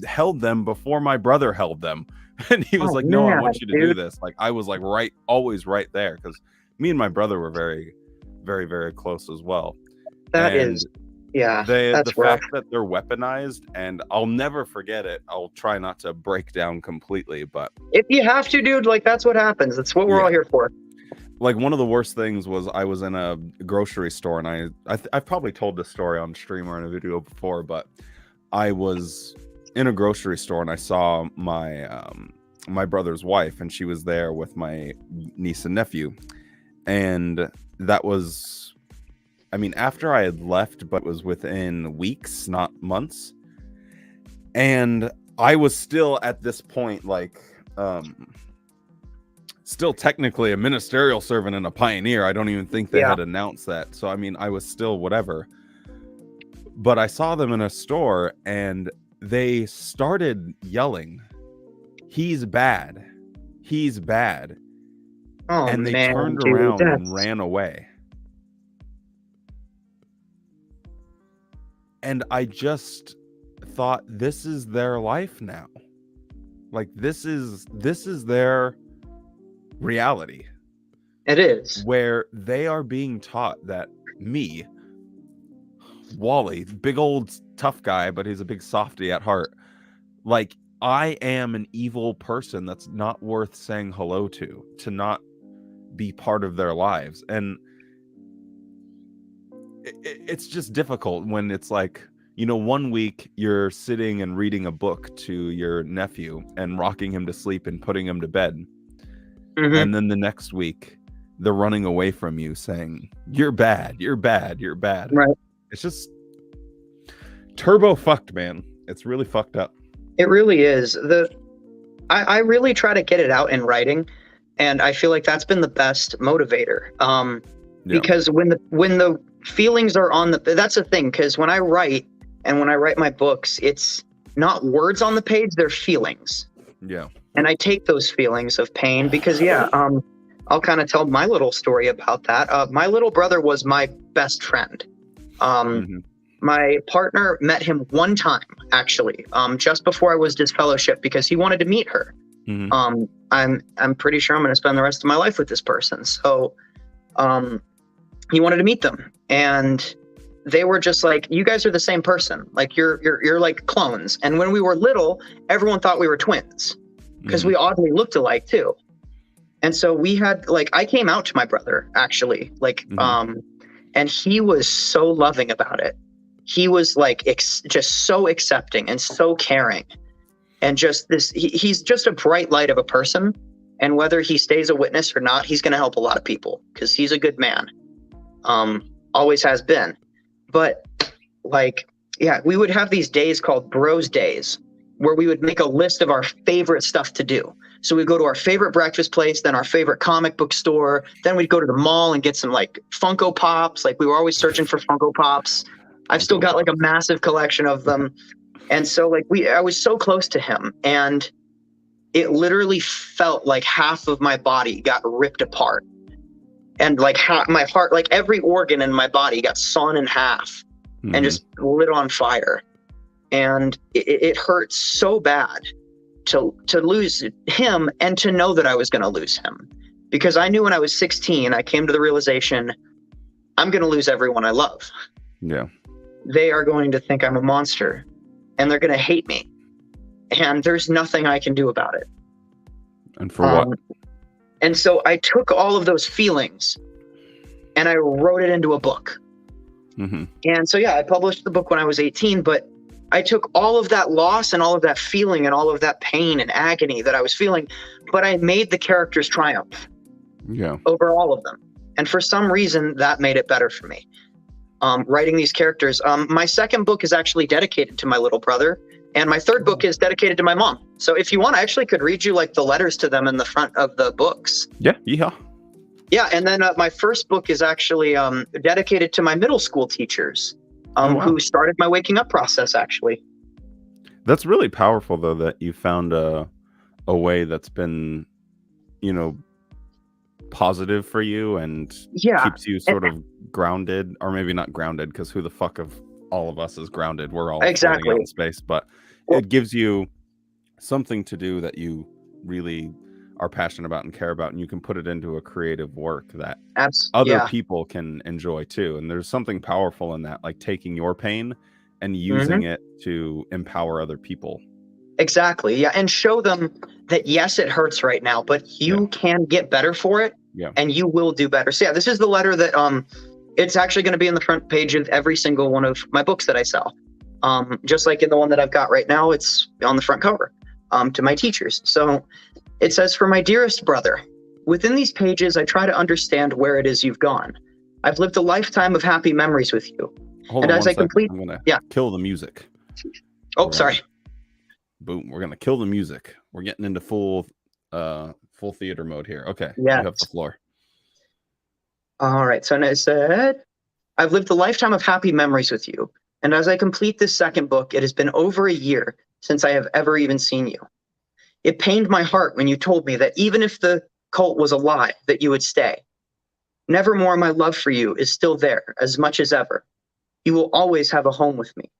held them before my brother held them. And he was like, no, I want you to do this. Like, I was like always right there, because me and my brother were very, very, very close as well. That's The rough. fact that they're weaponized, and I'll never forget it. I'll try not to break down completely, but If you have to, dude, like that's what happens. That's what we're all here for. like, one of the worst things was I was in a grocery store, and I've probably told this story on stream or in a video before, but I was in a grocery store and I saw my brother's wife, and she was there with my niece and nephew. And that was, I mean, after I had left, but it was within weeks, not months. And I was still at this point, like, still technically a ministerial servant and a pioneer. I don't even think they had announced that. So, I mean, I was still whatever. But I saw them in a store, and they started yelling, "He's bad. He's bad." Oh, and they man, turned dude, around and that's- ran away. And I just thought, this is their life now. Like, this is their reality. It is. Where they are being taught that me, Wally, big old tough guy, but he's a big softy at heart, like, I am an evil person that's not worth saying hello to not be part of their lives. And it's just difficult when it's like, you know, one week you're sitting and reading a book to your nephew and rocking him to sleep and putting him to bed. Mm-hmm. And then the next week they're running away from you saying, "You're bad, you're bad, you're bad." Right. It's just turbo fucked, man. It's really fucked up. It really is. I really try to get it out in writing, and I feel like that's been the best motivator. Because when the feelings are on that's the thing. Because when I write my books, it's not words on the page; they're feelings. Yeah. And I take those feelings of pain because I'll kind of tell my little story about that. My little brother was my best friend. Hmm. My partner met him one time, actually, just before I was disfellowship, because he wanted to meet her. Hmm. I'm pretty sure I'm going to spend the rest of my life with this person. So he wanted to meet them, and they were just like, you guys are the same person. Like you're like clones. And when we were little, everyone thought we were twins because we oddly looked alike too. And so we had like, I came out to my brother actually, like, and he was so loving about it. He was like just so accepting and so caring, and just this. He's just a bright light of a person. And whether he stays a witness or not, he's going to help a lot of people because he's a good man. Always has been. But like, yeah, we would have these days called Bros Days, where we would make a list of our favorite stuff to do. So we'd go to our favorite breakfast place, then our favorite comic book store. Then we'd go to the mall and get some like Funko Pops. Like we were always searching for Funko Pops. I've still got like a massive collection of them. And so like I was so close to him, and it literally felt like half of my body got ripped apart. And like my heart, like every organ in my body got sawn in half and just lit on fire. And it hurt so bad to lose him, and to know that I was going to lose him, because I knew when I was 16, I came to the realization, I'm going to lose everyone I love. Yeah. They are going to think I'm a monster, and they're going to hate me, and there's nothing I can do about it. And for what? And so I took all of those feelings and I wrote it into a book. And so, yeah, I published the book when I was 18, but I took all of that loss and all of that feeling and all of that pain and agony that I was feeling, but I made the characters triumph over all of them. And for some reason, that made it better for me. Writing these characters. My second book is actually dedicated to my little brother, and my third book is dedicated to my mom. So if you want, I actually could read you like the letters to them in the front of the books. Yeah. Yeah, and then my first book is actually dedicated to my middle school teachers, who started my waking up process, actually. That's really powerful, though, that you found a way that's been, positive for you and keeps you sort of grounded, or maybe not grounded, because who the fuck of all of us is grounded? We're all floating out in space, but it gives you something to do that you really are passionate about and care about, and you can put it into a creative work that other people can enjoy too. And there's something powerful in that, like taking your pain and using it to empower other people. Exactly. Yeah. And show them that, yes, it hurts right now, but you can get better for it. Yeah. And you will do better. So yeah, this is the letter that it's actually going to be in the front page of every single one of my books that I sell. Just like in the one that I've got right now, it's on the front cover to my teachers. So it says, "For my dearest brother, within these pages, I try to understand where it is you've gone. I've lived a lifetime of happy memories with you. Hold and on as one I second. complete, I'm gonna kill the music. Oh, sorry. Boom. We're gonna kill the music. We're getting into full theater mode here. Okay. Yeah. You have the floor. All right. So I said, I've lived a lifetime of happy memories with you. And as I complete this second book, it has been over a year since I have ever even seen you. It pained my heart when you told me that even if the cult was a lie, that you would stay. Nevermore, my love for you is still there as much as ever. You will always have a home with me.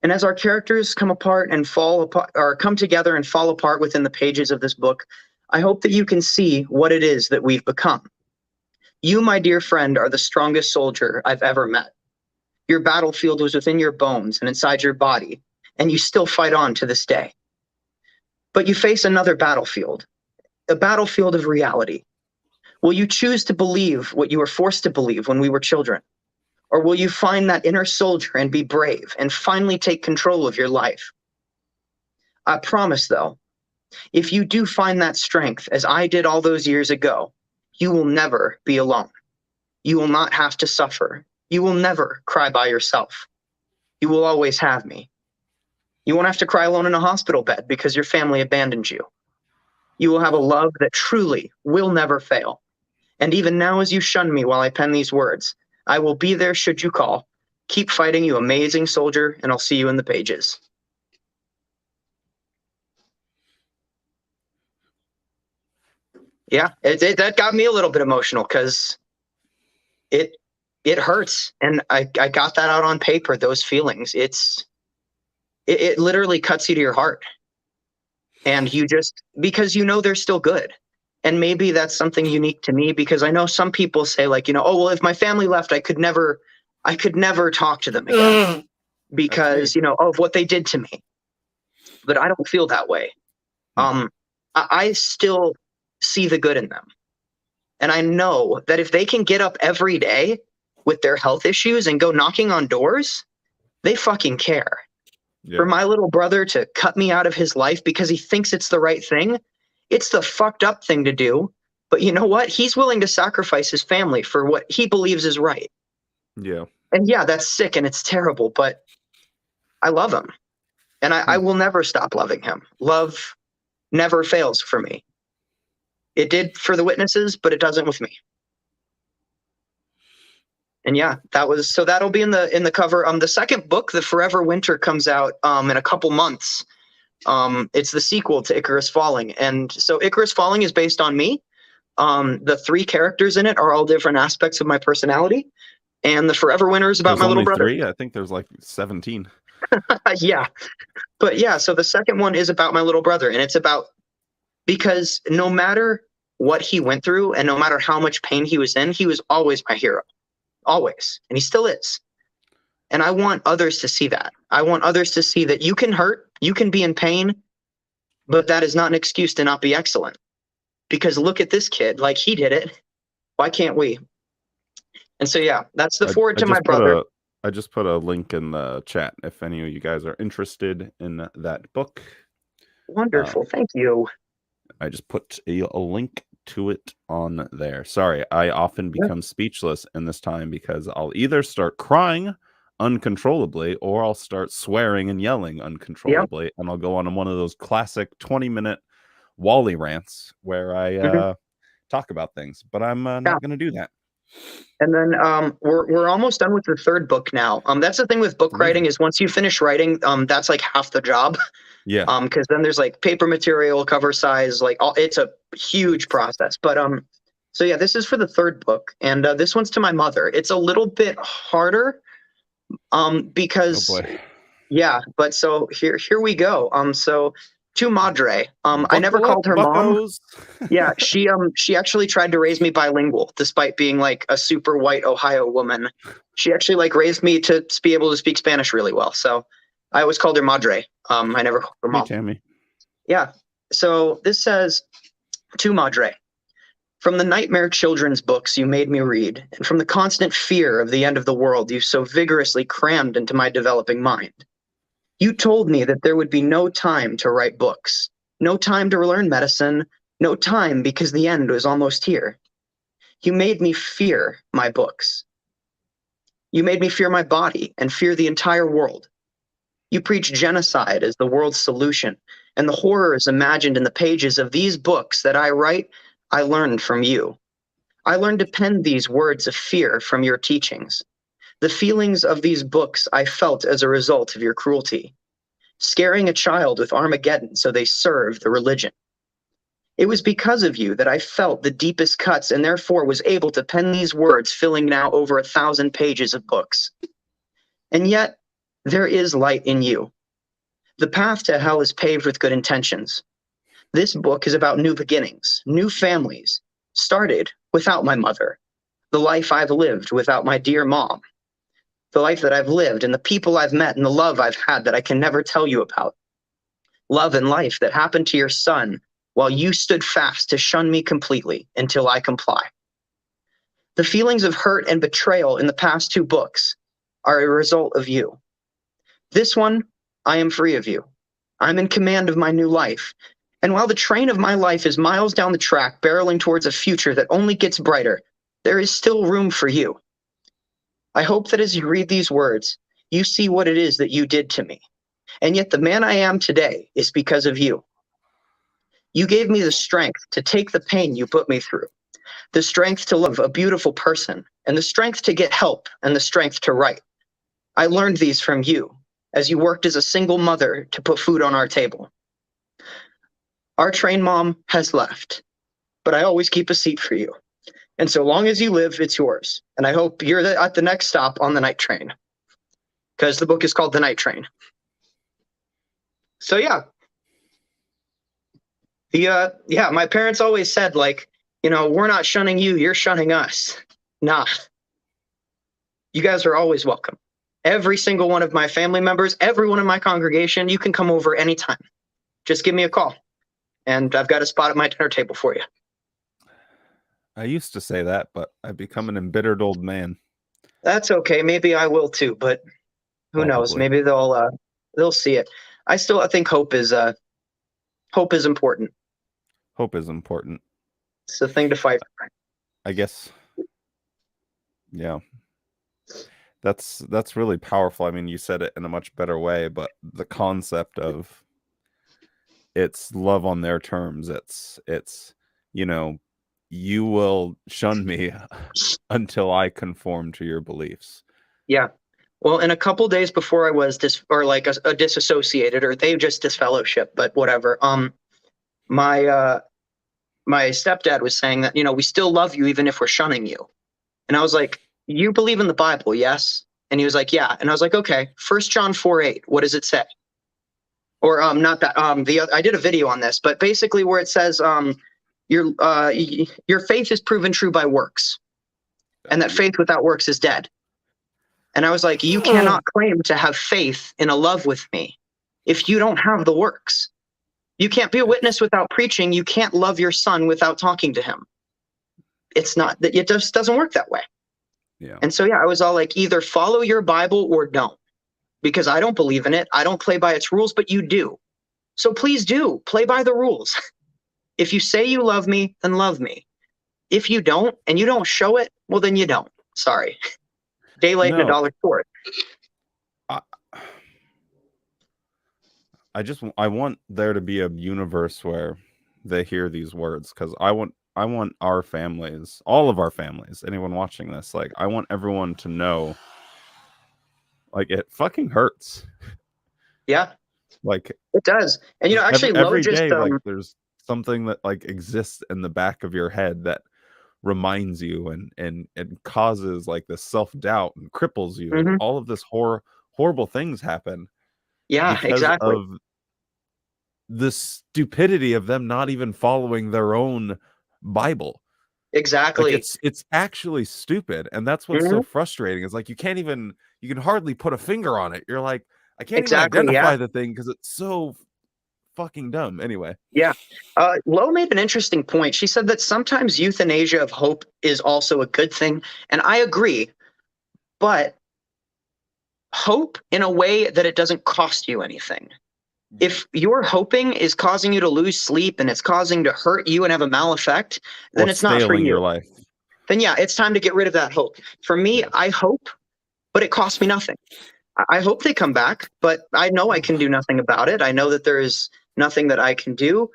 And as our characters come apart and fall apart, or come together and fall apart within the pages of this book, I hope that you can see what it is that we've become. You, my dear friend, are the strongest soldier I've ever met. Your battlefield was within your bones and inside your body, and you still fight on to this day. But you face another battlefield, a battlefield of reality. Will you choose to believe what you were forced to believe when we were children? Or will you find that inner soldier and be brave and finally take control of your life? I promise, though, if you do find that strength, as I did all those years ago, you will never be alone. You will not have to suffer. You will never cry by yourself. You will always have me. You won't have to cry alone in a hospital bed because your family abandoned you. You will have a love that truly will never fail. And even now, as you shun me while I pen these words, I will be there should you call. Keep fighting, you amazing soldier, and I'll see you in the pages. Yeah, that got me a little bit emotional because it it hurts, and I got that out on paper. Those feelings, it literally cuts you to your heart, and you just because you know they're still good. And maybe that's something unique to me because I know some people say like, oh well, if my family left, I could never talk to them again That's me. because of what they did to me. But I don't feel that way. Hmm. I still see the good in them. And I know that if they can get up every day with their health issues and go knocking on doors, they fucking care. For Yeah. my little brother to cut me out of his life because he thinks it's the right thing, it's the fucked up thing to do. But you know what? He's willing to sacrifice his family for what he believes is right. Yeah. And yeah, that's sick and it's terrible, but I love him. And I Hmm. will never stop loving him. Love never fails for me. It did for the witnesses, but it doesn't with me. And yeah, that'll be in the cover. The second book, The Forever Winter, comes out in a couple months. It's the sequel to Icarus Falling. And so Icarus Falling is based on me. The three characters in it are all different aspects of my personality. And The Forever Winter is about There's my little only brother. 3. I think there's like 17. Yeah. But yeah, so the second one is about my little brother. And it's about because no matter what he went through and no matter how much pain he was in, he was always my hero. Always. And he still is. And I want others to see that. I want others to see that you can hurt, you can be in pain, but that is not an excuse to not be excellent. Because look at this kid, like he did it. Why can't we? And so yeah, that's the I, forward I to my just put brother. a link in the chat if any of you guys are interested in that book. Wonderful, thank you. I just put a link to it on there. Sorry, I often become speechless in this time because I'll either start crying uncontrollably or I'll start swearing and yelling uncontrollably, and I'll go on one of those classic 20-minute Wally rants where I talk about things. But I'm not going to do that. And then we're almost done with the third book now. That's the thing with book writing is once you finish writing, that's like half the job. Yeah. Because then there's like paper material, cover size, like it's a huge process. But so yeah, this is for the third book, and this one's to my mother. It's a little bit harder, because Oh boy. yeah. But so here we go. So to Madre, I never Buckle up, called her buckos. mom. Yeah, she actually tried to raise me bilingual, despite being like a super white Ohio woman. She actually like raised me to be able to speak Spanish really well. So I always called her Madre. I never called her mom. Hey, Tammy. Yeah. So this says, to Madre, from the nightmare children's books you made me read, and from the constant fear of the end of the world you so vigorously crammed into my developing mind, you told me that there would be no time to write books, no time to learn medicine, no time because the end was almost here. You made me fear my books. You made me fear my body and fear the entire world. You preach genocide as the world's solution, and the horrors imagined in the pages of these books that I write, I learned from you. I learned to pen these words of fear from your teachings. The feelings of these books I felt as a result of your cruelty, scaring a child with Armageddon so they serve the religion. It was because of you that I felt the deepest cuts and therefore was able to pen these words filling now over 1,000 pages of books. And yet, there is light in you. The path to hell is paved with good intentions. This book is about new beginnings, new families, started without my mother, the life I've lived without my dear mom, the life that I've lived and the people I've met and the love I've had that I can never tell you about. Love and life that happened to your son while you stood fast to shun me completely until I comply. The feelings of hurt and betrayal in the past 2 books are a result of you. This one, I am free of you. I'm in command of my new life. And while the train of my life is miles down the track, barreling towards a future that only gets brighter, there is still room for you. I hope that as you read these words, you see what it is that you did to me. And yet the man I am today is because of you. You gave me the strength to take the pain you put me through, the strength to love a beautiful person, and the strength to get help, and the strength to write. I learned these from you, as you worked as a single mother to put food on our table. Our train mom has left. but I always keep a seat for you. And so long as you live, it's yours. And I hope you're at the next stop on the night train, because the book is called The Night Train. So yeah, my parents always said, like, we're not shunning you, you're shunning us. Nah, you guys are always welcome. Every single one of my family members, everyone in my congregation, you can come over anytime. Just give me a call, and I've got a spot at my dinner table for you. I used to say that, but I've become an embittered old man. That's okay. Maybe I will too, but who knows? Probably. Maybe they'll see it. I think hope is important. Hope is important. It's the thing to fight for. I guess. Yeah. That's really powerful. I mean, you said it in a much better way, but the concept of it's love on their terms. It's you will shun me until I conform to your beliefs. Yeah. Well, in a couple days before I was a disassociated, or they just disfellowship, but whatever. My stepdad was saying that, we still love you even if we're shunning you. And I was like, you believe in the Bible, yes? And he was like, yeah. And I was like, okay, 1 John 4:8, what does it say? Or not that I did a video on this, but basically where it says your faith is proven true by works, and that faith without works is dead. And I was like, you cannot claim to have faith in a love with me if you don't have the works. You can't be a witness without preaching. You can't love your son without talking to him. It just doesn't work that way. Yeah. And so, I was all like, either follow your Bible or don't, because I don't believe in it. I don't play by its rules, but you do. So please do play by the rules. If you say you love me, then love me. If you don't, and you don't show it, well, then you don't. Sorry. Day late and a dollar short. I want there to be a universe where they hear these words, because I want our families, all of our families, anyone watching this, like, I want everyone to know, like, it fucking hurts. Yeah. Like, it does. And actually, every day, like, there's something that, like, exists in the back of your head that reminds you and causes, like, this self-doubt and cripples you. Mm-hmm. All of this horrible things happen. Yeah, because exactly. of the stupidity of them not even following their own Bible. Exactly. Like, it's actually stupid, and that's what's so frustrating. Is like you can hardly put a finger on it. You're like, I can't even identify the thing because it's so fucking dumb. Anyway. Yeah. Lo made an interesting point. She said that sometimes euthanasia of hope is also a good thing, and I agree, but hope in a way that it doesn't cost you anything. If your hoping is causing you to lose sleep and it's causing to hurt you and have a mal effect, then it's not for you. Your life. Then it's time to get rid of that hope. For me, I hope, but it costs me nothing. I hope they come back, but I know I can do nothing about it. I know that there is nothing that I can do,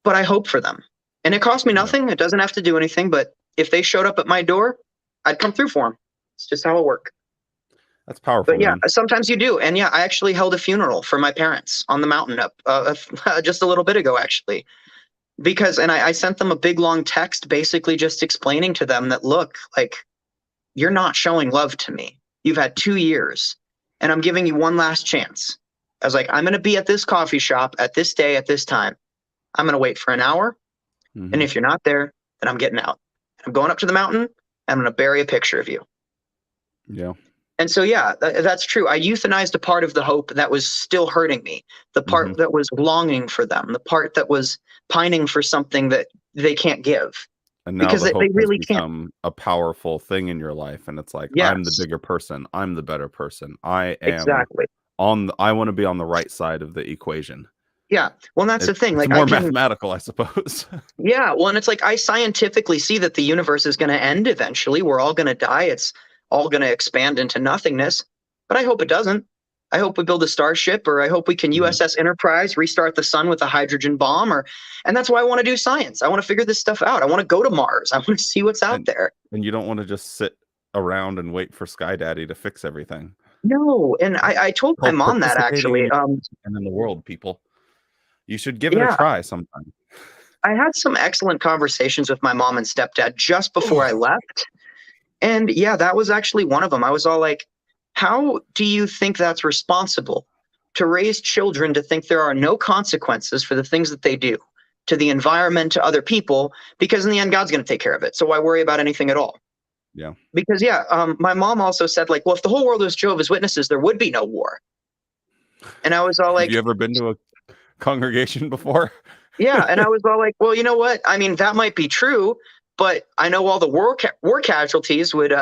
but I hope for them. And it costs me nothing. It doesn't have to do anything, but if they showed up at my door, I'd come through for them. It's just how it works. That's powerful. But man, sometimes you do. And I actually held a funeral for my parents on the mountain up just a little bit ago, actually, because I sent them a big long text, basically just explaining to them that, look, like, you're not showing love to me. You've had 2 years and I'm giving you one last chance. I was like, I'm going to be at this coffee shop at this day, at this time. I'm going to wait for an hour. Mm-hmm. And if you're not there, then I'm getting out. I'm going up to the mountain. I'm going to bury a picture of you. Yeah. And so, that's true. I euthanized a part of the hope that was still hurting me, the part that was longing for them, the part that was pining for something that they can't give. And now because they really can't. A powerful thing in your life, and it's like, I'm the bigger person, I'm the better person, I am I want to be on the right side of the equation. Yeah, well, that's the thing. It's more mathematical, I suppose. Yeah, well, and it's like I scientifically see that the universe is going to end eventually. We're all going to die. It's all going to expand into nothingness, but I hope it doesn't. I hope we build a starship, or I hope we can USS Enterprise restart the sun with a hydrogen bomb, and that's why I want to do science. I want to figure this stuff out. I want to go to Mars. I want to see what's out there. And you don't want to just sit around and wait for Sky Daddy to fix everything. No, and I told my mom that, actually. And in the world, people, you should give it a try sometime. I had some excellent conversations with my mom and stepdad just before I left. And yeah, that was actually one of them. I was all like, how do you think that's responsible to raise children to think there are no consequences for the things that they do to the environment, to other people? Because in the end, God's going to take care of it. So why worry about anything at all? Yeah. Because, yeah, my mom also said, like, well, if the whole world was Jehovah's Witnesses, there would be no war. And I was all Have like, you ever been to a congregation before? yeah. And I was all like, well, you know what? I mean, that might be true, but I know all the war casualties would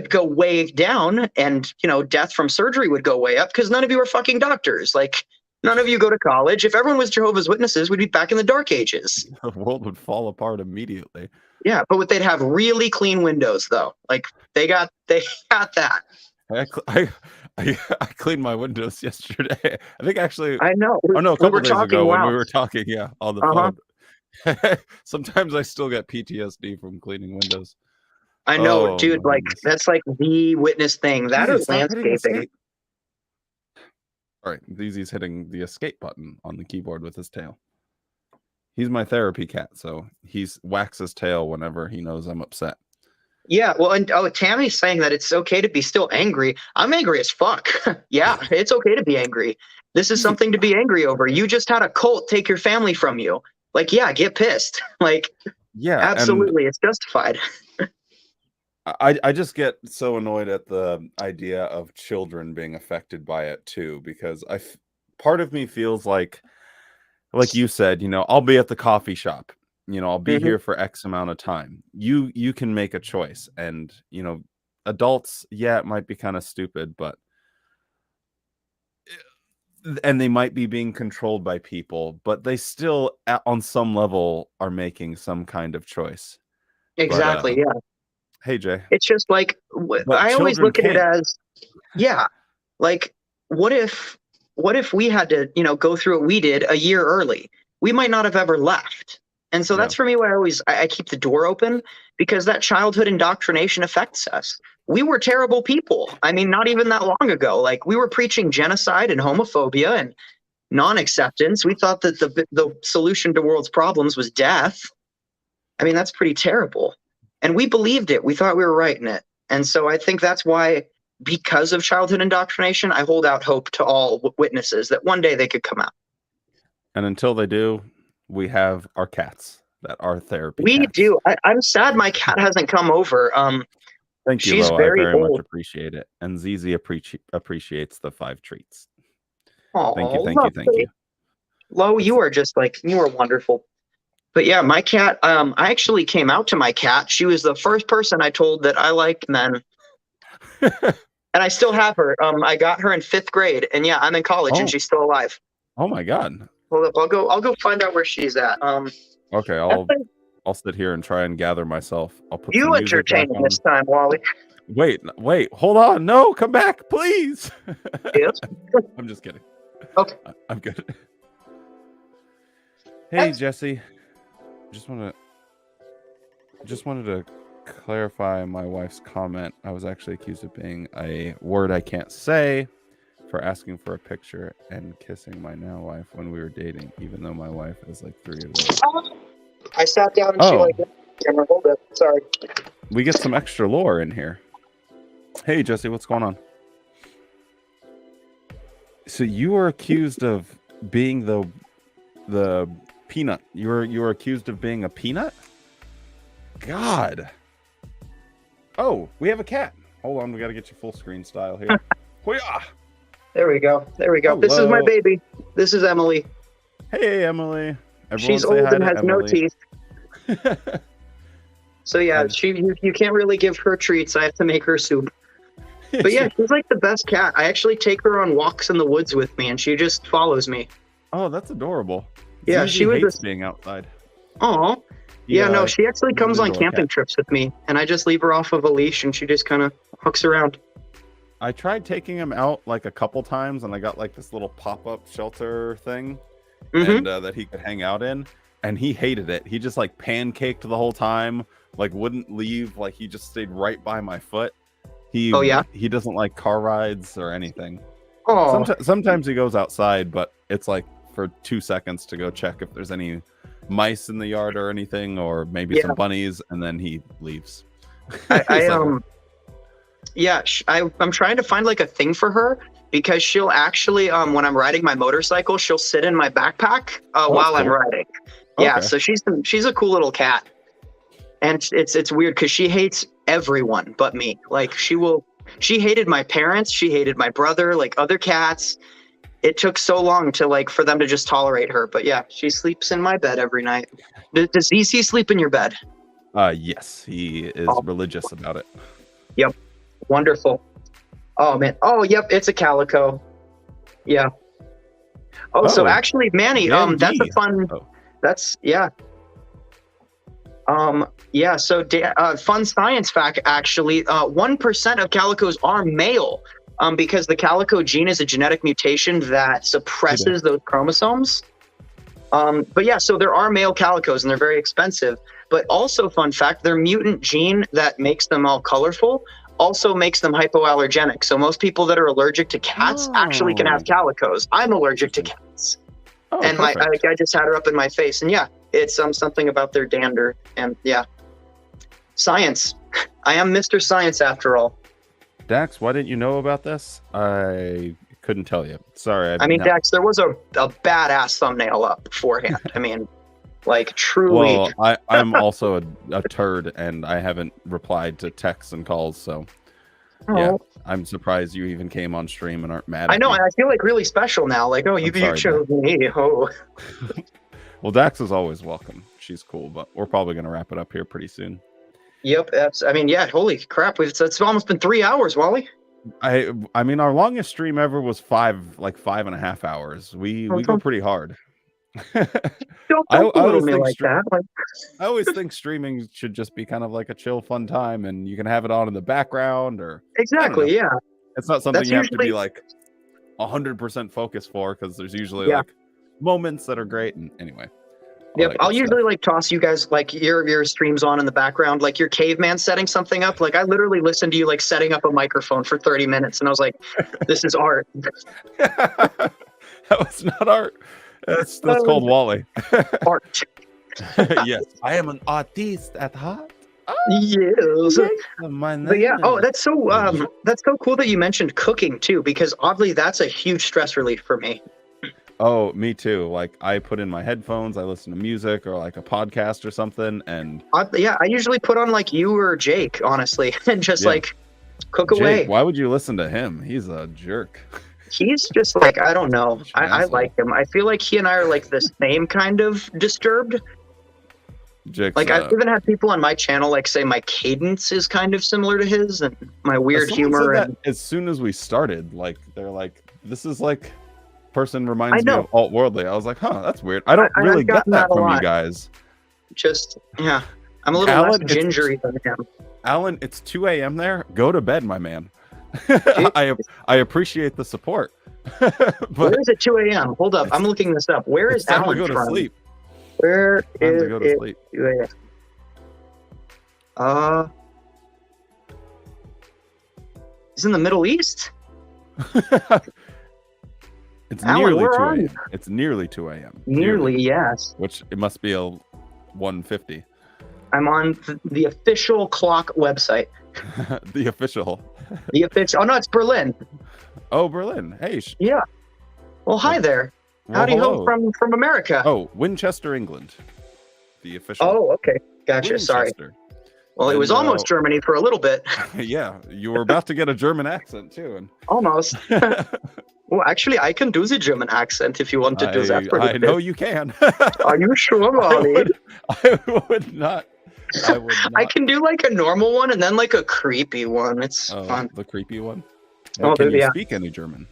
go way down, and death from surgery would go way up because none of you are fucking doctors. Like, none of you go to college. If everyone was Jehovah's Witnesses, we'd be back in the Dark Ages. The world would fall apart immediately. Yeah, but they'd have really clean windows, though. Like, they got that. I cleaned my windows yesterday. I think actually. I know. Oh no, a couple days ago when we were talking, on the phone. Sometimes I still get PTSD from cleaning windows. I know, dude. Like, that's like the witness thing. That is landscaping. All right, Zeezy's hitting the escape button on the keyboard with his tail. He's my therapy cat, so he whacks his tail whenever he knows I'm upset. Yeah, well, and Tammy's saying that it's okay to be still angry. I'm angry as fuck. Yeah, it's okay to be angry. This is something to be angry over. You just had a cult take your family from you. Like, yeah, get pissed. Like, yeah, absolutely, it's justified. I just get so annoyed at the idea of children being affected by it too, because part of me feels like you said, I'll be at the coffee shop, I'll be here for X amount of time. You can make a choice, and adults, yeah, it might be kind of stupid, and they might be being controlled by people, but they still on some level are making some kind of choice. Exactly. But, yeah. Hey Jay, it's just like I always look at it as, yeah, like what if we had to go through what we did a year early? We might not have ever left. And so that's for me why I keep the door open, because that childhood indoctrination affects us. We were terrible people. I mean, not even that long ago. Like, we were preaching genocide and homophobia and non-acceptance. We thought that the solution to world's problems was death. I mean, that's pretty terrible. And we believed it. We thought we were right in it. And so I think that's why, because of childhood indoctrination, I hold out hope to all witnesses that one day they could come out. And until they do, we have our cats that are therapy We cats. do. I'm sad my cat hasn't come over. Thank you, she's Lo. very I very old. much appreciate it. And Zizi appreciates the 5 treats. Aww, thank you. Lo, you are wonderful. But yeah, my cat, I actually came out to my cat. She was the first person I told that I liked men. And I still have her. I got her in 5th grade, and yeah, I'm in college and she's still alive. Oh my God. Hold up, I'll go find out where she's at. Okay, I'll sit here and try and gather myself. I'll put you entertain this time, Wally. Wait, hold on. No, come back, please. Yes. I'm just kidding. Okay. I'm good. Hey, Jesse. Just wanted to clarify my wife's comment. I was actually accused of being a word I can't say for asking for a picture and kissing my now wife when we were dating, even though my wife is like 3 years old. I sat down and she hold up. Sorry. We get some extra lore in here. Hey, Jesse, what's going on? So you were accused of being the peanut. You were accused of being a peanut? God. Oh, we have a cat. Hold on, we got to get you full screen style here. There we go. Hello. This is my baby. This is Emily. Hey, Emily. Everyone she's old and has no teeth. So yeah, you can't really give her treats. I have to make her soup. But yeah, she's like the best cat. I actually take her on walks in the woods with me, and she just follows me. Oh, that's adorable. Yeah, she hates being outside. Oh, yeah, no, she actually comes on camping trips with me, and I just leave her off of a leash, and she just kind of hooks around. I tried taking him out like a couple times, and I got like this little pop-up shelter thing, and that he could hang out in, and he hated it. He just like pancaked the whole time, like wouldn't leave, like he just stayed right by my foot. He doesn't like car rides or anything. Sometimes he goes outside, but it's like for 2 seconds to go check if there's any mice in the yard or anything, or maybe Yeah. some bunnies, and then he leaves. I He's like, yeah, I'm trying to find like a thing for her because she'll actually when I'm riding my motorcycle, she'll sit in my backpack while I'm cool. riding. Yeah, Okay. so she's a cool little cat. And it's weird because she hates everyone but me. Like she hated my parents, she hated my brother, like other cats. It took so long to like for them to just tolerate her. But yeah, she sleeps in my bed every night. Does EC sleep in your bed? Yes, he is religious about it. Yep. Wonderful. Oh man. Oh yep, it's a calico. Yeah. So actually, Manny, that's a fun. Oh. That's yeah. Yeah. So fun science fact. Actually, 1% of calicos are male. Because the calico gene is a genetic mutation that suppresses those chromosomes. But yeah, so there are male calicos and they're very expensive. But also, fun fact, their mutant gene that makes them all colorful also makes them hypoallergenic. So most people that are allergic to cats actually can have calicos. I'm allergic to cats. And I just had her up in my face. And yeah, it's something about their dander. And yeah, science. I am Mr. Science after all. Dax, why didn't you know about this? I couldn't tell you. Sorry. I mean, Dax, there was a badass thumbnail up beforehand. I mean, like truly. Well, I'm also a turd, and I haven't replied to texts and calls, so yeah, I'm surprised you even came on stream and aren't mad at I know, me. and I feel like really special now. Like, you chose me. Oh. Well, Dax is always welcome. She's cool, but we're probably going to wrap it up here pretty soon. Yep, holy crap. It's almost been 3 hours, Wally. I mean, our longest stream ever was 5.5 hours. We go pretty hard. Don't belittle me like that. I always think streaming should just be kind of like a chill, fun time, and you can have it on in the background or exactly, yeah. It's not something you have to be like 100% focused for, because there's usually like moments that are great. And anyway. Yep, I'll usually like toss you guys like your streams on in the background, like your caveman setting something up. Like I literally listened to you like setting up a microphone for 30 minutes, and I was like, "This is art." That was not art. That's called Wally. Art. Yes, I am an artist at heart. Yes. But yeah. Oh, that's so cool that you mentioned cooking too, because oddly, that's a huge stress relief for me. Oh, me too. Like I put in my headphones, I listen to music or like a podcast or something, and I usually put on like you or Jake, honestly, and just like cook away. Why would you listen to him? He's a jerk. He's just like, I don't know. I like him. I feel like he and I are like the same kind of disturbed. Jake's, like I've even had people on my channel like say my cadence is kind of similar to his, and my weird humor. And as soon as we started, like they're like, this is like person reminds me of alt-worldly. I was like, huh, that's weird. I don't really get that from you guys. Just I'm a little less gingery than him. Alan, it's 2 a.m. there. Go to bed, my man. I appreciate the support. But where is it 2 a.m.? Hold up, I'm looking this up. Where is Alan to go from? To sleep. Where is to go to sleep. 2 a.m.? He's in the Middle East. It's Alan, nearly 2 where are a.m. you? It's nearly 2 a.m. Nearly, yes. Which it must be a 1:50. I'm on the official clock website. The official. The official. Oh no, it's Berlin. Oh, Berlin. Hey. Yeah. Well, hi there. Howdy ho from America. Oh, Winchester, England. The official. Oh, okay. Gotcha. Winchester. Sorry. Well, it was almost Germany for a little bit. Yeah, you were about to get a German accent too. And... Almost. Well, actually, I can do the German accent if you want to do that. For I know you can. Are you sure, Wally? I would not. I can do like a normal one and then like a creepy one. It's fun. The creepy one. Well, can you speak any German?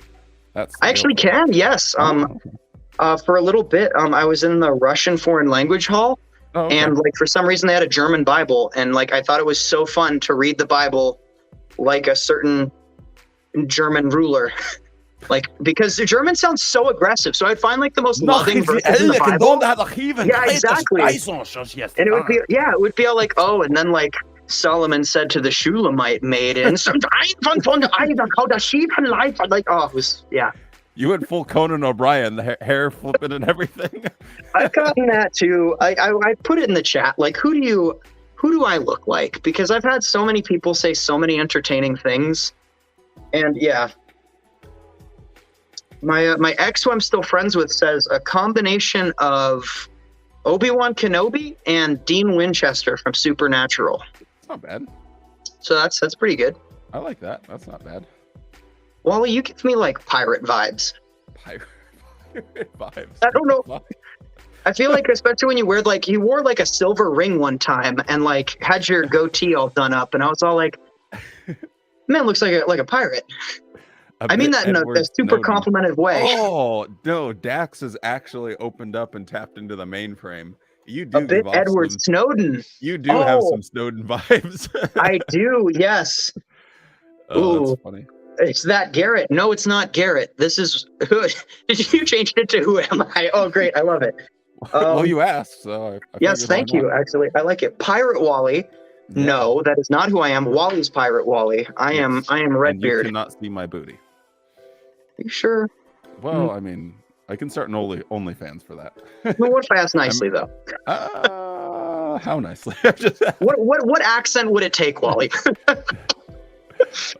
I actually can. Yes. For a little bit, I was in the Russian foreign language hall, and like for some reason they had a German Bible, and like I thought it was so fun to read the Bible like a certain German ruler. Like, because the German sounds so aggressive, so I'd find like the most loving verses in the Bible. Yeah, exactly. And it would be all like, oh, and then like Solomon said to the Shulamite maiden, like, oh, it was, You went full Conan O'Brien, the hair flipping and everything. I've gotten that too. I put it in the chat. Like, who do I look like? Because I've had so many people say so many entertaining things, and yeah. My ex, who I'm still friends with, says a combination of Obi-Wan Kenobi and Dean Winchester from Supernatural. It's not bad. So that's pretty good. I like that. That's not bad. Wally, you give me like pirate vibes. Pirate vibes. I don't know. I feel like, especially when you wore like a silver ring one time and like had your goatee all done up, and I was all like, man, looks like a pirate. I mean that in a super complimented way. Oh no, Dax has actually opened up and tapped into the mainframe. You do a bit Edward Snowden. You do have some Snowden vibes. I do, yes. Oh, that's funny. It's that Garrett. No, it's not Garrett. This is you changed it to Who Am I? Oh, great. I love it. Well, you asked, so I yes, thank you. Actually, I like it. Pirate Wally. Yeah. No, that is not who I am. Wally's Pirate Wally. I am Redbeard. You cannot see my booty. Are you sure? Well, I mean, I can start an OnlyFans for that. Well, what if I ask nicely, though? How nicely? What accent would it take, Wally?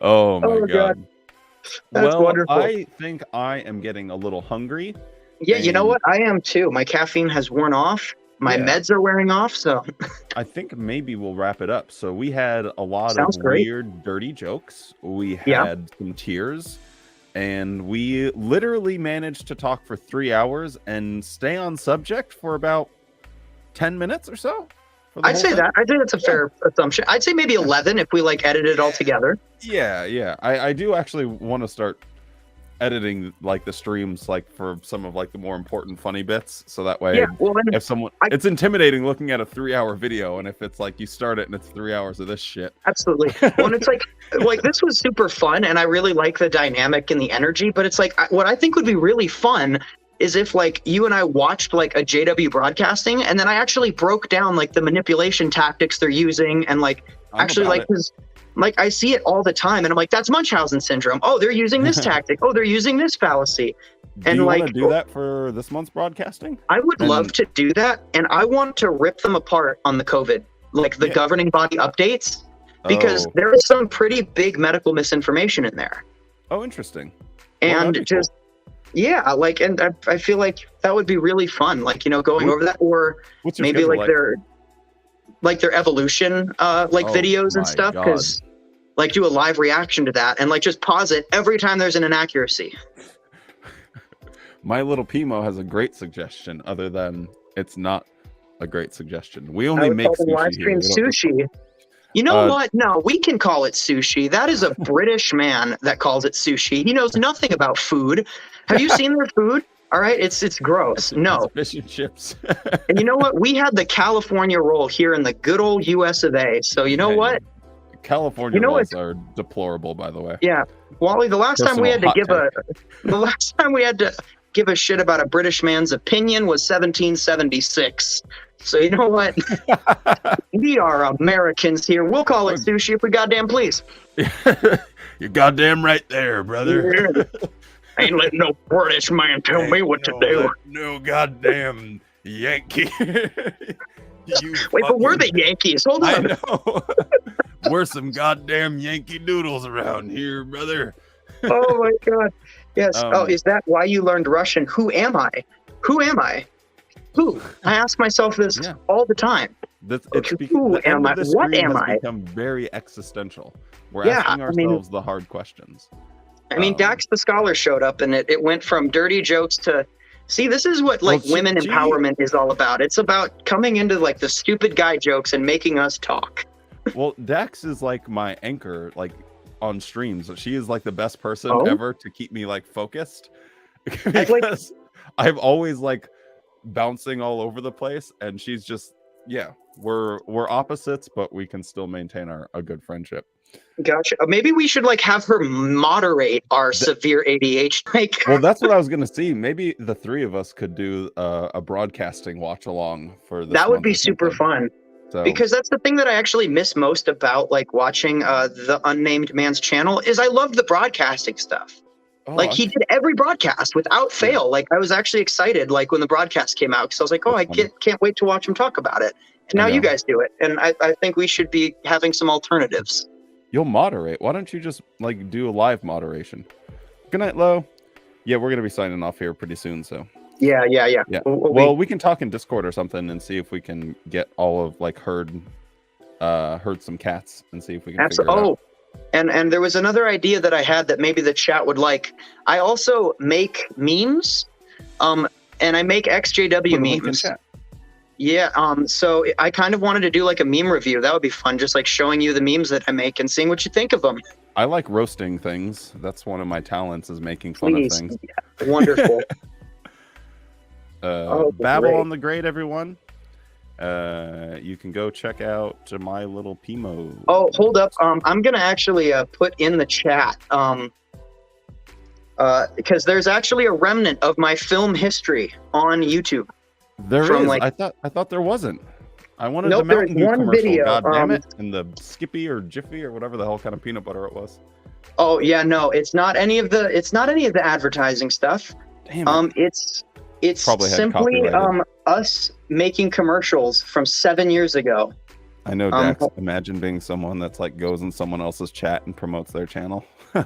Oh my God. That's wonderful. I think I am getting a little hungry. Yeah, you know what? I am too. My caffeine has worn off. My meds are wearing off, so I think maybe we'll wrap it up. So we had a lot of weird, dirty jokes. We had some tears. And we literally managed to talk for 3 hours and stay on subject for about 10 minutes or so. I'd say that. I think that's a fair assumption. I'd say maybe 11 if we like edit it all together. Yeah. I do actually want to start editing like the streams like for some of like the more important funny bits, so that way if someone it's intimidating looking at a 3-hour video, and if it's like you start it and it's 3 hours of this shit. Absolutely. Well, and it's like this was super fun, and I really like the dynamic and the energy, but it's like what I think would be really fun is if like you and I watched like a JW broadcasting, and then I actually broke down like the manipulation tactics they're using, and like actually like his like I see it all the time, and I'm like, that's Munchausen syndrome. Oh, they're using this tactic. Oh, they're using this fallacy. And do you want to do that for this month's broadcasting? I would love to do that, and I want to rip them apart on the COVID, like the governing body updates, because there is some pretty big medical misinformation in there. Oh, interesting. And just like, and I feel like that would be really fun, like, you know, going over that, or maybe like their evolution videos and stuff, because like do a live reaction to that and like just pause it every time there's an inaccuracy. My little Pimo has a great suggestion, other than it's not a great suggestion. We only make sushi. You know what? No, we can call it sushi. That is a British man that calls it sushi. He knows nothing about food. Have you seen their food? All right, it's gross. No. It's fish and chips. And you know what? We had the California roll here in the good old US of A. So you know what? California rolls are deplorable, by the way. Yeah. Wally, the last time we had to give a shit about a British man's opinion was 1776. So you know what? We are Americans here. We'll call it sushi if we goddamn please. You're goddamn right there, brother. Ain't letting no British man tell me what to do. No goddamn Yankee. Wait, but we're the Yankees. Hold on. I know. We're some goddamn Yankee Doodles around here, brother. Oh my God. Yes. Is that why you learned Russian? Who am I? Who am I? Who? I ask myself this all the time. Who am I? What am I? Become very existential. We're asking ourselves the hard questions. I mean, Dax the Scholar showed up, and it went from dirty jokes to, see, this is what like women empowerment is all about. It's about coming into like the stupid guy jokes and making us talk. Well, Dax is like my anchor, like on streams. She is like the best person ever to keep me like focused, because I've always like bouncing all over the place, and she's just we're opposites, but we can still maintain a good friendship. Gotcha. Maybe we should like have her moderate our severe ADHD. Well, that's what I was gonna see. Maybe the three of us could do a broadcasting watch along for this. That would be super fun. So, because that's the thing that I actually miss most about like watching the Unnamed Man's channel is I love the broadcasting stuff. Oh, Like he did every broadcast without yeah, fail. Like I was actually excited, like when the broadcast came out, because I was like, oh, that's I funny. can't wait to watch him talk about it. And I now you know. guys do it, and I think we should be having some alternatives. You'll moderate. Why don't you just like do a live moderation? Good night, Lo. Yeah, we're gonna be signing off here pretty soon, so Yeah. yeah. We'll Well, be we can talk in Discord or something and see if we can get all of like herd some cats and see if we can figure it out. Oh, and there was another idea that I had that maybe the chat would like. I also make memes, and I make XJW Put a link in memes. chat. Yeah, so I kind of wanted to do like a meme review. That would be fun, just like showing you the memes that I make and seeing what you think of them. I like roasting things. That's one of my talents, is making fun of things. Yeah, wonderful. Babble great. on the Grade, everyone. You can go check out My Little Pimo. Oh, hold up. I'm gonna actually put in the chat because there's actually a remnant of my film history on YouTube. There from, is. like- I thought there wasn't. I wanted Nope, the Mountain there's Dew one commercial. video, God damn it! And the Skippy or Jiffy or whatever the hell kind of peanut butter it was. Oh yeah, no, it's not any of the advertising stuff. Damn it. It's Probably had simply copyrighted. us making commercials from 7 years ago. I know, Dax. Imagine being someone that's like goes in someone else's chat and promotes their channel. You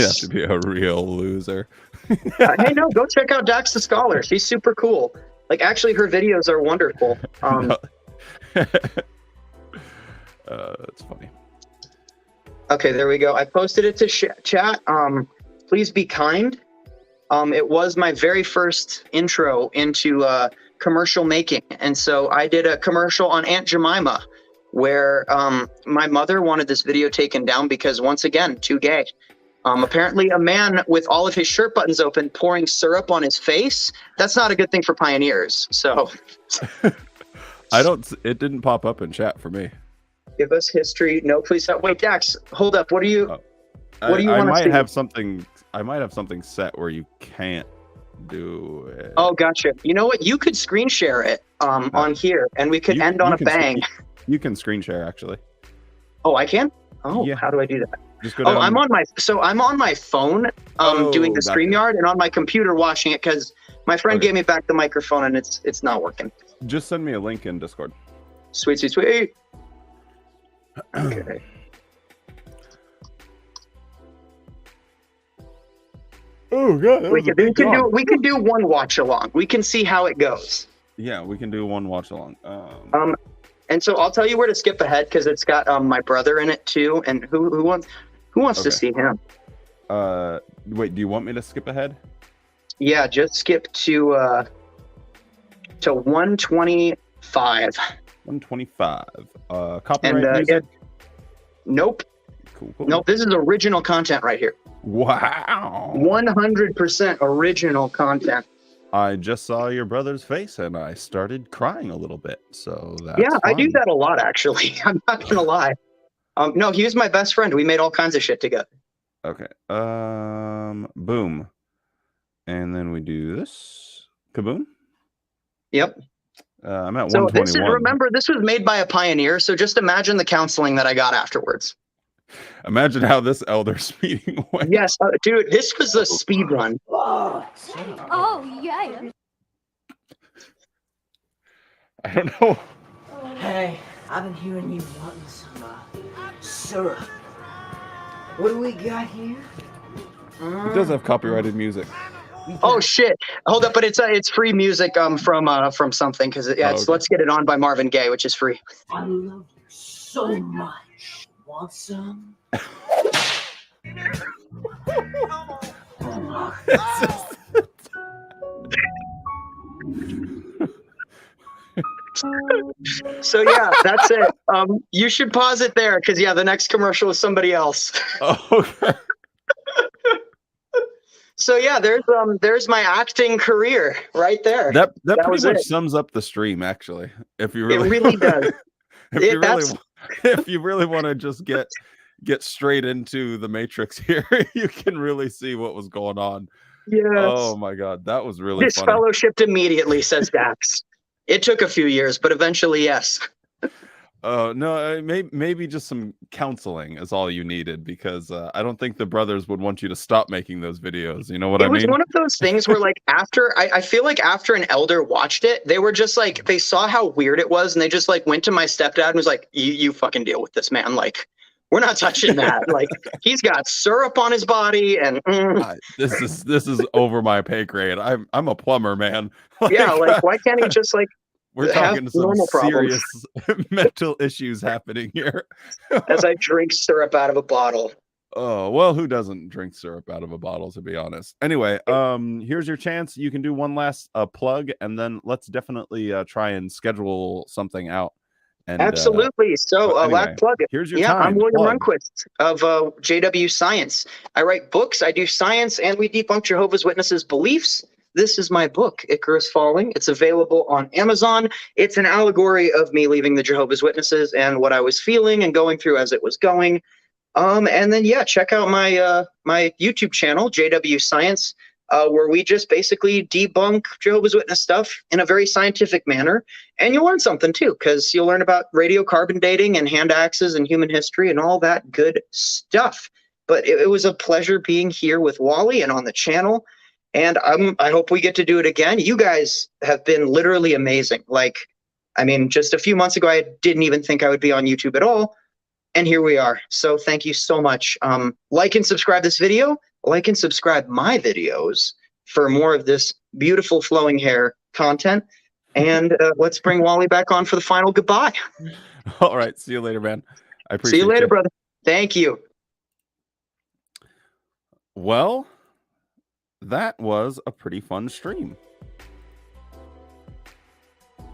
have to be a real loser. Hey, no, go check out Dax the Scholar. She's super cool. Like, actually, her videos are wonderful. That's funny. Okay, there we go. I posted it to chat. Please be kind. It was my very first intro into commercial making. And so I did a commercial on Aunt Jemima where my mother wanted this video taken down because, once again, too gay. Apparently a man with all of his shirt buttons open pouring syrup on his face, that's not a good thing for pioneers. So It didn't pop up in chat for me. give us history. No, please stop. Wait, Dax, hold up. What do you want to see? I might have something set where you can't do it. Oh, gotcha. You know what? You could screen share it on here, and we could end on a bang. You can screen share, actually. Oh, I can? Oh, Yeah. How do I do that? Just go down. I'm on my phone doing the gotcha. StreamYard, and on my computer watching it because my friend Okay. gave me back the microphone and it's not working. Just send me a link in Discord. Sweet. Okay. Oh god, We can do one watch along. We can see how it goes. Yeah, we can do one watch along. And so I'll tell you where to skip ahead because it's got my brother in it too. And who wants to Okay. see him? Wait, do you want me to skip ahead? Yeah, just skip to 125. 125. Copyright And, music. Nope. Cool. Nope. This is original content right here. Wow. 100% original content. I just saw your brother's face and I started crying a little bit. So that's Yeah, I do fun. that a lot actually. I'm not gonna lie. No, he was my best friend. We made all kinds of shit together. Okay. Boom. And then we do this. Kaboom. Yep. I'm at So 121. this was made by a pioneer. So just imagine the counseling that I got afterwards. Imagine how this elders meeting went. Yes, dude, this was a speed run. Oh, yeah. I don't know. Hey, I've been hearing you wanting some syrup. What do we got here? It does have copyrighted music. Oh shit! Hold up, but it's free music from something because it's okay. Let's Get It On by Marvin Gaye, which is free. I love you so much. Want some? So yeah, that's it. You should pause it there because the next commercial is somebody else. Okay. So yeah, there's my acting career right there. That was pretty much it. sums up the stream, actually. If you It really, really does. if you really want to just get straight into the Matrix here, you can really see what was going on. Yes. Oh my god, that was really funny. Disfellowshipped immediately, says Dax. It took a few years, but eventually, yes. Oh no, maybe just some counseling is all you needed, because I don't think the brothers would want you to stop making those videos. You know what It I was mean? one of those things where, like, after I feel like after an elder watched it, they were just like, they saw how weird it was, and they just like went to my stepdad and was like, you fucking deal with this, man. Like, we're not touching that. Like, he's got syrup on his body, and This is over my pay grade. I'm a plumber, man. yeah, Like, like, why can't he just like we're have talking some normal problems serious mental issues happening here. as I drink syrup out of a bottle? Oh, well, who doesn't drink syrup out of a bottle, to be honest? Anyway, here's your chance. You can do one last plug, and then let's definitely try and schedule something out. And Absolutely. So, but anyway, last plug. here's your Yeah, I'm time. William Plug. Runquist of JW Science. I write books, I do science, and we debunk Jehovah's Witnesses' beliefs. This is my book, Icarus Falling. It's available on Amazon. It's an allegory of me leaving the Jehovah's Witnesses and what I was feeling and going through as it was going. And then, yeah, check out my my YouTube channel, JW Science, where we just basically debunk Jehovah's Witness stuff in a very scientific manner. And you'll learn something too, because you'll learn about radiocarbon dating and hand axes and human history and all that good stuff. But it was a pleasure being here with Wally and on the channel. And I hope we get to do it again. You guys have been literally amazing. Like, I mean, just a few months ago, I didn't even think I would be on YouTube at all. And here we are. So thank you so much. Like and subscribe this video. Like and subscribe my videos for more of this beautiful flowing hair content. And let's bring Wally back on for the final goodbye. All right. See you later, man. I appreciate See you later, brother. Thank you. Well, that was a pretty fun stream.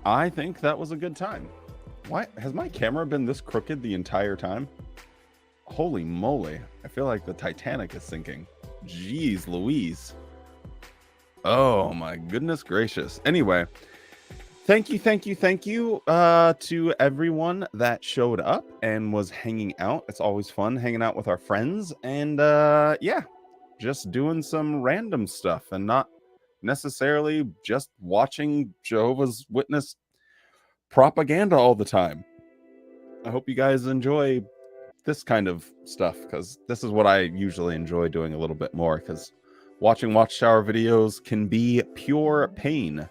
I think that was a good time. Why has my camera been this crooked the entire time? Holy moly. I feel like the Titanic is sinking. Jeez Louise. Oh my goodness gracious. Anyway, thank you to everyone that showed up and was hanging out. It's always fun hanging out with our friends, and yeah, just doing some random stuff and not necessarily just watching Jehovah's Witness propaganda all the time. I hope you guys enjoy this kind of stuff, because this is what I usually enjoy doing a little bit more, because watching Watchtower videos can be pure pain.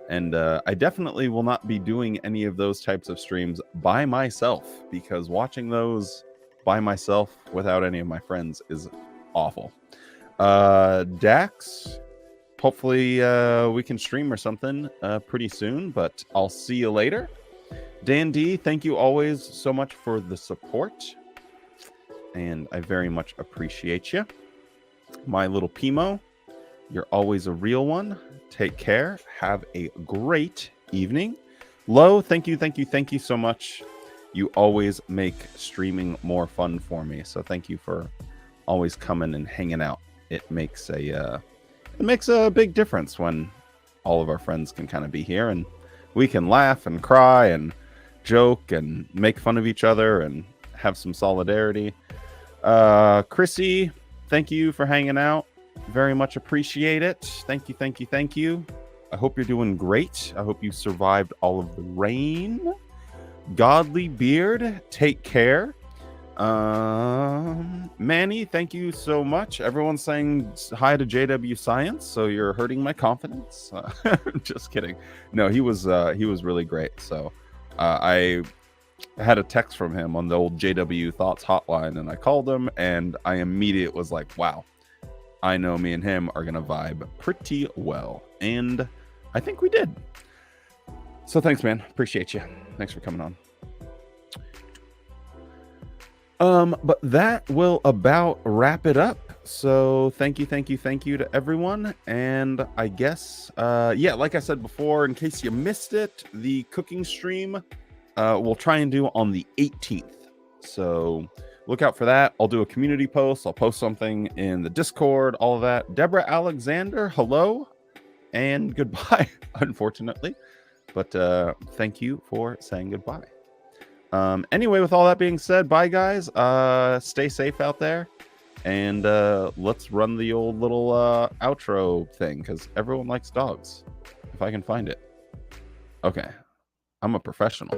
And I definitely will not be doing any of those types of streams by myself, because watching those by myself without any of my friends is awful. Dax, hopefully we can stream or something pretty soon, but I'll see you later. Dan D, thank you always so much for the support, and I very much appreciate you. My little Pimo, you're always a real one. Take care. Have a great evening. Lo, thank you so much. You always make streaming more fun for me, so thank you for always coming and hanging out. It makes a big difference when all of our friends can kind of be here, and we can laugh and cry and joke and make fun of each other and have some solidarity. Chrissy, thank you for hanging out. Very much appreciate it. Thank you. I hope you're doing great. I hope you survived all of the rain. Godly Beard, take care. Manny, thank you so much. Everyone's saying hi to JW Science, so you're hurting my confidence. Just kidding. No, he was really great. So I had a text from him on the old JW Thoughts hotline, and I called him, and I immediately was like, wow, I know me and him are gonna vibe pretty well, and I think we did. So thanks, man. Appreciate you. Thanks for coming on. But that will about wrap it up. So thank you to everyone. And I guess, yeah, like I said before, in case you missed it, the cooking stream, we'll try and do on the 18th. So look out for that. I'll do a community post. I'll post something in the Discord, all of that. Deborah Alexander, hello and goodbye, unfortunately. But thank you for saying goodbye. Anyway, with all that being said, bye guys. Stay safe out there, and let's run the old little outro thing, because everyone likes dogs, if I can find it. Okay, I'm a professional.